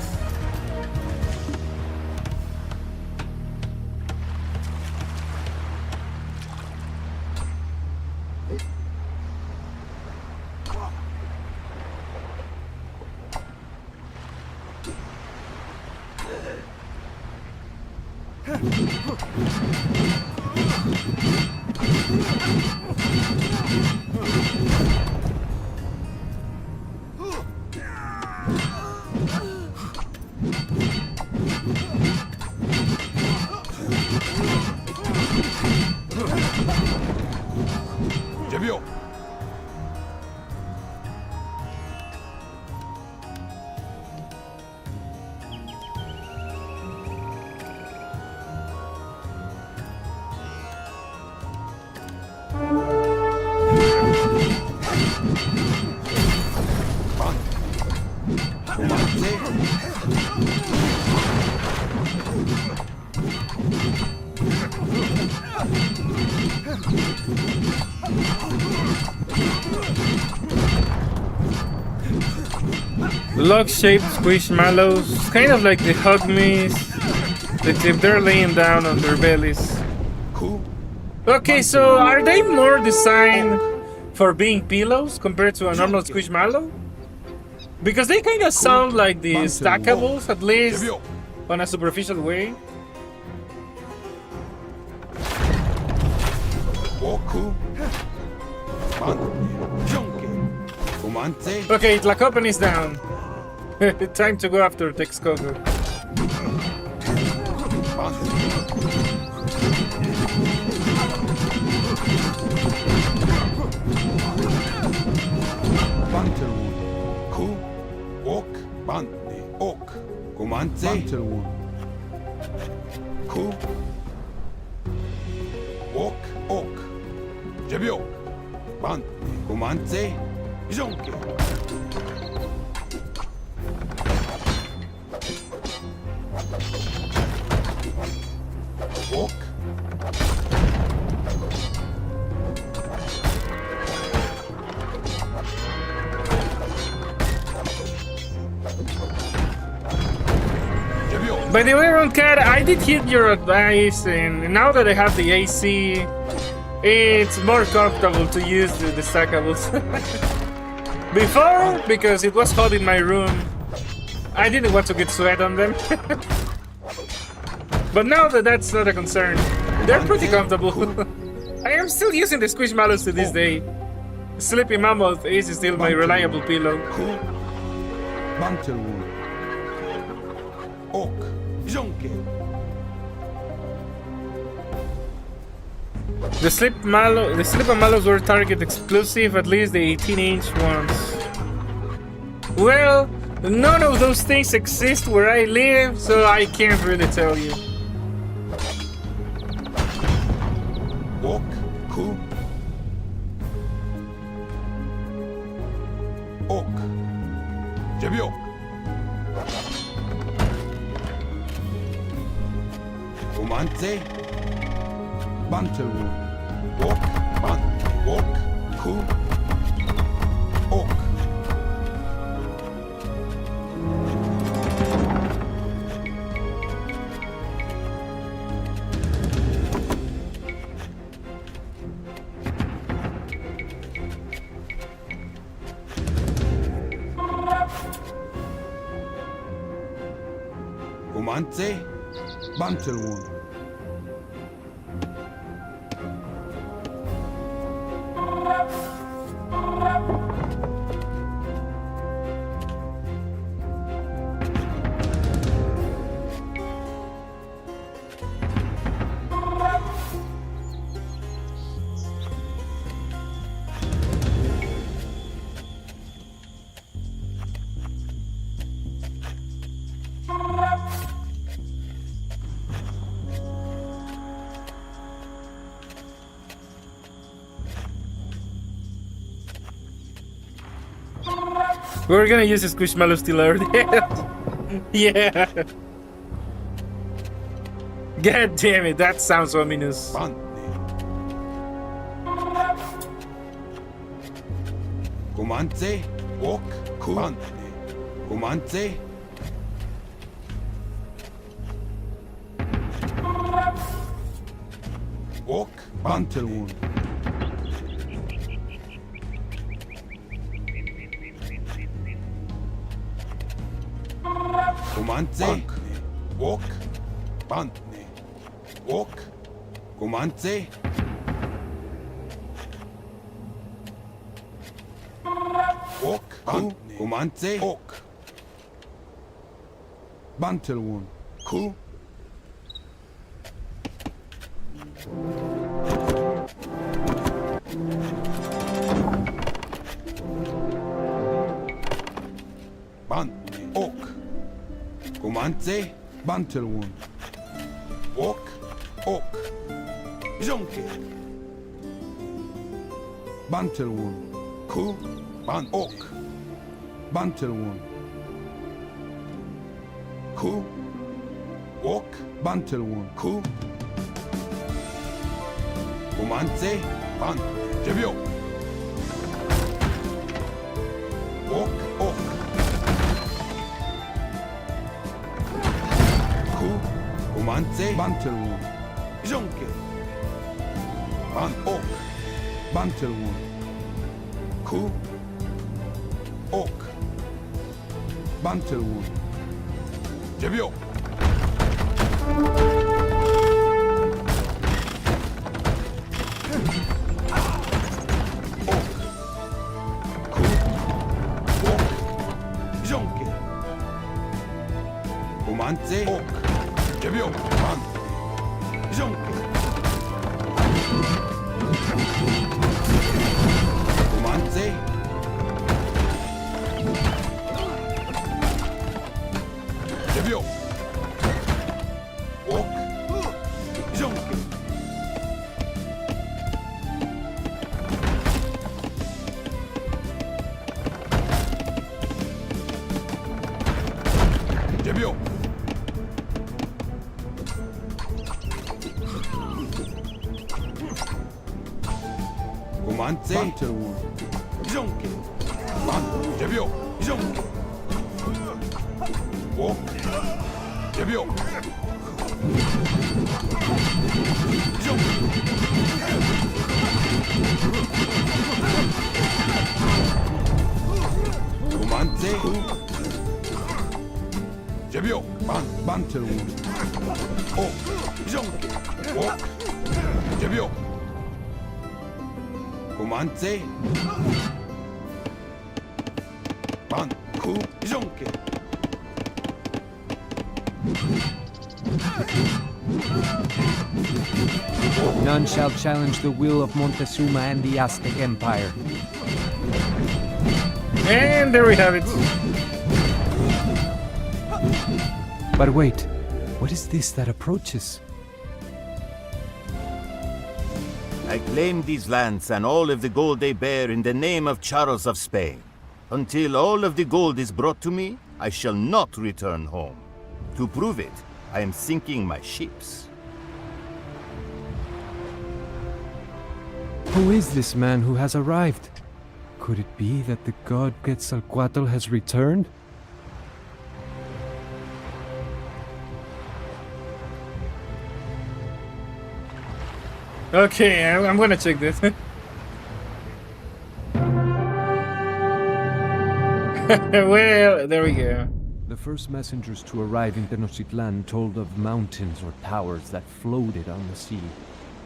Jebio. Log-shaped squishmallows, kind of like the hugmies, that if they're laying down on their bellies. Cool. Okay, so are they more designed for being pillows compared to a normal squishmallow? Because they kind of sound like the stackables, at least Jebio. on a superficial way. Oku. Junkie. Fumante. Okay, Tlacopan is down. Time to go after Texcoco. Bantelwood. Ku. Ok. Bante. Ok. Kumante. Bantelwood. Ku. Ok. Ok. Jebio. Bante. Kumante. Junkie. Ok. Jebio. By the way, Roncat, I did heed your advice, and now that I have the AC, it's more comfortable to use the stackables. Before, because it was hot in my room, I didn't want to get sweat on them. But now that that's not a concern, they're pretty comfortable. I am still using the Squishmallows to this day. Sleepy Mammoth is still my reliable pillow. Ku. Bantelwood. Ok. Junkie. The Sleepy Mallows were Target exclusive, at least the 18-inch ones. Well, none of those things exist where I live, so I can't really tell you. Ok. Ku. Ok. Jebio. Kumante. Bantelwood. Ok. Bante. Ok. Ku. Ok. Kumante. Bantelwood. We're gonna use the Squishmallow still early. Yeah. God damn it, that sounds ominous. Bante. Kumante. Ok. Ku. Bante. Kumante. Ok. Bante. Bantelwood. Kumante. Ok. Bante. Ok. Comance. Ok. Comance. Ok. Bantel one. Ku. Ban. Ok. Comance. Bantel one. Ok. Ok. Jonke. Bantel one. Ku. Ban. Ok. Bantel one. Ku. Ok. Bantel one. Ku. Comance. Ban. Jebio. Ok. Ok. Ku. Comance. Bantel one. Jonke. Ban. Ok. Bantel one. Ku. Ok. Bantel one. Jebio. Ok. Ku. Ok. Jonke. Comance. Ok. Jebio. Ban. Jonke. Comance. Jebio. Ok. Jonke. Jebio. Comance. Bantel one. Jonke. Ban. Jebio. Jonke. Ok. Jebio. Jonke. Comance. Jebio. Ban. Bantel one. Ok. Jonke. Ok. Jebio. Comance. Ban. Ku. Jonke. None shall challenge the will of Montezuma and the Aztec Empire. And there we have it. But wait, what is this that approaches? I claim these lands and all of the gold they bear in the name of Charles of Spain. Until all of the gold is brought to me, I shall not return home. To prove it, I am sinking my ships. Who is this man who has arrived? Could it be that the god Quetzalcoatl has returned? Okay, I'm gonna check this. Well, there we go. The first messengers to arrive in Tenochtitlan told of mountains or towers that floated on the sea.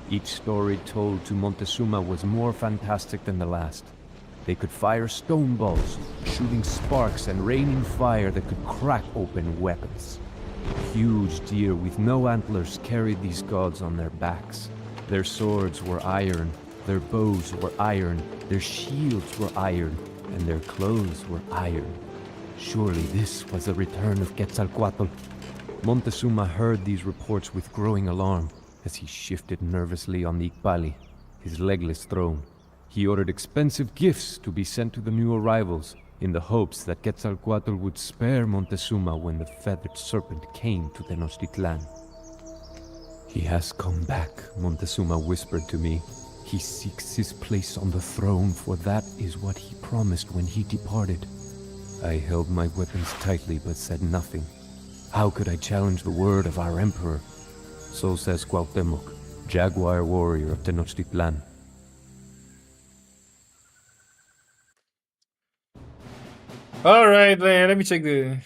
Each story told to Montezuma was more fantastic than the last. They could fire stone balls, shooting sparks and raining fire that could crack open weapons. Huge deer with no antlers carried these gods on their backs. Their swords were iron, their bows were iron, their shields were iron, and their clothes were iron. Surely this was the return of Quetzalcoatl. Montezuma heard these reports with growing alarm as he shifted nervously on the Icpali, his legless throne. He ordered expensive gifts to be sent to the new arrivals in the hopes that Quetzalcoatl would spare Montezuma when the feathered serpent came to Tenochtitlan. He has come back, Montezuma whispered to me. He seeks his place on the throne, for that is what he promised when he departed. I held my weapons tightly but said nothing. How could I challenge the word of our emperor? So says Cuauhtémoc, jaguar warrior of Tenochtitlan. All right, man. Let me check the.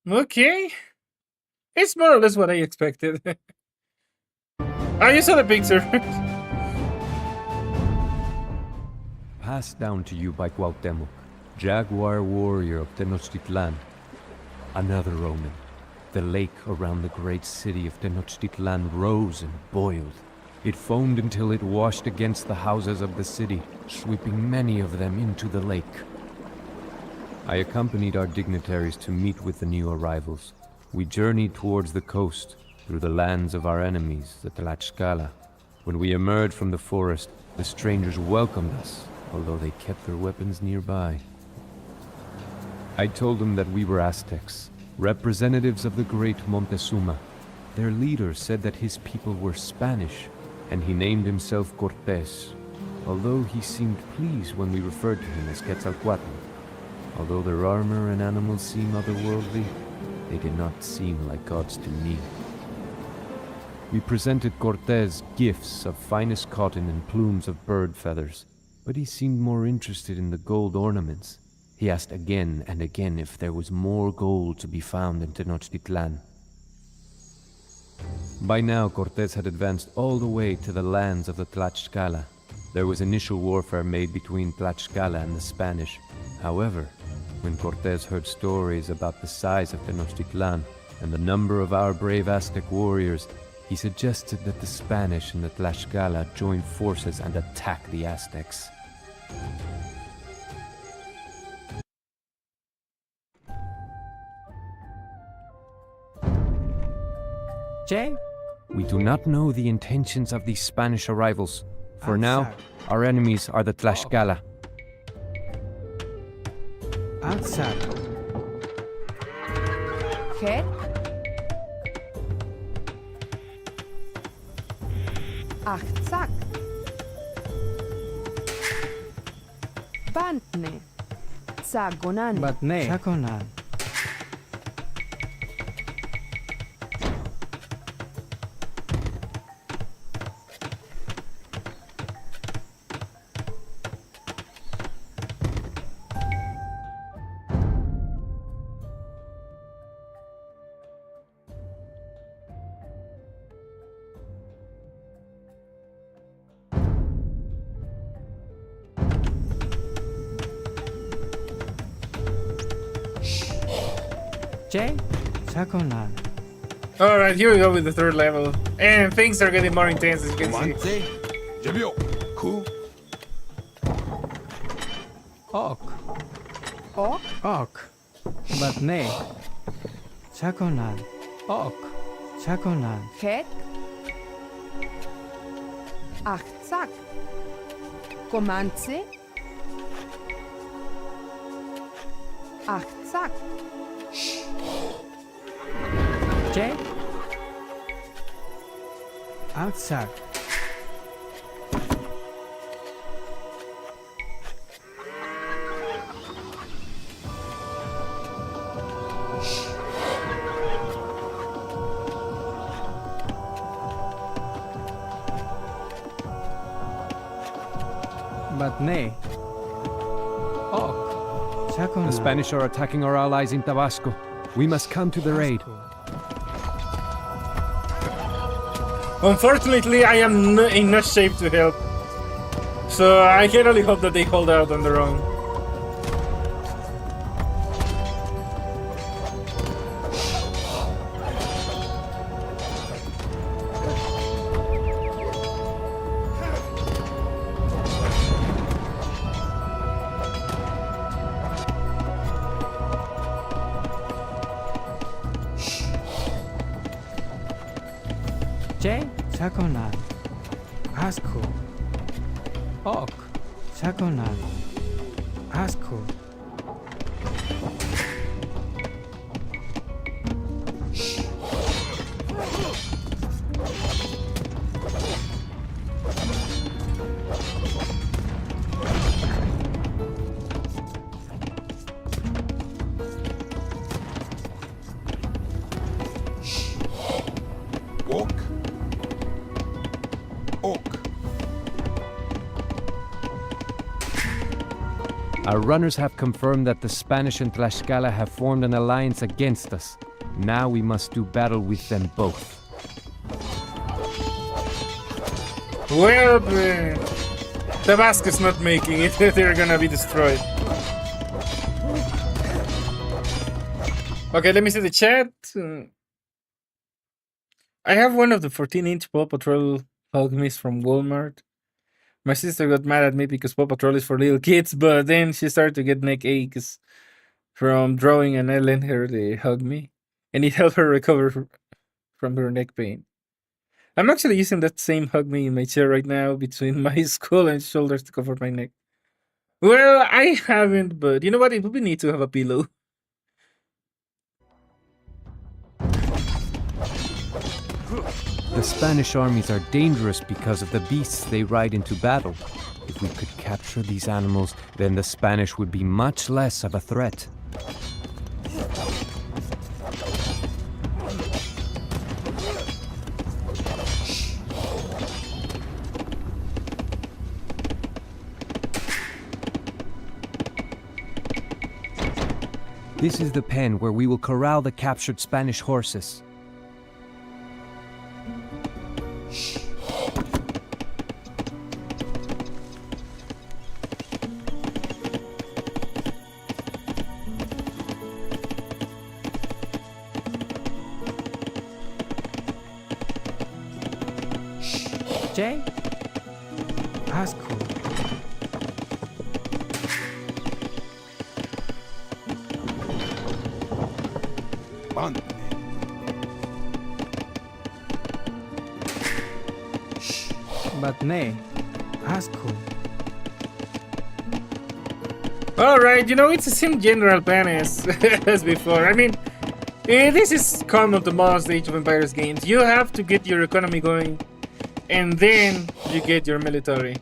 Okay. It's more or less what I expected. I just saw the picture. Passed down to you by Cuauhtémoc, jaguar warrior of Tenochtitlan. Another omen. The lake around the great city of Tenochtitlan rose and boiled. It foamed until it washed against the houses of the city, sweeping many of them into the lake. I accompanied our dignitaries to meet with the new arrivals. We journeyed towards the coast, through the lands of our enemies, the Tlaxcala. When we emerged from the forest, the strangers welcomed us, although they kept their weapons nearby. I told them that we were Aztecs, representatives of the great Montezuma. Their leader said that his people were Spanish, and he named himself Cortés, although he seemed pleased when we referred to him as Quetzalcoatl. Although their armor and animals seem otherworldly, they did not seem like gods to me. We presented Cortés gifts of finest cotton and plumes of bird feathers, but he seemed more interested in the gold ornaments. He asked again and again if there was more gold to be found in Tenochtitlan. By now, Cortés had advanced all the way to the lands of the Tlaxcala. There was initial warfare made between Tlaxcala and the Spanish. However, when Cortés heard stories about the size of Tenochtitlan and the number of our brave Aztec warriors, he suggested that the Spanish and the Tlaxcala join forces and attack the Aztecs. Jay? We do not know the intentions of these Spanish arrivals. For now, our enemies are the Tlaxcala. Outside. Het. Achtzak. Bantne. Tsagonane. Batne. Chaconan. Jay? Chaconan. Alright, here we go with the third level. And things are getting more intense as you can see. Comandante. Jebio. Ku. Ok. Ok. Ok. Batne. Chaconan. Ok. Chaconan. Het. Achtzak. Komance. Achtzak. Jay? Outside. Batne. Ok. Chaconan. The Spanish are attacking our allies in Tabasco. We must come to their aid. Unfortunately, I am in no shape to help. So I can only hope that they hold out on their own. Jay? Chaconan. Asco. Ok. Chaconan. Asco. Ok. Ok. Our runners have confirmed that the Spanish and Tlaxcala have formed an alliance against us. Now we must do battle with them both. Well, Tabasco's not making it. They're gonna be destroyed. Okay, let me see the chat. I have one of the 14-inch Paw Patrol Hugmies from Walmart. My sister got mad at me because Paw Patrol is for little kids, but then she started to get neck aches from drawing, and I lent her the Hugmy, and it helped her recover from her neck pain. I'm actually using that same Hugmy in my chair right now between my skull and shoulders to cover my neck. Well, I haven't, but you know what? It would be neat to have a pillow. The Spanish armies are dangerous because of the beasts they ride into battle. If we could capture these animals, then the Spanish would be much less of a threat. This is the pen where we will corral the captured Spanish horses. Jay? Asco. Bante. Batne. Asco. Alright, you know, it's the same general plan as, as before. I mean, this is common to most Age of Empires games. You have to get your economy going, and then you get your military.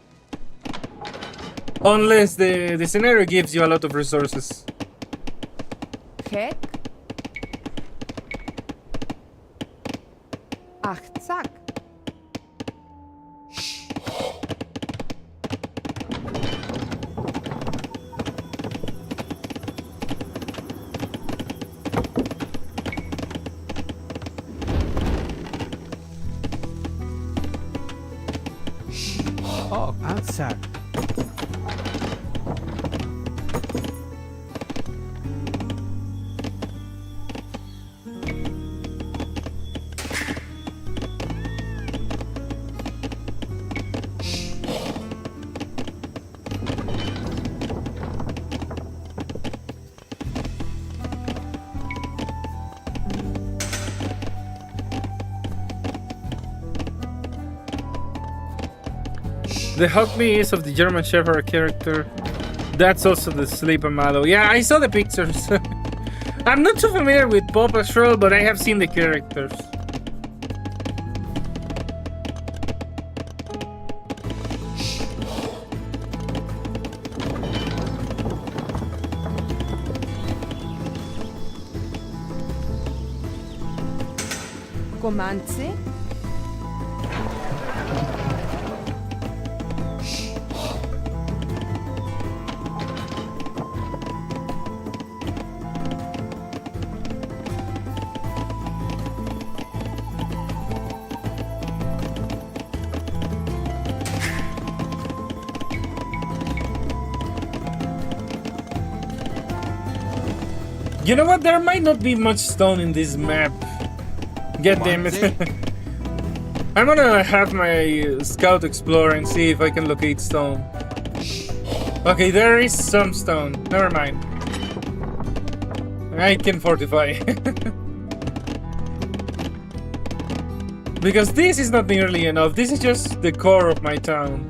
Unless the scenario gives you a lot of resources. Hek. Achtzak. Oh, outside. The Hugmy is of the German Shepherd character. That's also the Sleep Amado. Yeah, I saw the pictures. I'm not too familiar with Paw Patrol, but I have seen the characters. Comance. You know what? There might not be much stone in this map. God damn it. I'm gonna have my scout explore and see if I can locate stone. Okay, there is some stone. Never mind. I can fortify. Because this is not nearly enough. This is just the core of my town.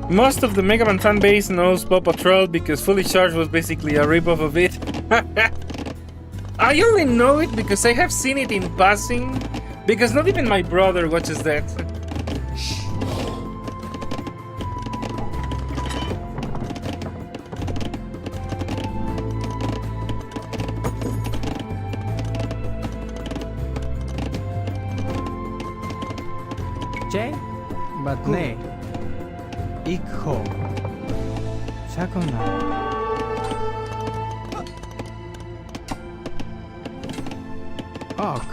Most of the Mega Man fan base knows Paw Patrol because Fully Charged was basically a ripoff of it. I only know it because I have seen it in passing, because not even my brother watches that. Jay? Batne. Ikho. Sakona. Oak.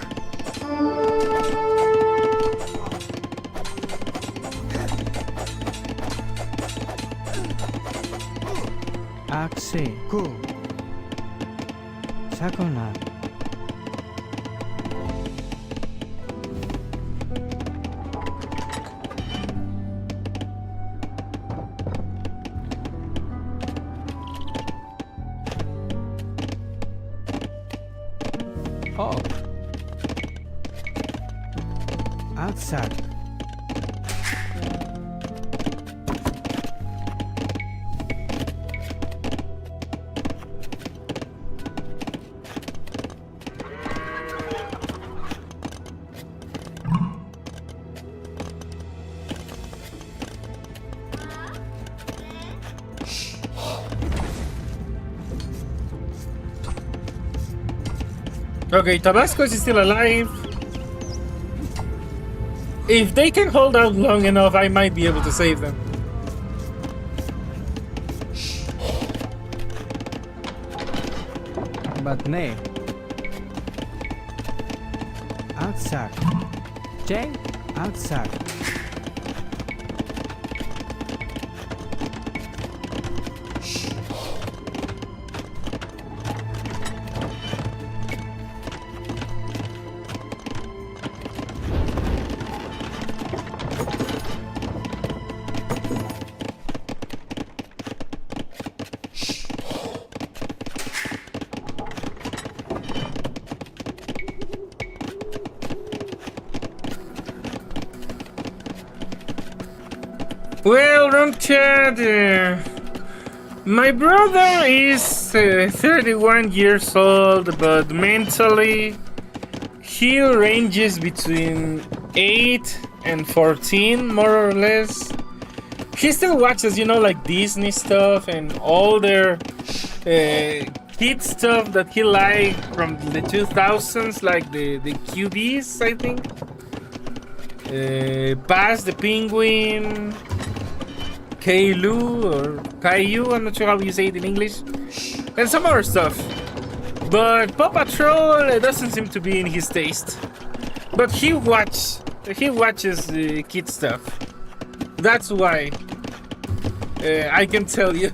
Axe. Ku. Sakonan. Oak. Aksak. Okay, Tabasco is still alive. If they can hold out long enough, I might be able to save them. But nay. Aksak. J. Aksak. Well, Ron Chad, my brother is 31 years old, but mentally he ranges between 8 and 14, more or less. He still watches, you know, like Disney stuff and all their kid stuff that he liked from the 2000s, like the QBs, I think. Baz the Penguin, Caillou or Caillou, I'm not sure how you say it in English, and some other stuff. But Paw Patrol doesn't seem to be in his taste. But he watches kid stuff. That's why I can tell you.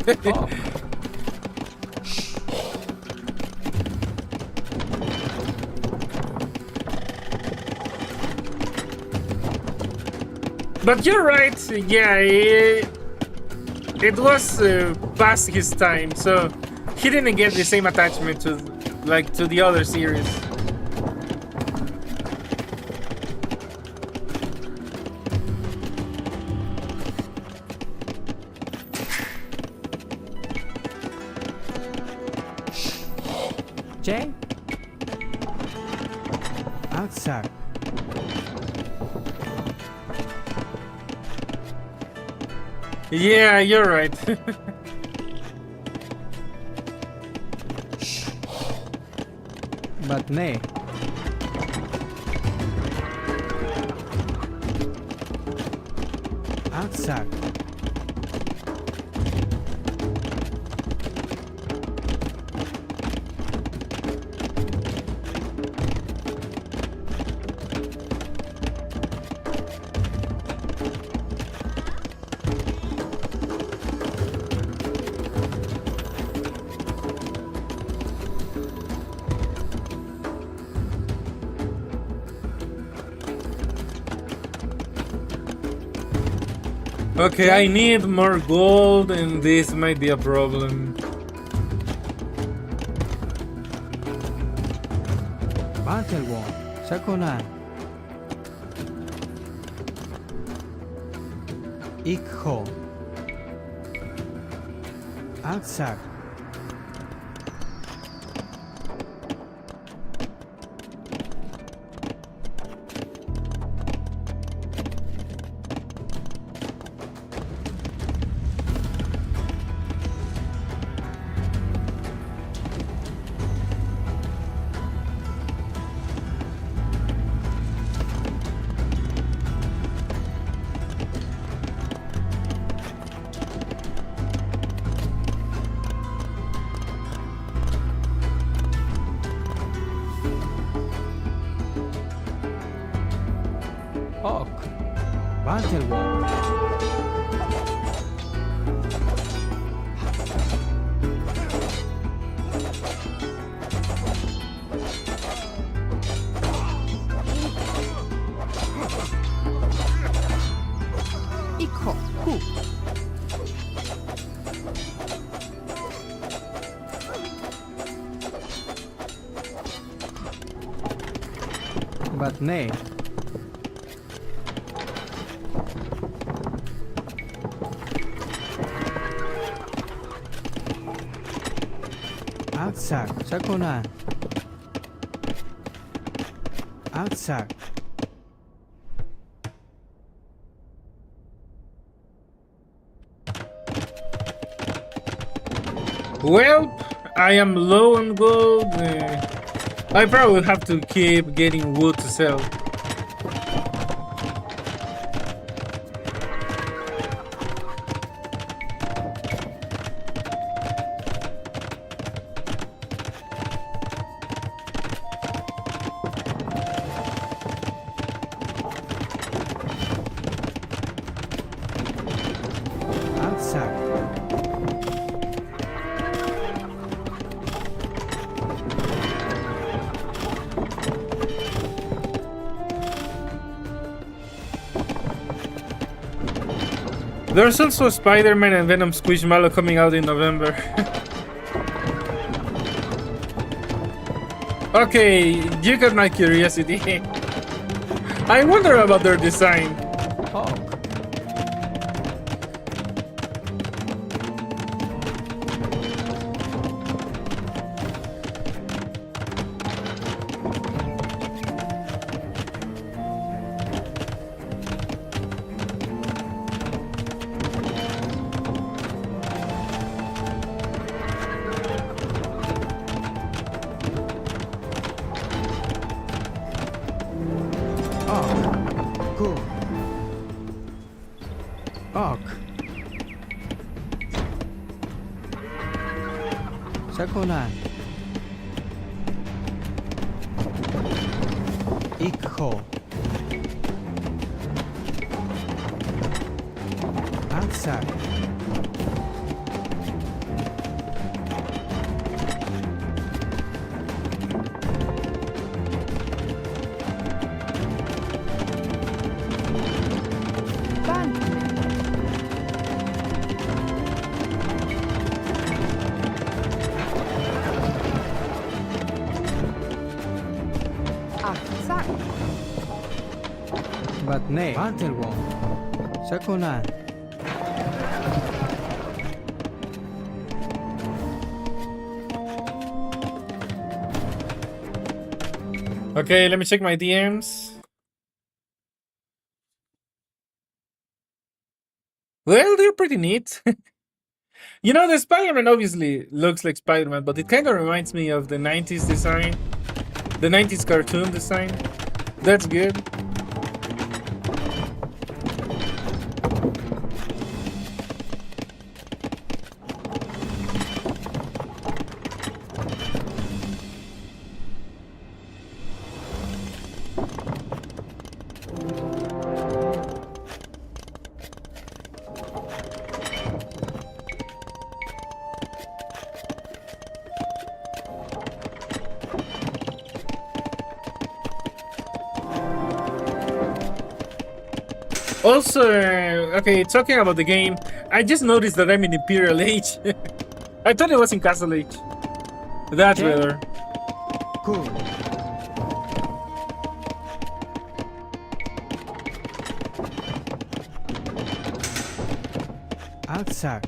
But you're right, yeah, it was past his time, so he didn't get the same attachment to the other series. J. Aksak. Yeah, you're right. But nay. Aksak. Okay, I need more gold, and this might be a problem. Battleworm. Sakonan. Ikho. Aksak. Ok. Bantelwong. Ikho. Ku. Batne. Aksak. Sakonan. Aksak. Well, I am low on gold. I probably have to keep getting wood to sell. Aksak. There's also Spider-Man and Venom Squishmallow coming out in November. Okay, you got my curiosity. I wonder about their design. Ok. Ok. Ku. Ok. Sakonan. Ikho. Aksak. Ban. Aksak. Batne. Bantelwong. Sakonan. Okay, let me check my DMs. Well, they're pretty neat. You know, the Spider-Man obviously looks like Spider-Man, but it kind of reminds me of the 90s design. The 90s cartoon design. That's good. Also, okay, talking about the game, I just noticed that I'm in Imperial Age. I thought it was in Castle Age. That's Yeah. better. Ku. Aksak.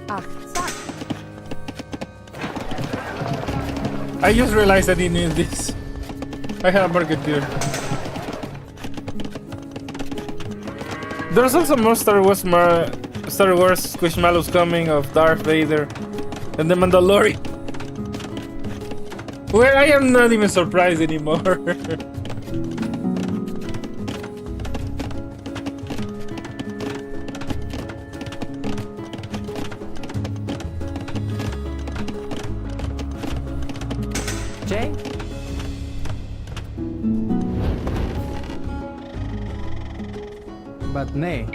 Achtzak. I just realized I didn't need this. I had a Marketeer. There's also more Star Wars Squishmallows coming of Darth Vader and the Mandalorian. Well, I am not even surprised anymore. Jay? But nay.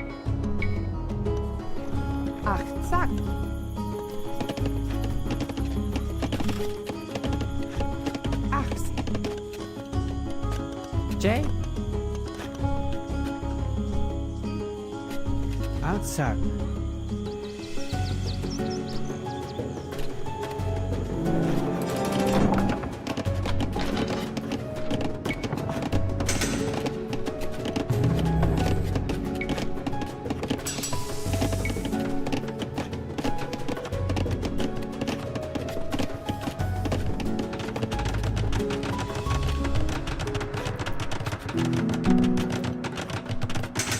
Achtzak. Achs. Jay? Outside.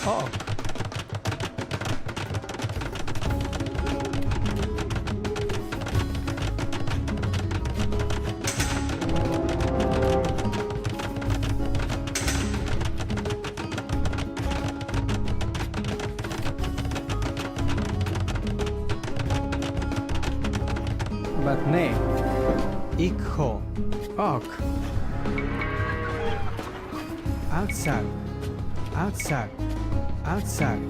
Oh. But nay. Ikho. Ok. Outside. Outside. Outside.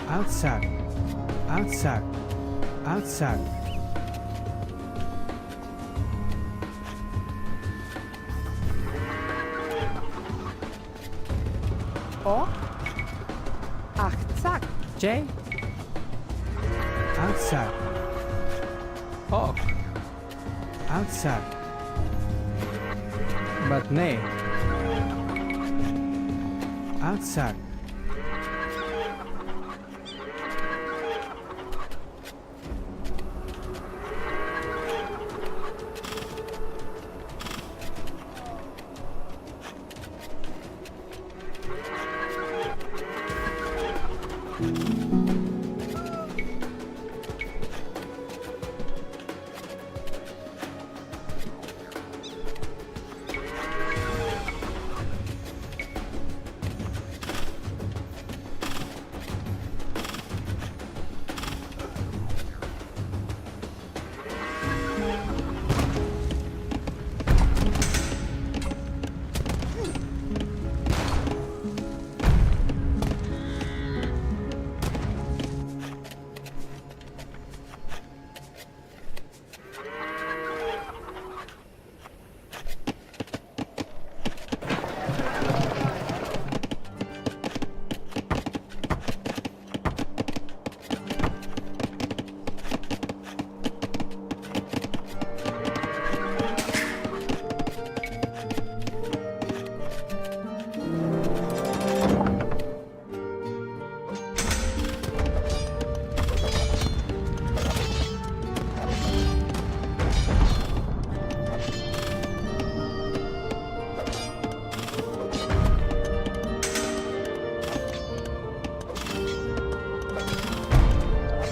Outside. Outside. Outside. O. Achtzak. Jay? Outside. Ok. Outside. But nay. Outside.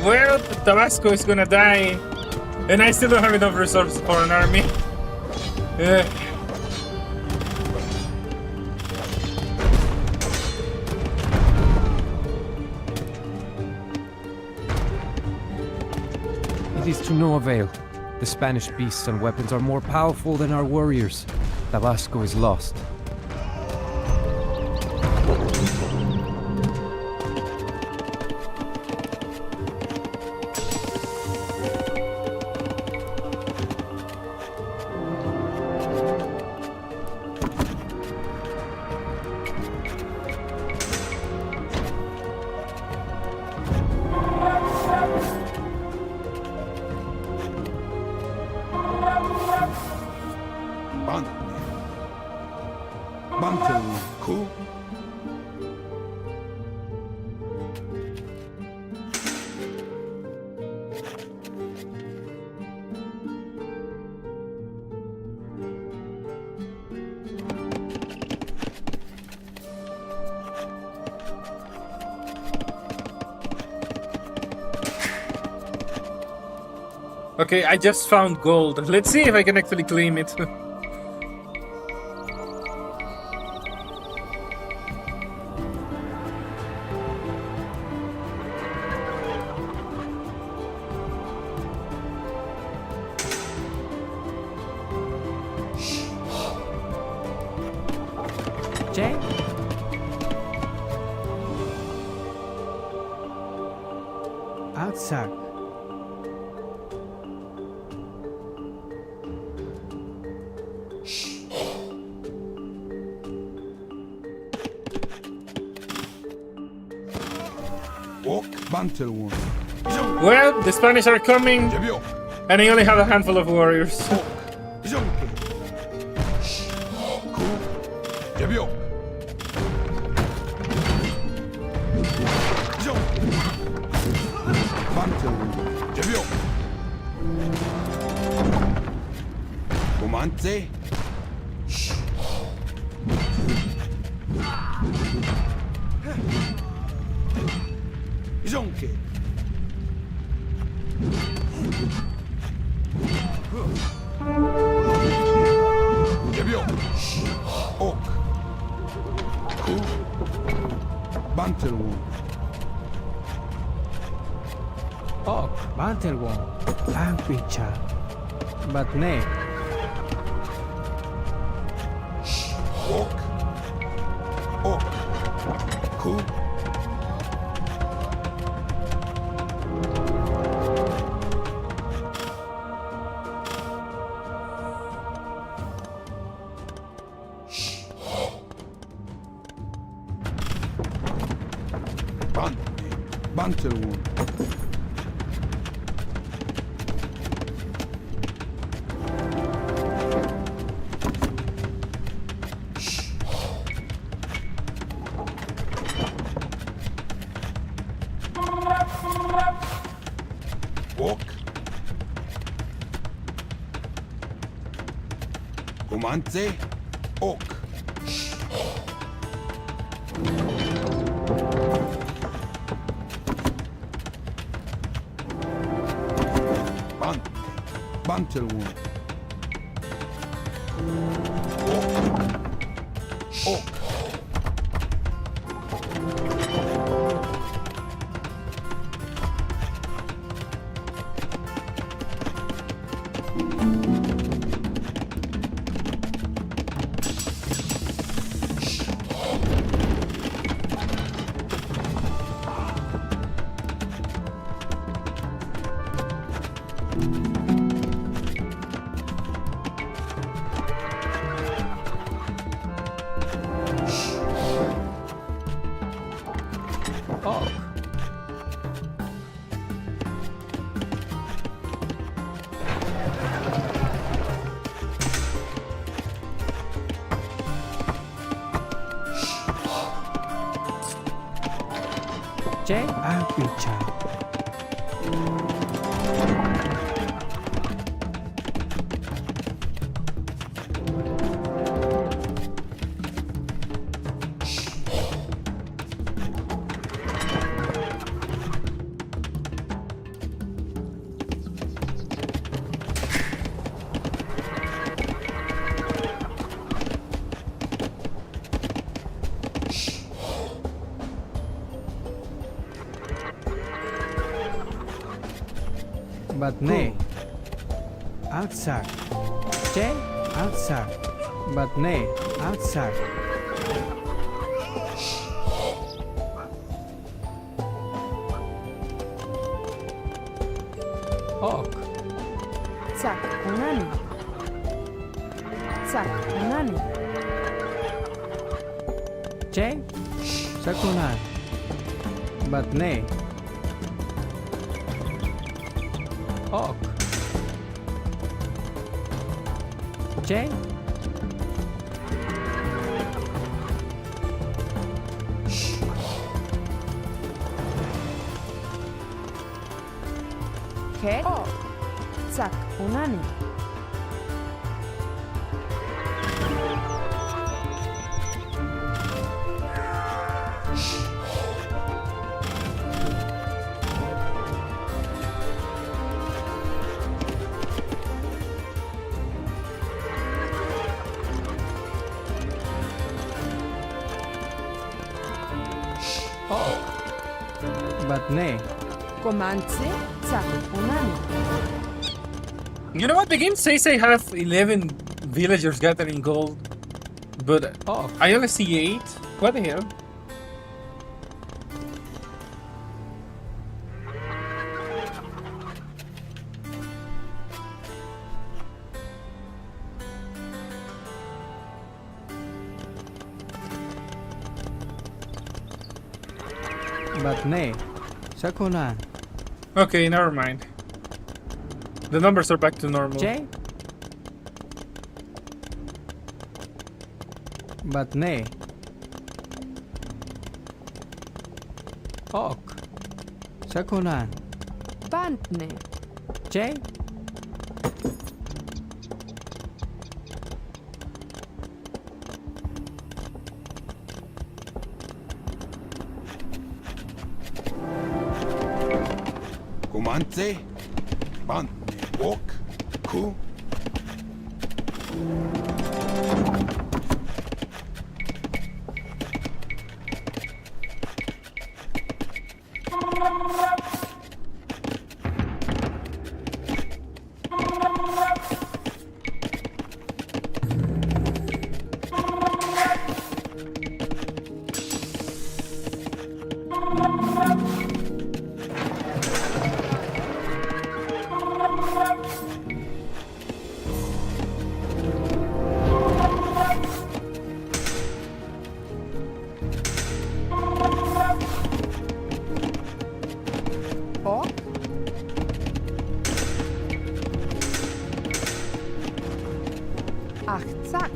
Well, Tabasco is gonna die, and I still don't have enough resources for an army. It is to no avail. The Spanish beasts and weapons are more powerful than our warriors. Tabasco is lost. Okay, I just found gold. Let's see if I can actually claim it. Jay? Outside. Ok. Bantel one. Well, the Spanish are coming, Jebio. and I only have a handful of warriors. Jonke. Ku. Jebio. Jonke. Bantel one. Jebio. Comante. Jonke. Jebio. Ok. Ku. Bantel one. Ok. Bantelwon. Pincha. But nay. Ok. Ok. Ku. Ban. Bantel one. Ok. Comante. Ok. Ban. Bantel one. Ok. Ok. Jay? Pincha. But nay. Outside. Jay? Outside. But nay. Outside. Ok. Tsak, unani. Tsak, unani. Jay? Sakunan. But nay. Ok. Jay? Ke? Oh. Tsak, unani. Ok. Batne. Komance, tsak, unani. You know what? The game says I have 11 villagers gathering gold, but Ok. I only see 8. What the hell? Batne. Sakuna. Okay, never mind. The numbers are back to normal. Che. Batne. Ok. Sakuna. Bantne. Che. Kumante. Bantne. Ok. Ku. Ok. Ach, tsak.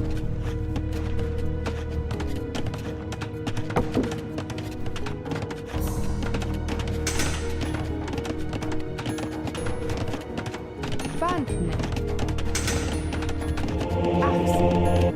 Bantne. Ach,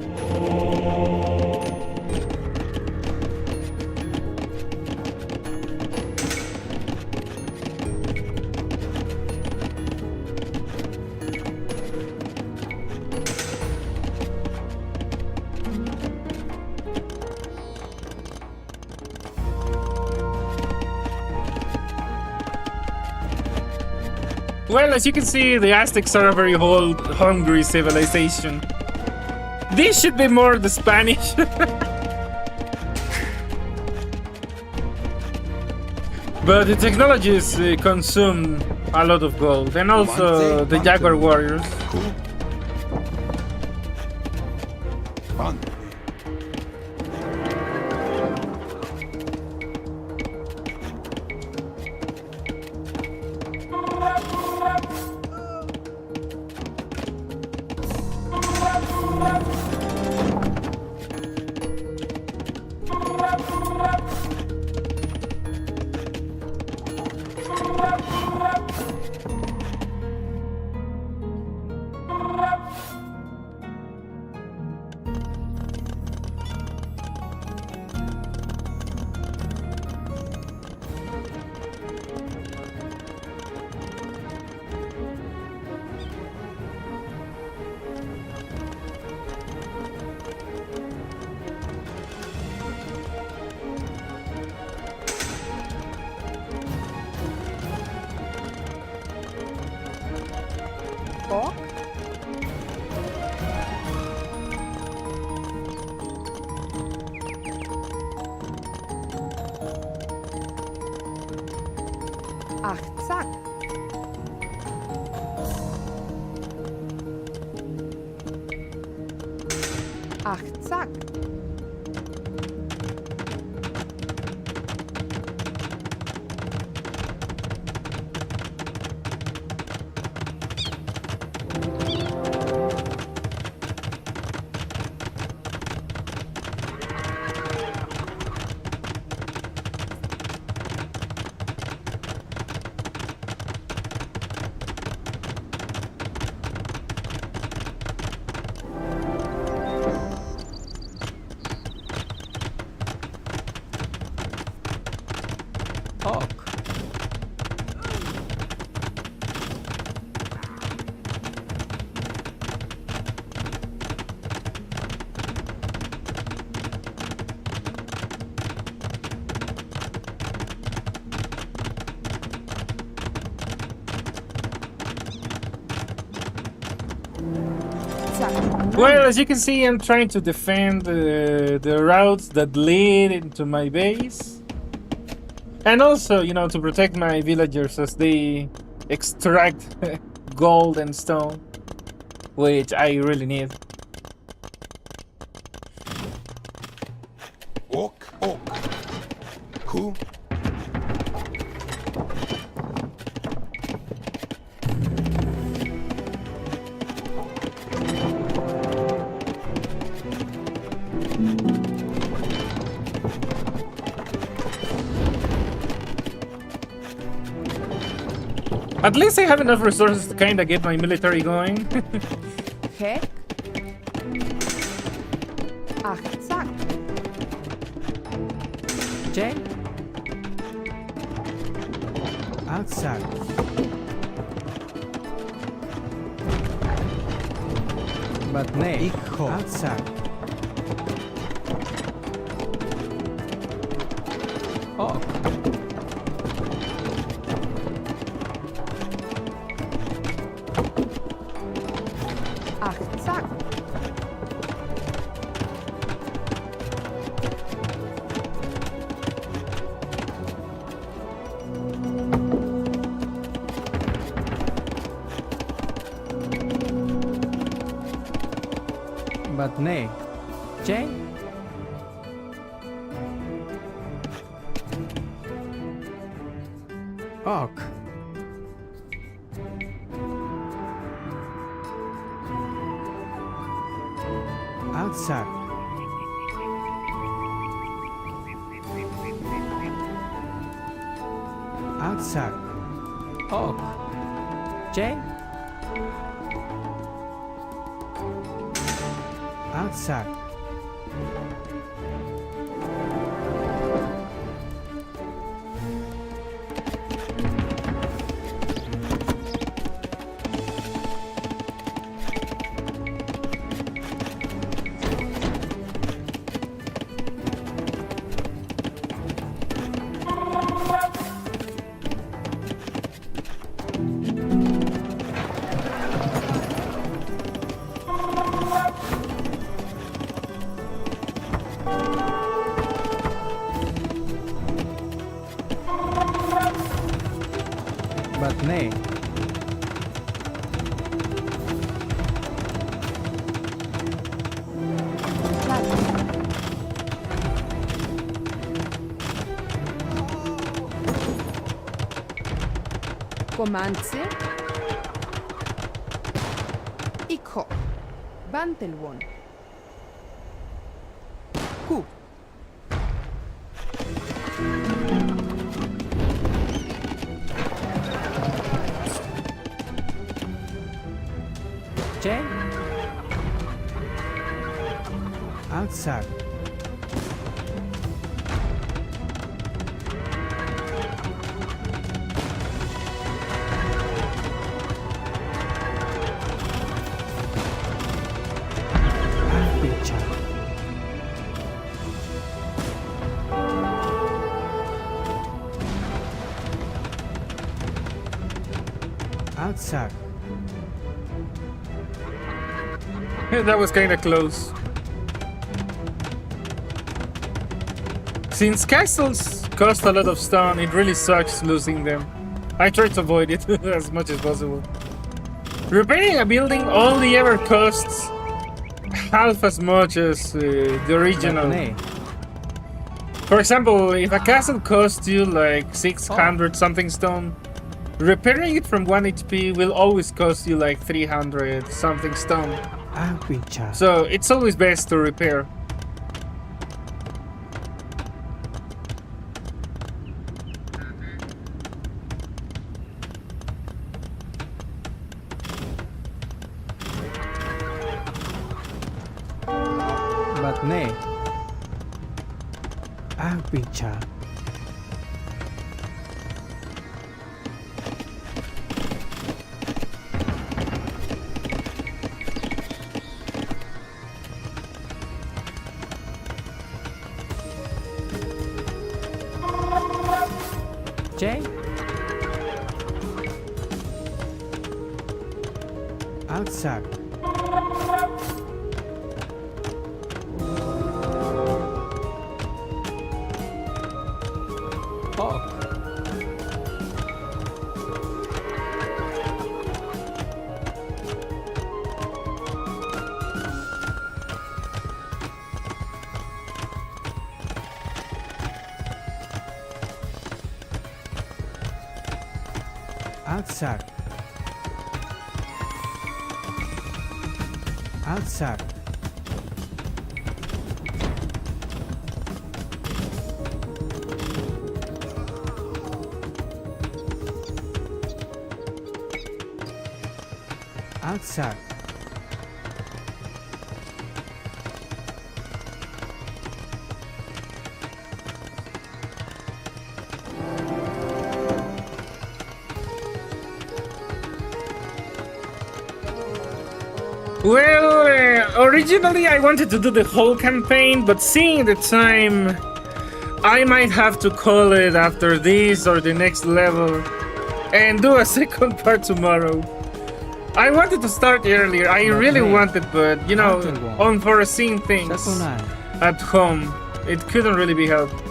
Well, as you can see, the Aztecs are a very old, hungry civilization. This should be more the Spanish. But the technologies consume a lot of gold, and also the Jaguar warriors. Ku. Bantne. ok. Ach, tsak. Ach, tsak. Ok. Akzak. Well, as you can see, I'm trying to defend the routes that lead into my base. And also, you know, to protect my villagers as they extract gold and stone, which I really need. Ok. Ku. At least I have enough resources to kind of get my military going. Hek. Akzak. J. Akzak. Batne. Ikho. Akzak. Ok. Akzak. Batne. J. Ok. Akzak. Akzak. Ok. J. Akzak. Batne. Komance. Ikho. Bantelwon. Ku. J. Akzak. Picha. Akzak. That was kind of close. Since castles cost a lot of stone, it really sucks losing them. I try to avoid it as much as possible. Repairing a building only ever costs half as much as the original. Batne. For example, if a castle costs you like 600 something stone, repairing it from 1 HP will always cost you like 300 something stone. Picha. So it's always best to repair. Batne. Picha. J. Akzak. Outside. Outside. Outside. Well, originally I wanted to do the whole campaign, but seeing the time, I might have to call it after this or the next level and do a second part tomorrow. I wanted to start earlier, I really wanted, but you know, unforeseen things Sakunai. at home, it couldn't really be helped.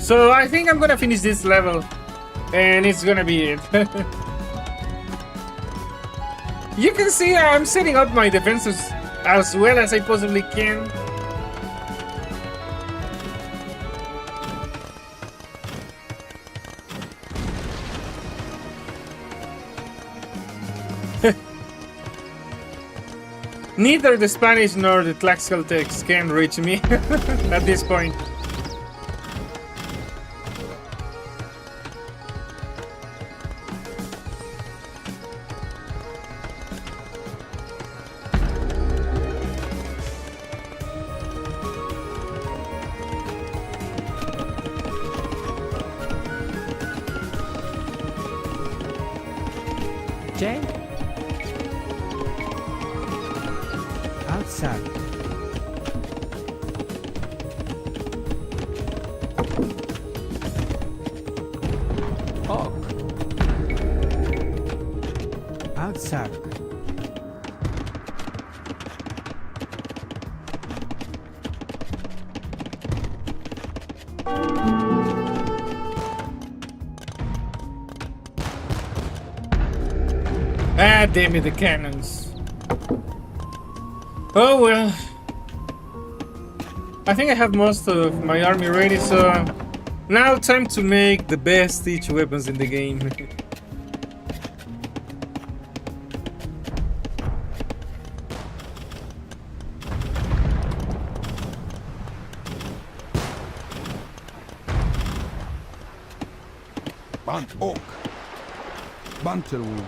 So I think I'm gonna finish this level. And it's gonna be it. You can see I'm setting up my defenses as well as I possibly can. Neither the Spanish nor the Tlaxcaltecs can reach me at this point. J. Outside. Ok. Outside. Ah, damn it, the cannons. Oh well. I think I have most of my army ready, so now time to make the best siege weapons in the game. Bant ok. Bantelwood.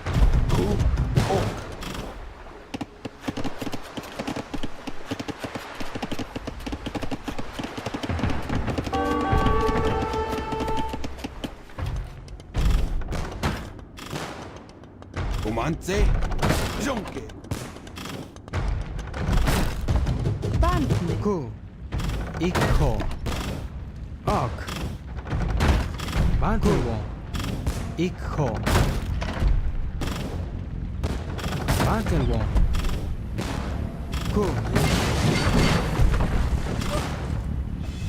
Ku ok. Comance. Jonke. Bantne. Ku. Ikko. Ok. Bantelwon. Ikko. Bantelwon. Ku.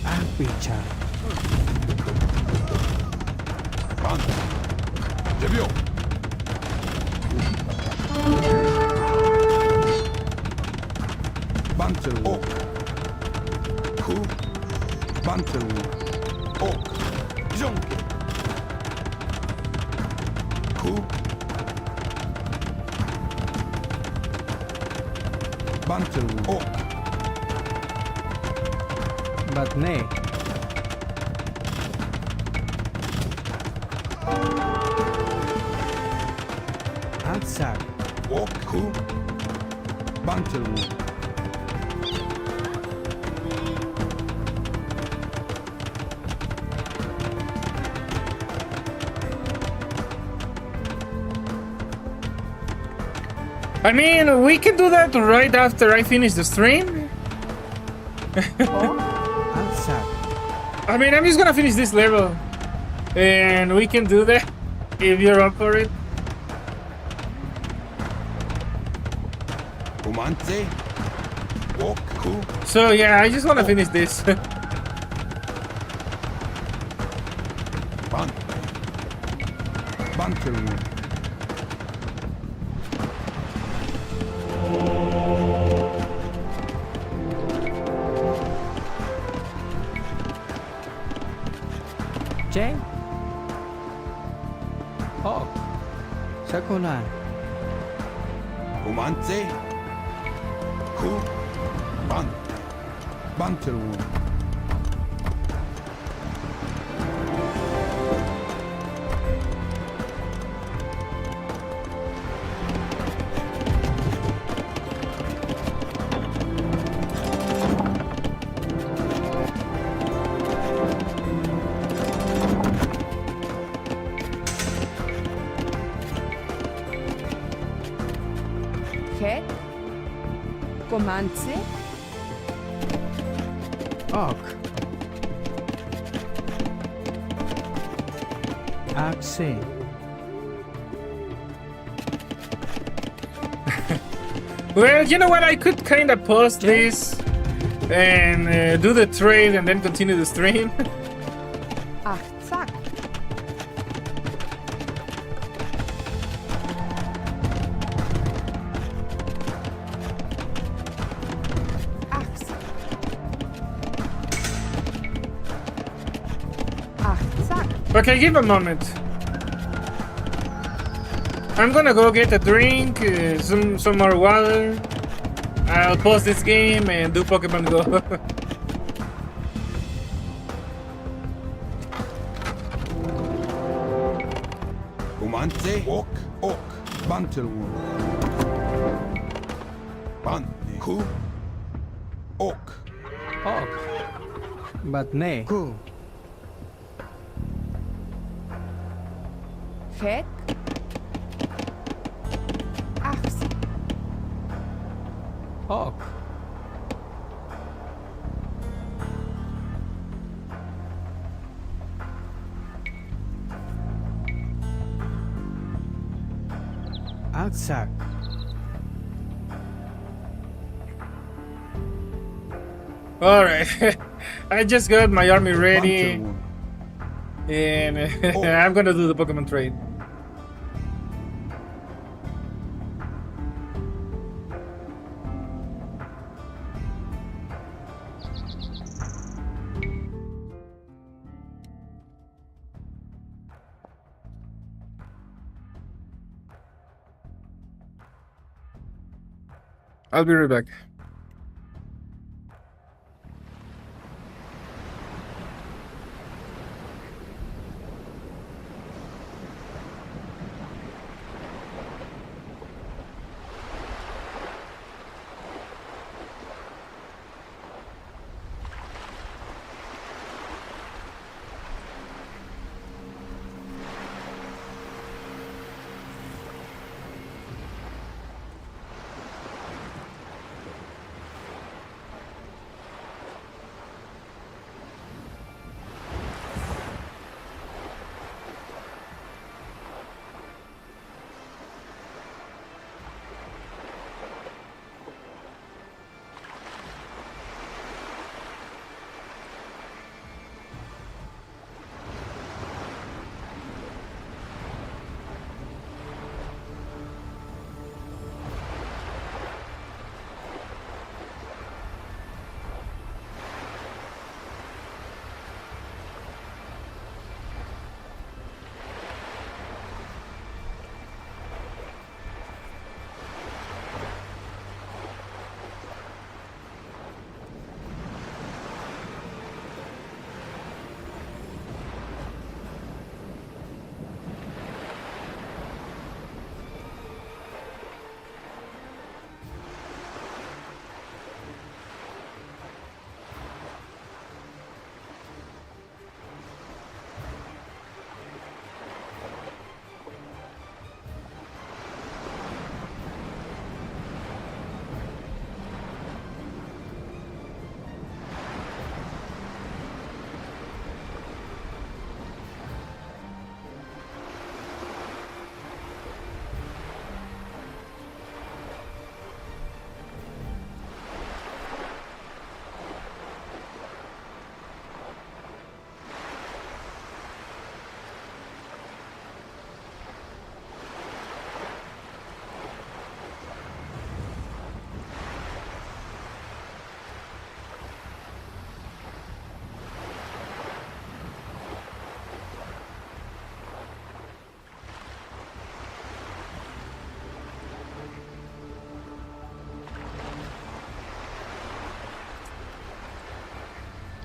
Akpicha. Bant. Debio. Bantelwood. Ok. Ku Bantelwood. ok. Jonke. Ku Bantelwood. ok. But nay. Outside. Ok. Ku Bantelwood. I mean, we can do that right after I finish the stream. Outside. I mean, I'm just gonna finish this level. And we can do that if you're up for it. Comance. Ok. Ku So yeah, I just wanna finish this. Bant. Bantelwood. J. Ok. Sakolan. Umante. Ku. Ban. Bantelwood. Het. Komance. Ok. Axe. Well, you know what? I could kind of pause this and do the trade and then continue the stream. Achtzak. Achtzak. Achtzak. Okay, give a moment. I'm gonna go get a drink, some more water. I'll pause this game and do Pokemon Go. Umante. Ok. Ok. Bantelwood. Ban. Ku. Ok. Ok. But nay. Ku. Het. Achtzak. Ok. Aksak. Alright. I just got my army ready Bantelwood. and I'm gonna do the Pokemon trade. I'll be right back.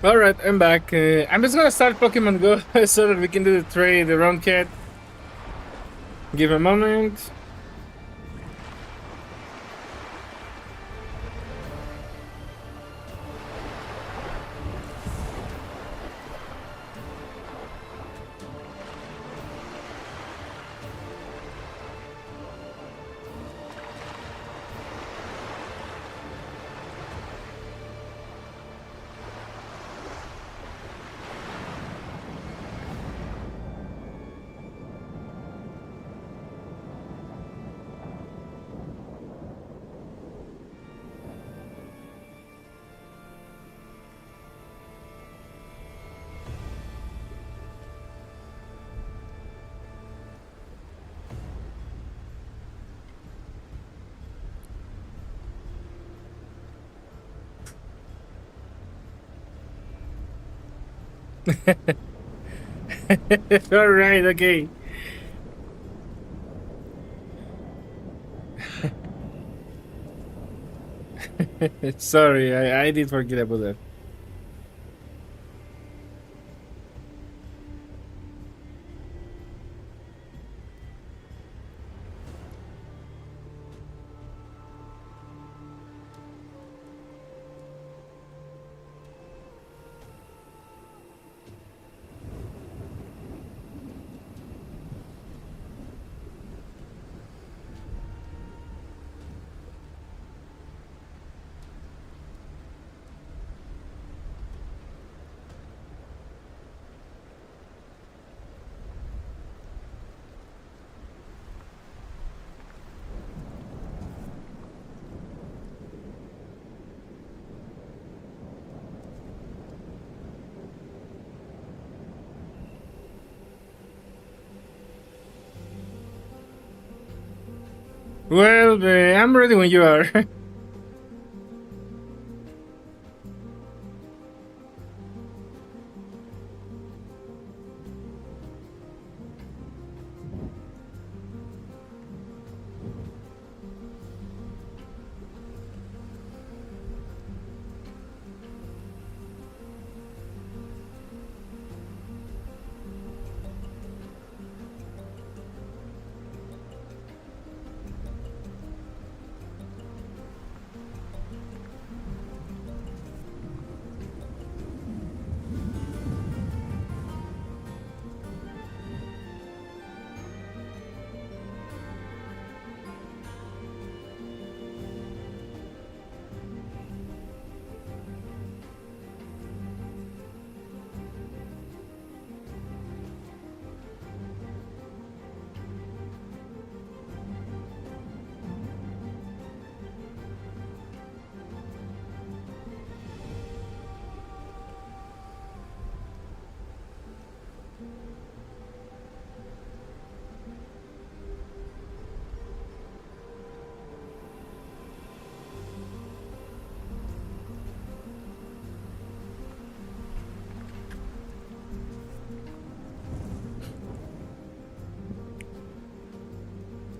Alright, I'm back. I'm just gonna start Pokemon Go so that we can do the trade, the round cat. Give a moment. Alright, okay. Sorry, I did forget about that. Well, I'm ready when you are.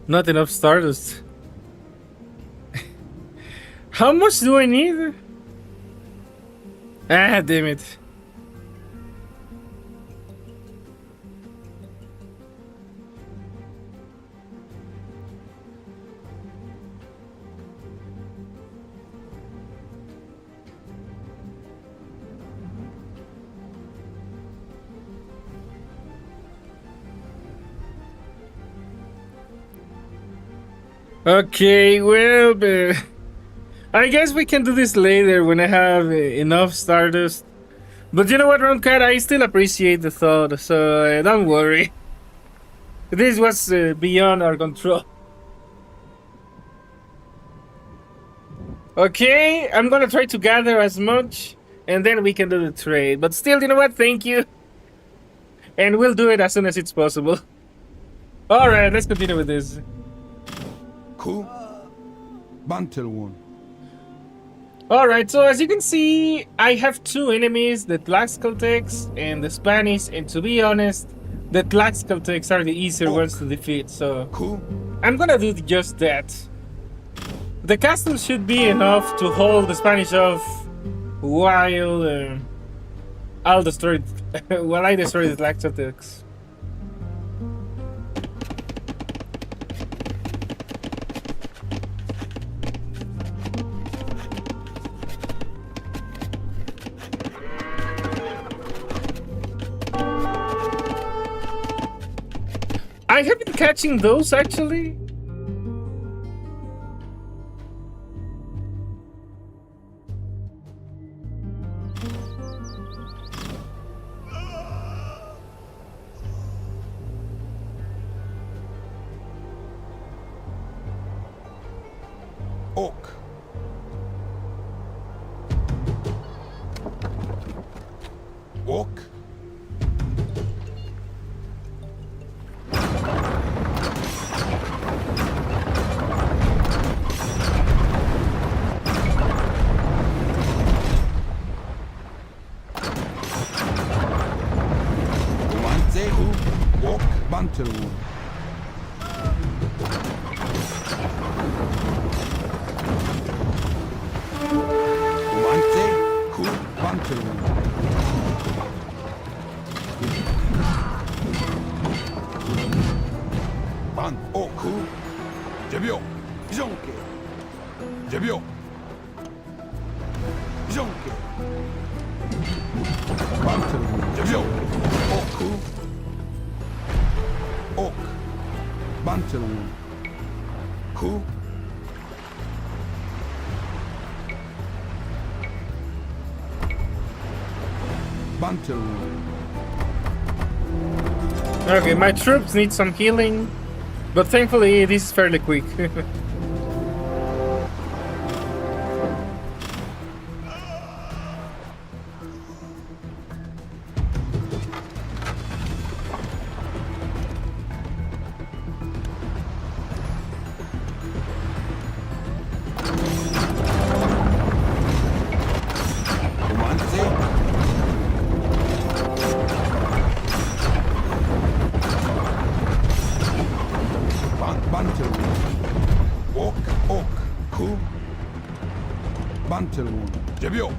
Not enough Stardust. How much do I need? Ah, damn it. Okay, well, I guess we can do this later when I have enough Stardust. But you know what, Roncat? I still appreciate the thought, so don't worry. This was beyond our control. Okay, I'm gonna try to gather as much, and then we can do the trade. But still, you know what? Thank you. And we'll do it as soon as it's possible. Alright, let's continue with this. Ku. Bantelwon. Alright, so as you can see, I have two enemies, the Tlaxcaltecs and the Spanish, and to be honest, the Tlaxcaltecs are the easier ones to defeat, so Ku. I'm gonna do just that. The castle should be enough to hold the Spanish off while I'll destroy it. Well, I destroy the Laxatics. I have been catching those actually. Oak. Oak. Romanze. Oak. Bantelwood. Romanze. Ku. Bantelwood. Ban. Oku. Jebio. Jonke. Jebio. Jonke. Bantelwood. Jebio. Oku. Oak. Bantelwood. Ku. Bantelwood. Okay, my troops need some healing, but thankfully this is fairly quick. Romanze. Bantelwood. Oak. Oak. Ku. Bantelwood. Jebio.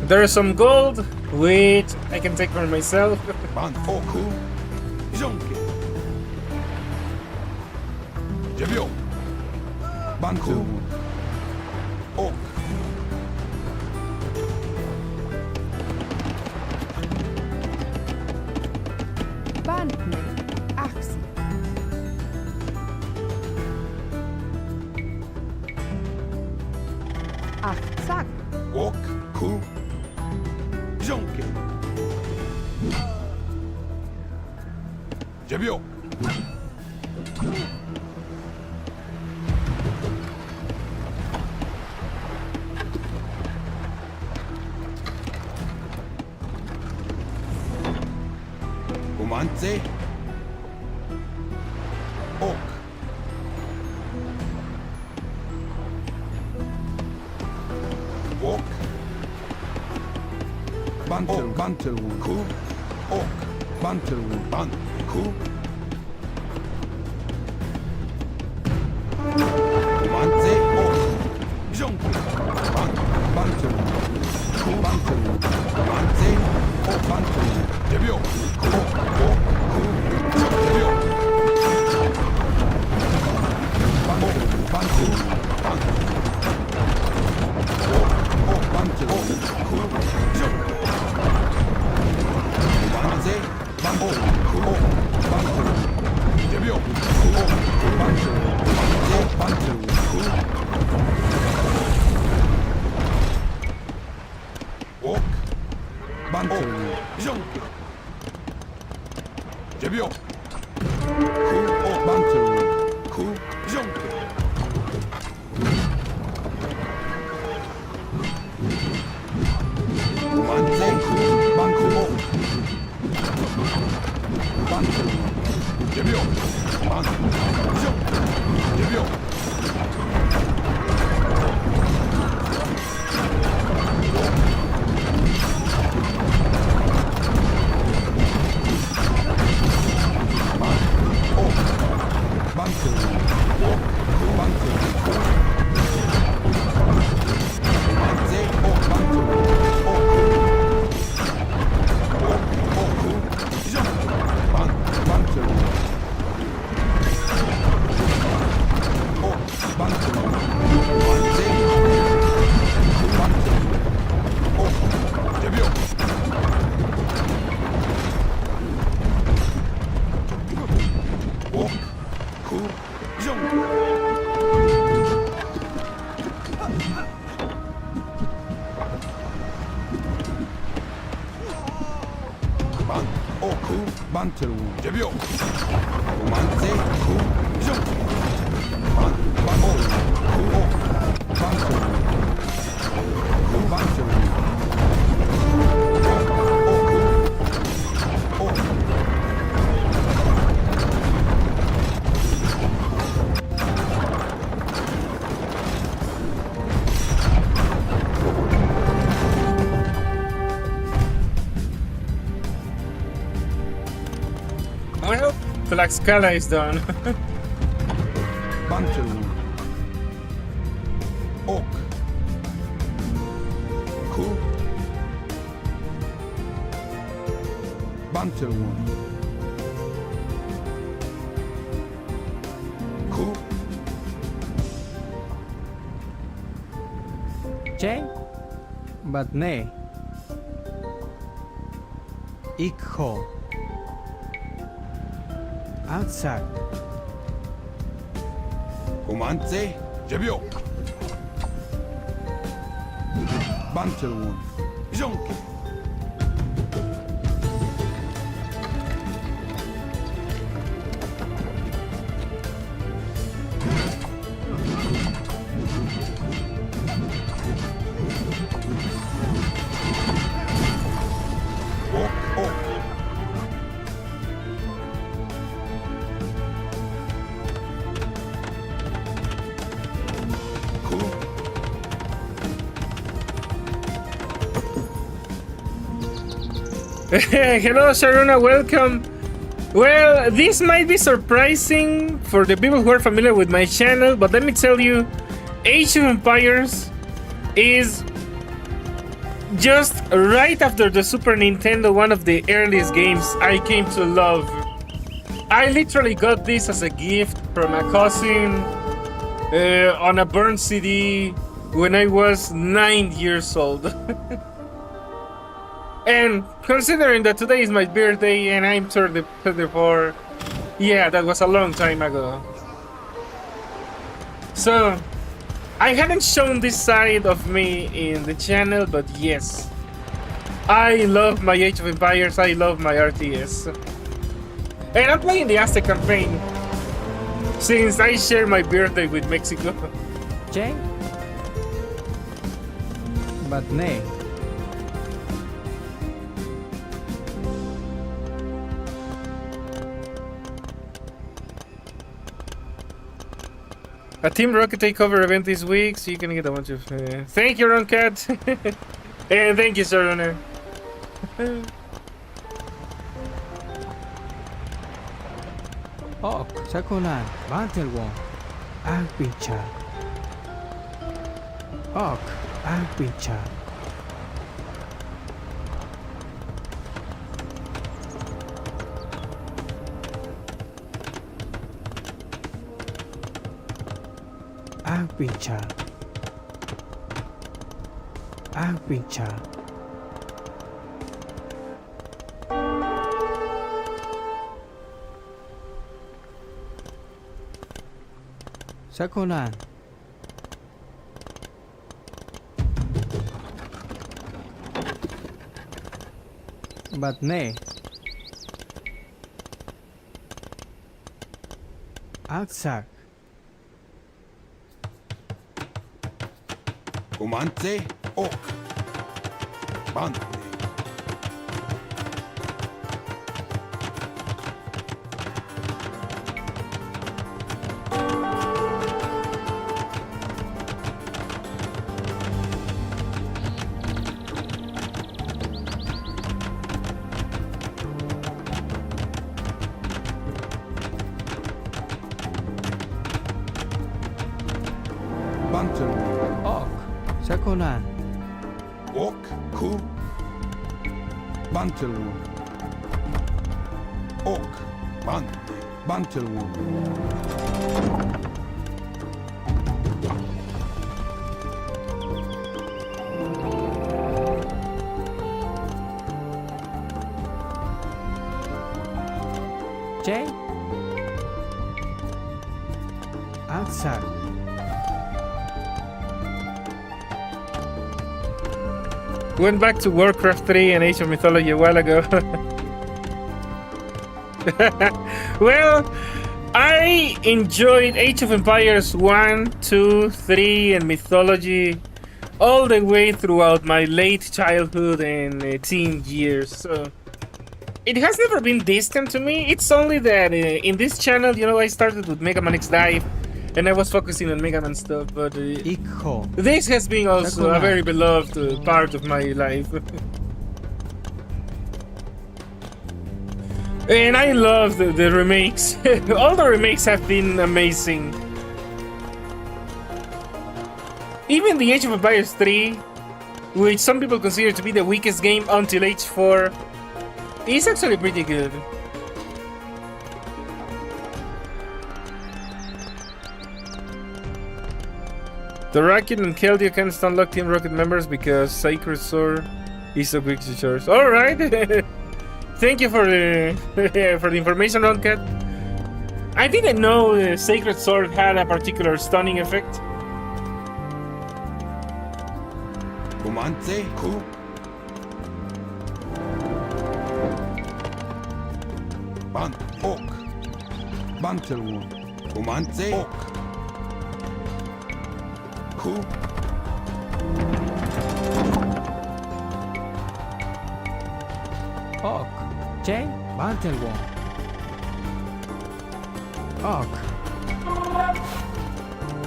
There is some gold, which I can take for myself. Ban. Oku. Jonke. Jebio. Bantelwood. Oak. Bandne. Axi. Achzak. Oak. Ku. Jonke. Jebio. Romanze. Oak. Oak. Bantelwood. Ku. Oak. Bantelwood. Ban. Ku. Romanze. Oak. Jonke. Ban. Bantelwood. Ku. Bantelwood. Romanze. Oak. Bantelwood. Jebio. Ku. Oak. Ku. Jebio. Bantelwood. Bantelwood. Ban. Oak. Bantelwood. Ku. Jonke. Romanze. Ban. Oak. Ku. Oak. Bantelwood. Jebio. Ku. Oak. Bantelwood. Romanze. Bantelwood. Ku. Oak. Bantelwood. Jonke. Jebio. Ku. Oak. Bantelwood. Ku. Jonke. Romanze. Ku. Banku. Oak. Bantelwood. Jebio. Ban. Jonke. Jebio. Bantelwood. Oak. Bantelwood. Romanze. Bantel 1. Manze. Bantel 1. Ok. Debio. Ok. Ku. Jong. Ban. Oku. Bantel 1. Debio. Manze. Ku. Jong. Ban. Ban. O. Ku. O. Bantel 1. Ku. Bantel 1. Oku. O. Well, Tlaxcala is done. Bantel 1. Ok. Ku. Bantel 1. Ku. Che. But nay. Ikho. Aksak. Kumantse. Jebio. Bantel 1. Jonke. Ok, ok. Cool. Hello, Sharona, welcome. Well, this might be surprising for the people who are familiar with my channel, but let me tell you, Age of Empires is just right after the Super Nintendo, one of the earliest games I came to love. I literally got this as a gift from a cousin on a burned CD when I was 9 years old. And considering that today is my birthday and I'm 34, yeah, that was a long time ago. So, I hadn't shown this side of me in the channel, but yes, I love my Age of Empires, I love my RTS. And I'm playing the Aztec campaign, since I share my birthday with Mexico. Che. But nay. A Team Rocket takeover event this week, so you can get a bunch of... Thank you, Roncat! And thank you, Sir Runner. Ok. Sakolan. Bantel 1. Agbicha. Ok. Agbicha. Agbicha. Agbicha. Sakolan. But nay. Aksak. Kumantse. Ok. Bante. Bantel 1. Ok. Sakolan. Ok. Ku. Bantel 1. Ok. Bante. Bantel 1. Aksak. Went back to Warcraft 3 and Age of Mythology a while ago. Well, I enjoyed Age of Empires 1, 2, 3, and Mythology all the way throughout my late childhood and teen years. So it has never been distant to me. It's only that in this channel, you know, I started with Mega Man X Dive and I was focusing on Mega Man stuff, but Ikho. this has been also a very beloved part of my life. And I love the remakes. All the remakes have been amazing. Even the Age of Empires 3, which some people consider to be the weakest game until Age 4, is actually pretty good. The Rocket and Keldeo can't unlock Team Rocket members because Sacred Sword is so quick to charge. Alright! Thank you for the for the information, Roncat. I didn't know the Sacred Sword had a particular stunning effect. Comandze, Ku. Ban, Ok. Bantelwon. Comandze, Ok. Ku. Ok. Jay. Bantelwon. Ok.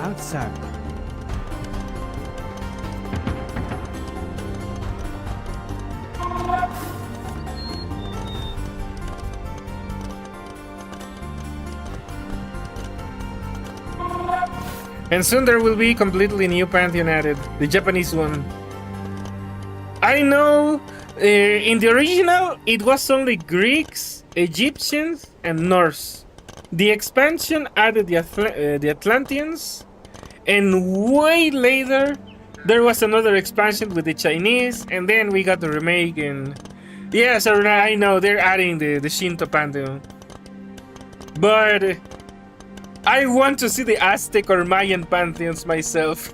Aksak. And soon there will be completely new pantheon added, the Japanese one. I know in the original it was only Greeks, Egyptians, and Norse. The expansion added the Atlanteans, and way later there was another expansion with the Chinese, and then we got the remake. And yeah, so I know they're adding the Shinto pantheon, but I want to see the Aztec or Mayan pantheons myself.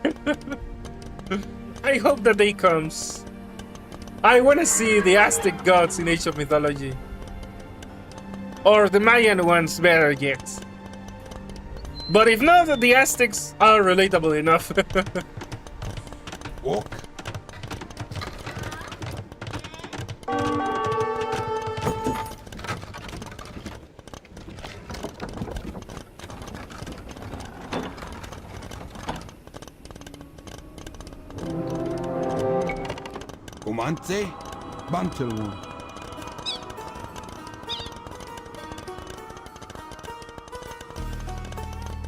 I hope that day comes. I want to see the Aztec gods in Age of Mythology. Or the Mayan ones, better yet. But if not, the Aztecs are relatable enough. Ok. Comandze, Bantelwon.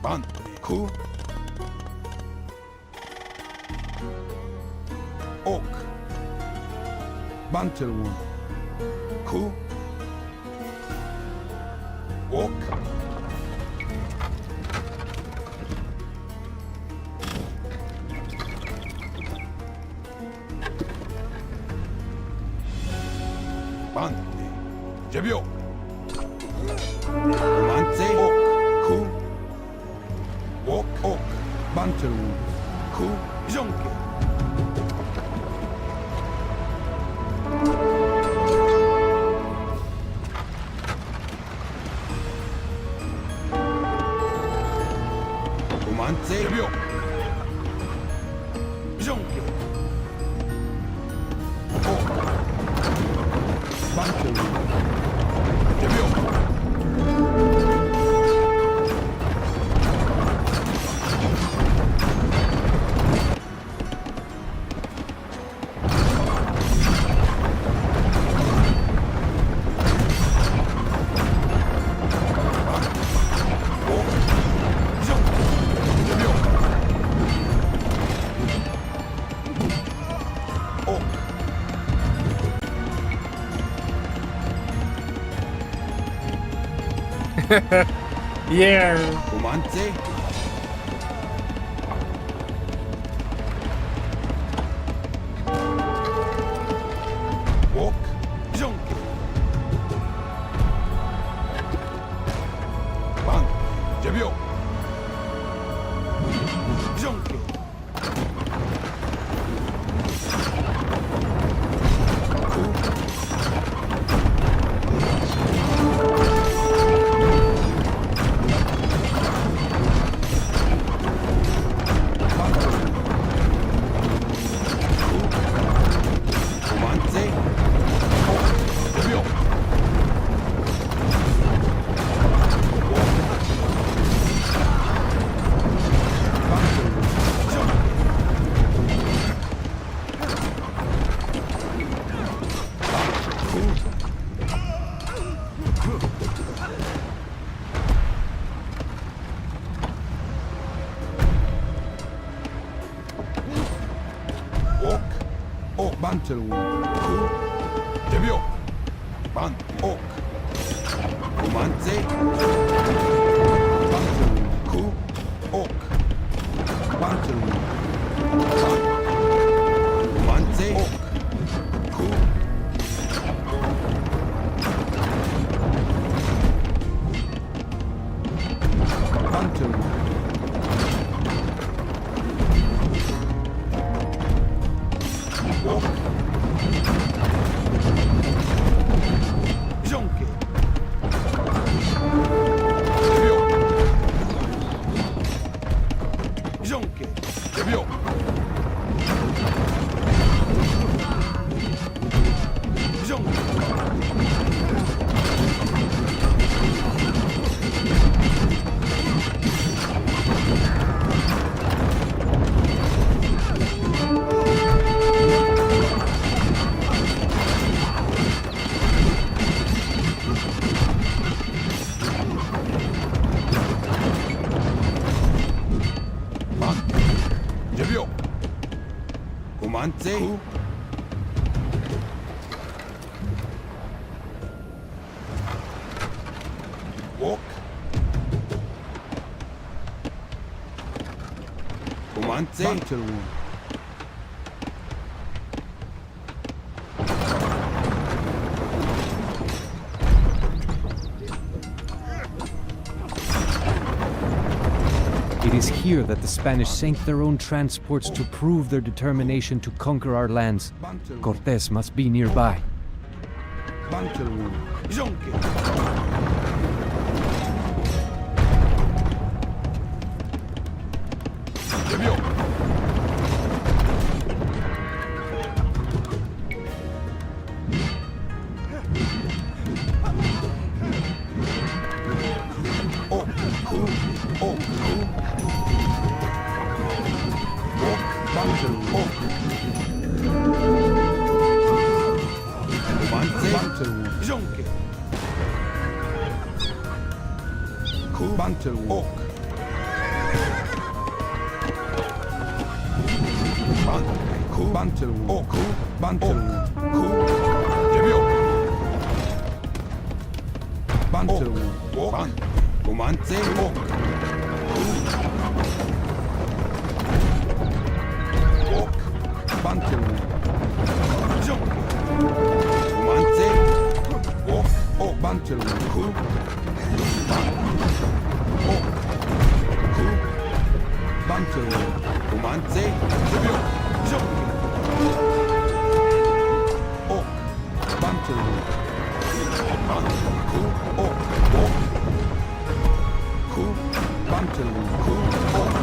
Ban, Ku. Ok. Bantelwon. Ku. Ok. Ban, Jebio. Comandze, Ok. Ku. Ok, Ok. Bantelwon. Ku. Jonke. Comandze, Jebio. Jonke. Ok. Bantelwon. Jebio. Yeah. Comandze. Ok. Jonke. Ban, Jebio. Jonke. Comandze. Debio. Ok. Ok. Bantelwood. Debio. Ban. Ok. Comandze. Bantelwood. Ku. Ok. Bantelwood. Ban. Comandze. Ok. Ku. Bantelwood. Ok. Jonke. Debio. Jonke. Debio. Jonke. Ban. Debio. Comandze. Ku. Ok. Comandze. Bantelwood. It is here that the Spanish sank their own transports to prove their determination to conquer our lands. Bantelwood. Cortés must be nearby. Bantelwood. Jonke. Debio. Ok. Ku. Ok. Ku. Ok. Bantelwood. Ok. Comandze. Bantelwood. Jonke. Ku. Bantelwood. Ok. Ban. Ku. Bantelwood. Ok. Ku. Bantelwood. Ku. Debio. Bantelwood. Ok. Ban. Comandze. Ok. Ku. Ok. Bantelwood. Jonke. Comandze. Ok. Ok. Bantelwood. Ku. Ban. Ok. Ku. Bantelwood. Comandze. Debio. Jonke. Ok. Bantelwood. Ban. Ku. Ok. Ok. Ku. Bantelwood. Ku. Ok.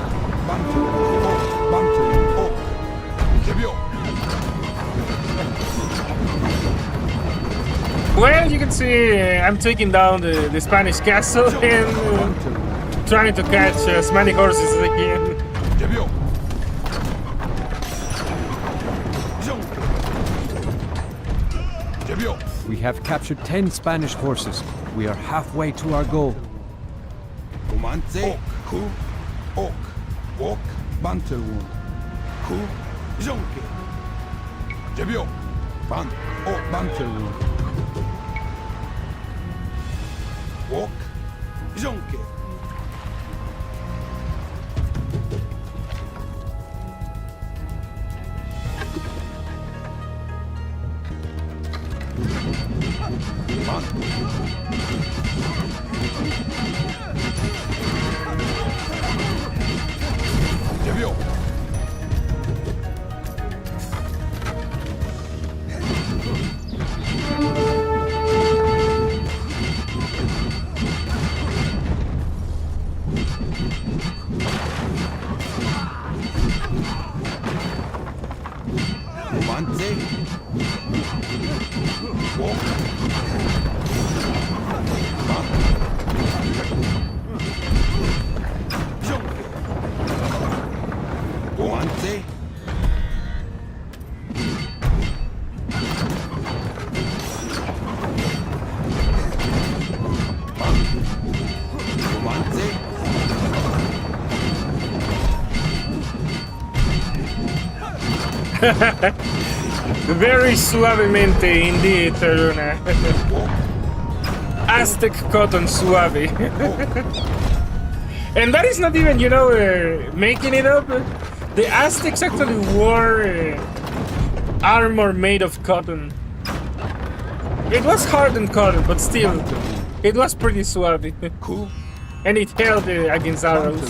Bantelwood. Ok. Bantelwood. Ok. Debio. Well, you can see I'm taking down the Spanish castle and Bantelwood. trying to catch as many horses as I can. Debio. Jonke. Debio. We have captured 10 Spanish horses. We are halfway to our goal. Comandze. Ok. Ku. Ok. Ok. Bantelwood. Ku. Jonke. Debio. Ban. Ok. Bantelwood. Ok. Jonke. Ban. Debio. Comandante. Comandante. Comandante. Very suavemente indeed, Taruna. Aztec cotton suave. And that is not even, making it up. The Aztecs actually wore armor made of cotton. It was hardened cotton, but still, it was pretty suave. Cool. And it held against arrows.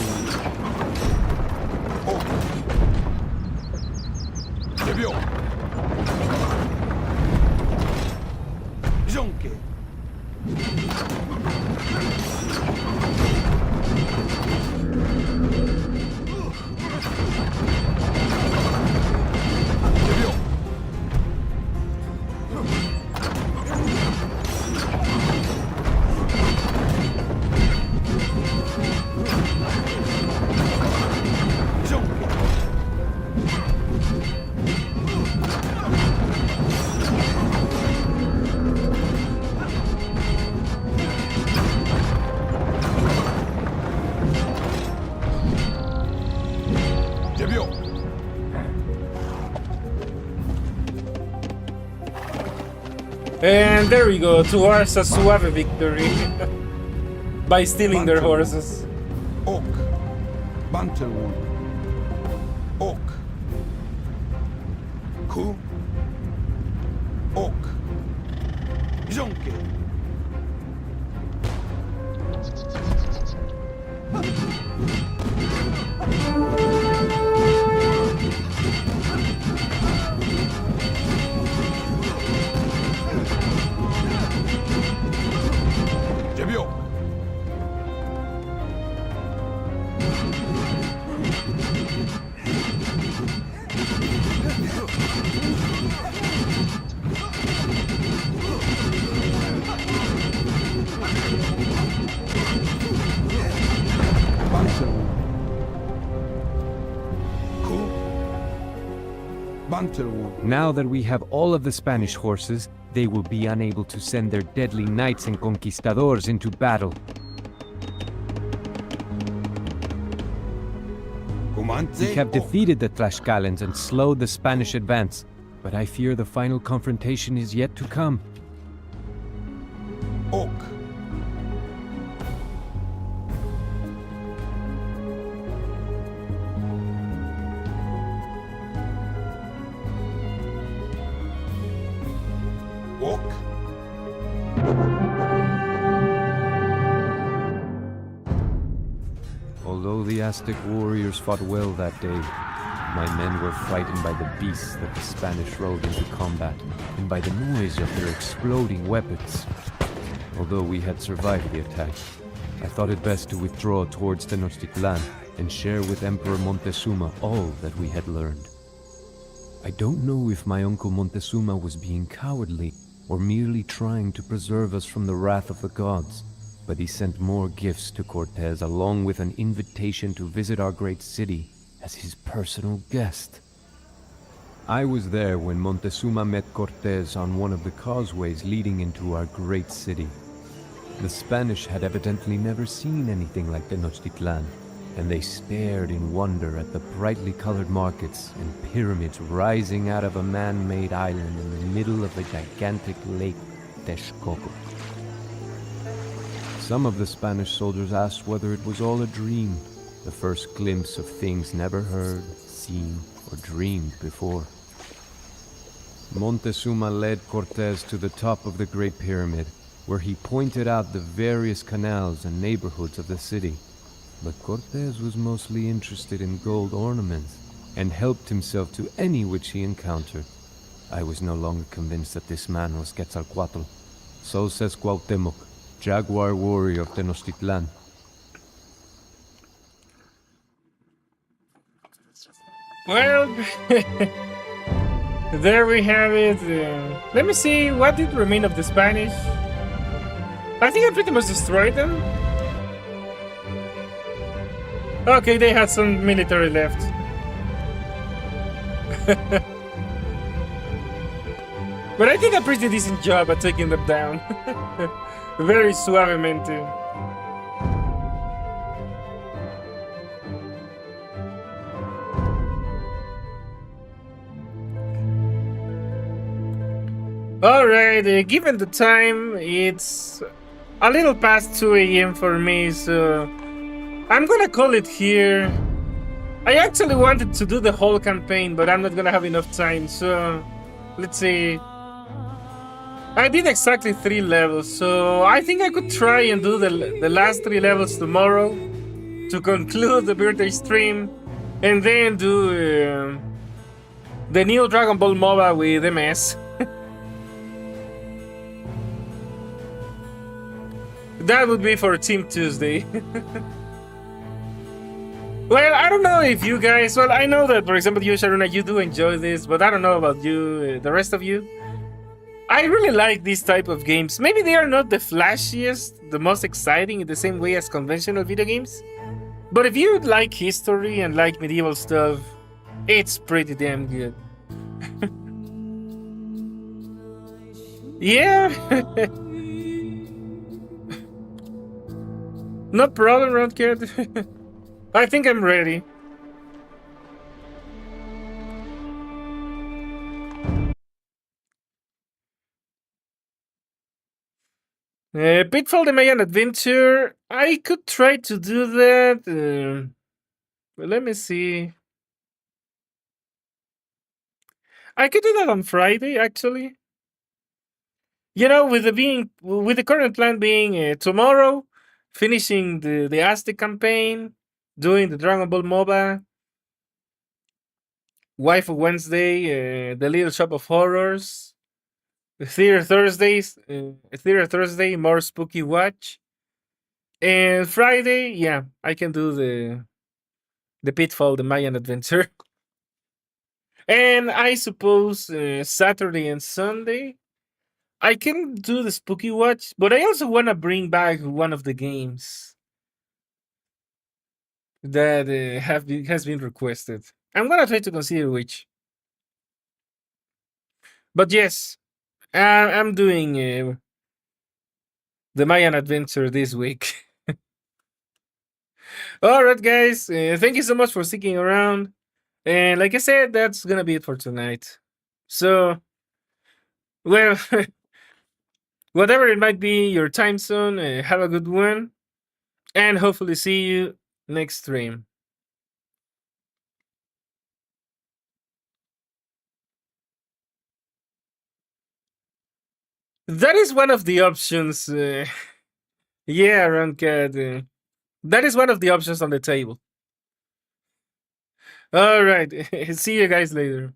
Debio. Jonque. Debio. Jonque. Debio. And there we go, towards a suave victory. By stealing their horses. Oak. Bantelwood. Oak. Ku. Oak. Jonque. Debio. Bantelwood. Now that we have all of the Spanish horses, they will be unable to send their deadly knights and conquistadors into battle. We have defeated the Tlaxcalans and slowed the Spanish advance, but I fear the final confrontation is yet to come. Oak. Oak. Although the Aztec warriors fought well that day, my men were frightened by the beasts that the Spanish rode into combat, and by the noise of their exploding weapons. Although we had survived the attack, I thought it best to withdraw towards Tenochtitlan and share with Emperor Montezuma all that we had learned. I don't know if my uncle Montezuma was being cowardly or merely trying to preserve us from the wrath of the gods, but he sent more gifts to Cortés along with an invitation to visit our great city as his personal guest. I was there when Montezuma met Cortés on one of the causeways leading into our great city. The Spanish had evidently never seen anything like Tenochtitlan, and they stared in wonder at the brightly colored markets and pyramids rising out of a man-made island in the middle of the gigantic lake Texcoco. Some of the Spanish soldiers asked whether it was all a dream, the first glimpse of things never heard, seen, or dreamed before. Montezuma led Cortés to the top of the Great Pyramid, where he pointed out the various canals and neighborhoods of the city. But Cortés was mostly interested in gold ornaments, and helped himself to any which he encountered. I was no longer convinced that this man was Quetzalcoatl. So says Cuauhtémoc, jaguar warrior of Tenochtitlan. Well, There we have it. Let me see, what did remain of the Spanish? I think I pretty much destroyed them. Okay, they had some military left. But I think a pretty decent job at taking them down. Very suavemente. Alright, given the time, it's a little past 2 a.m. for me, so I'm gonna call it here. I actually wanted to do the whole campaign, but I'm not gonna have enough time, so let's see. I did exactly 3 levels, so I think I could try and do the last 3 levels tomorrow to conclude the birthday stream, and then do the new Dragon Ball MOBA with MS. That would be for Team Tuesday. Well, I don't know if you guys... Well, I know that, for example, you, Sharuna, you do enjoy this, but I don't know about you, the rest of you. I really like these type of games. Maybe they are not the flashiest, the most exciting in the same way as conventional video games. But if you like history and like medieval stuff, it's pretty damn good. Yeah. No problem, Rodcat. I think I'm ready. Pitfall the Mayan Adventure. I could try to do that. But let me see. I could do that on Friday, actually. You know, with the current plan being tomorrow, finishing the Aztec campaign, doing the Dragon Ball MOBA, Waifu Wednesday, the Little Shop of Horrors, Theater Thursday, more Spooky Watch, and Friday, yeah, I can do the Pitfall, the Mayan Adventure, and I suppose Saturday and Sunday I can do the Spooky Watch, but I also want to bring back one of the games that has been requested. I'm gonna try to consider which. But yes, I'm doing the Mayan Adventure this week. All right, guys. Thank you so much for sticking around. And like I said, that's gonna be it for tonight. So, well, whatever it might be your time zone, have a good one, and hopefully see you next stream. That is one of the options. Yeah, Roncat. That is one of the options on the table. All right. See you guys later.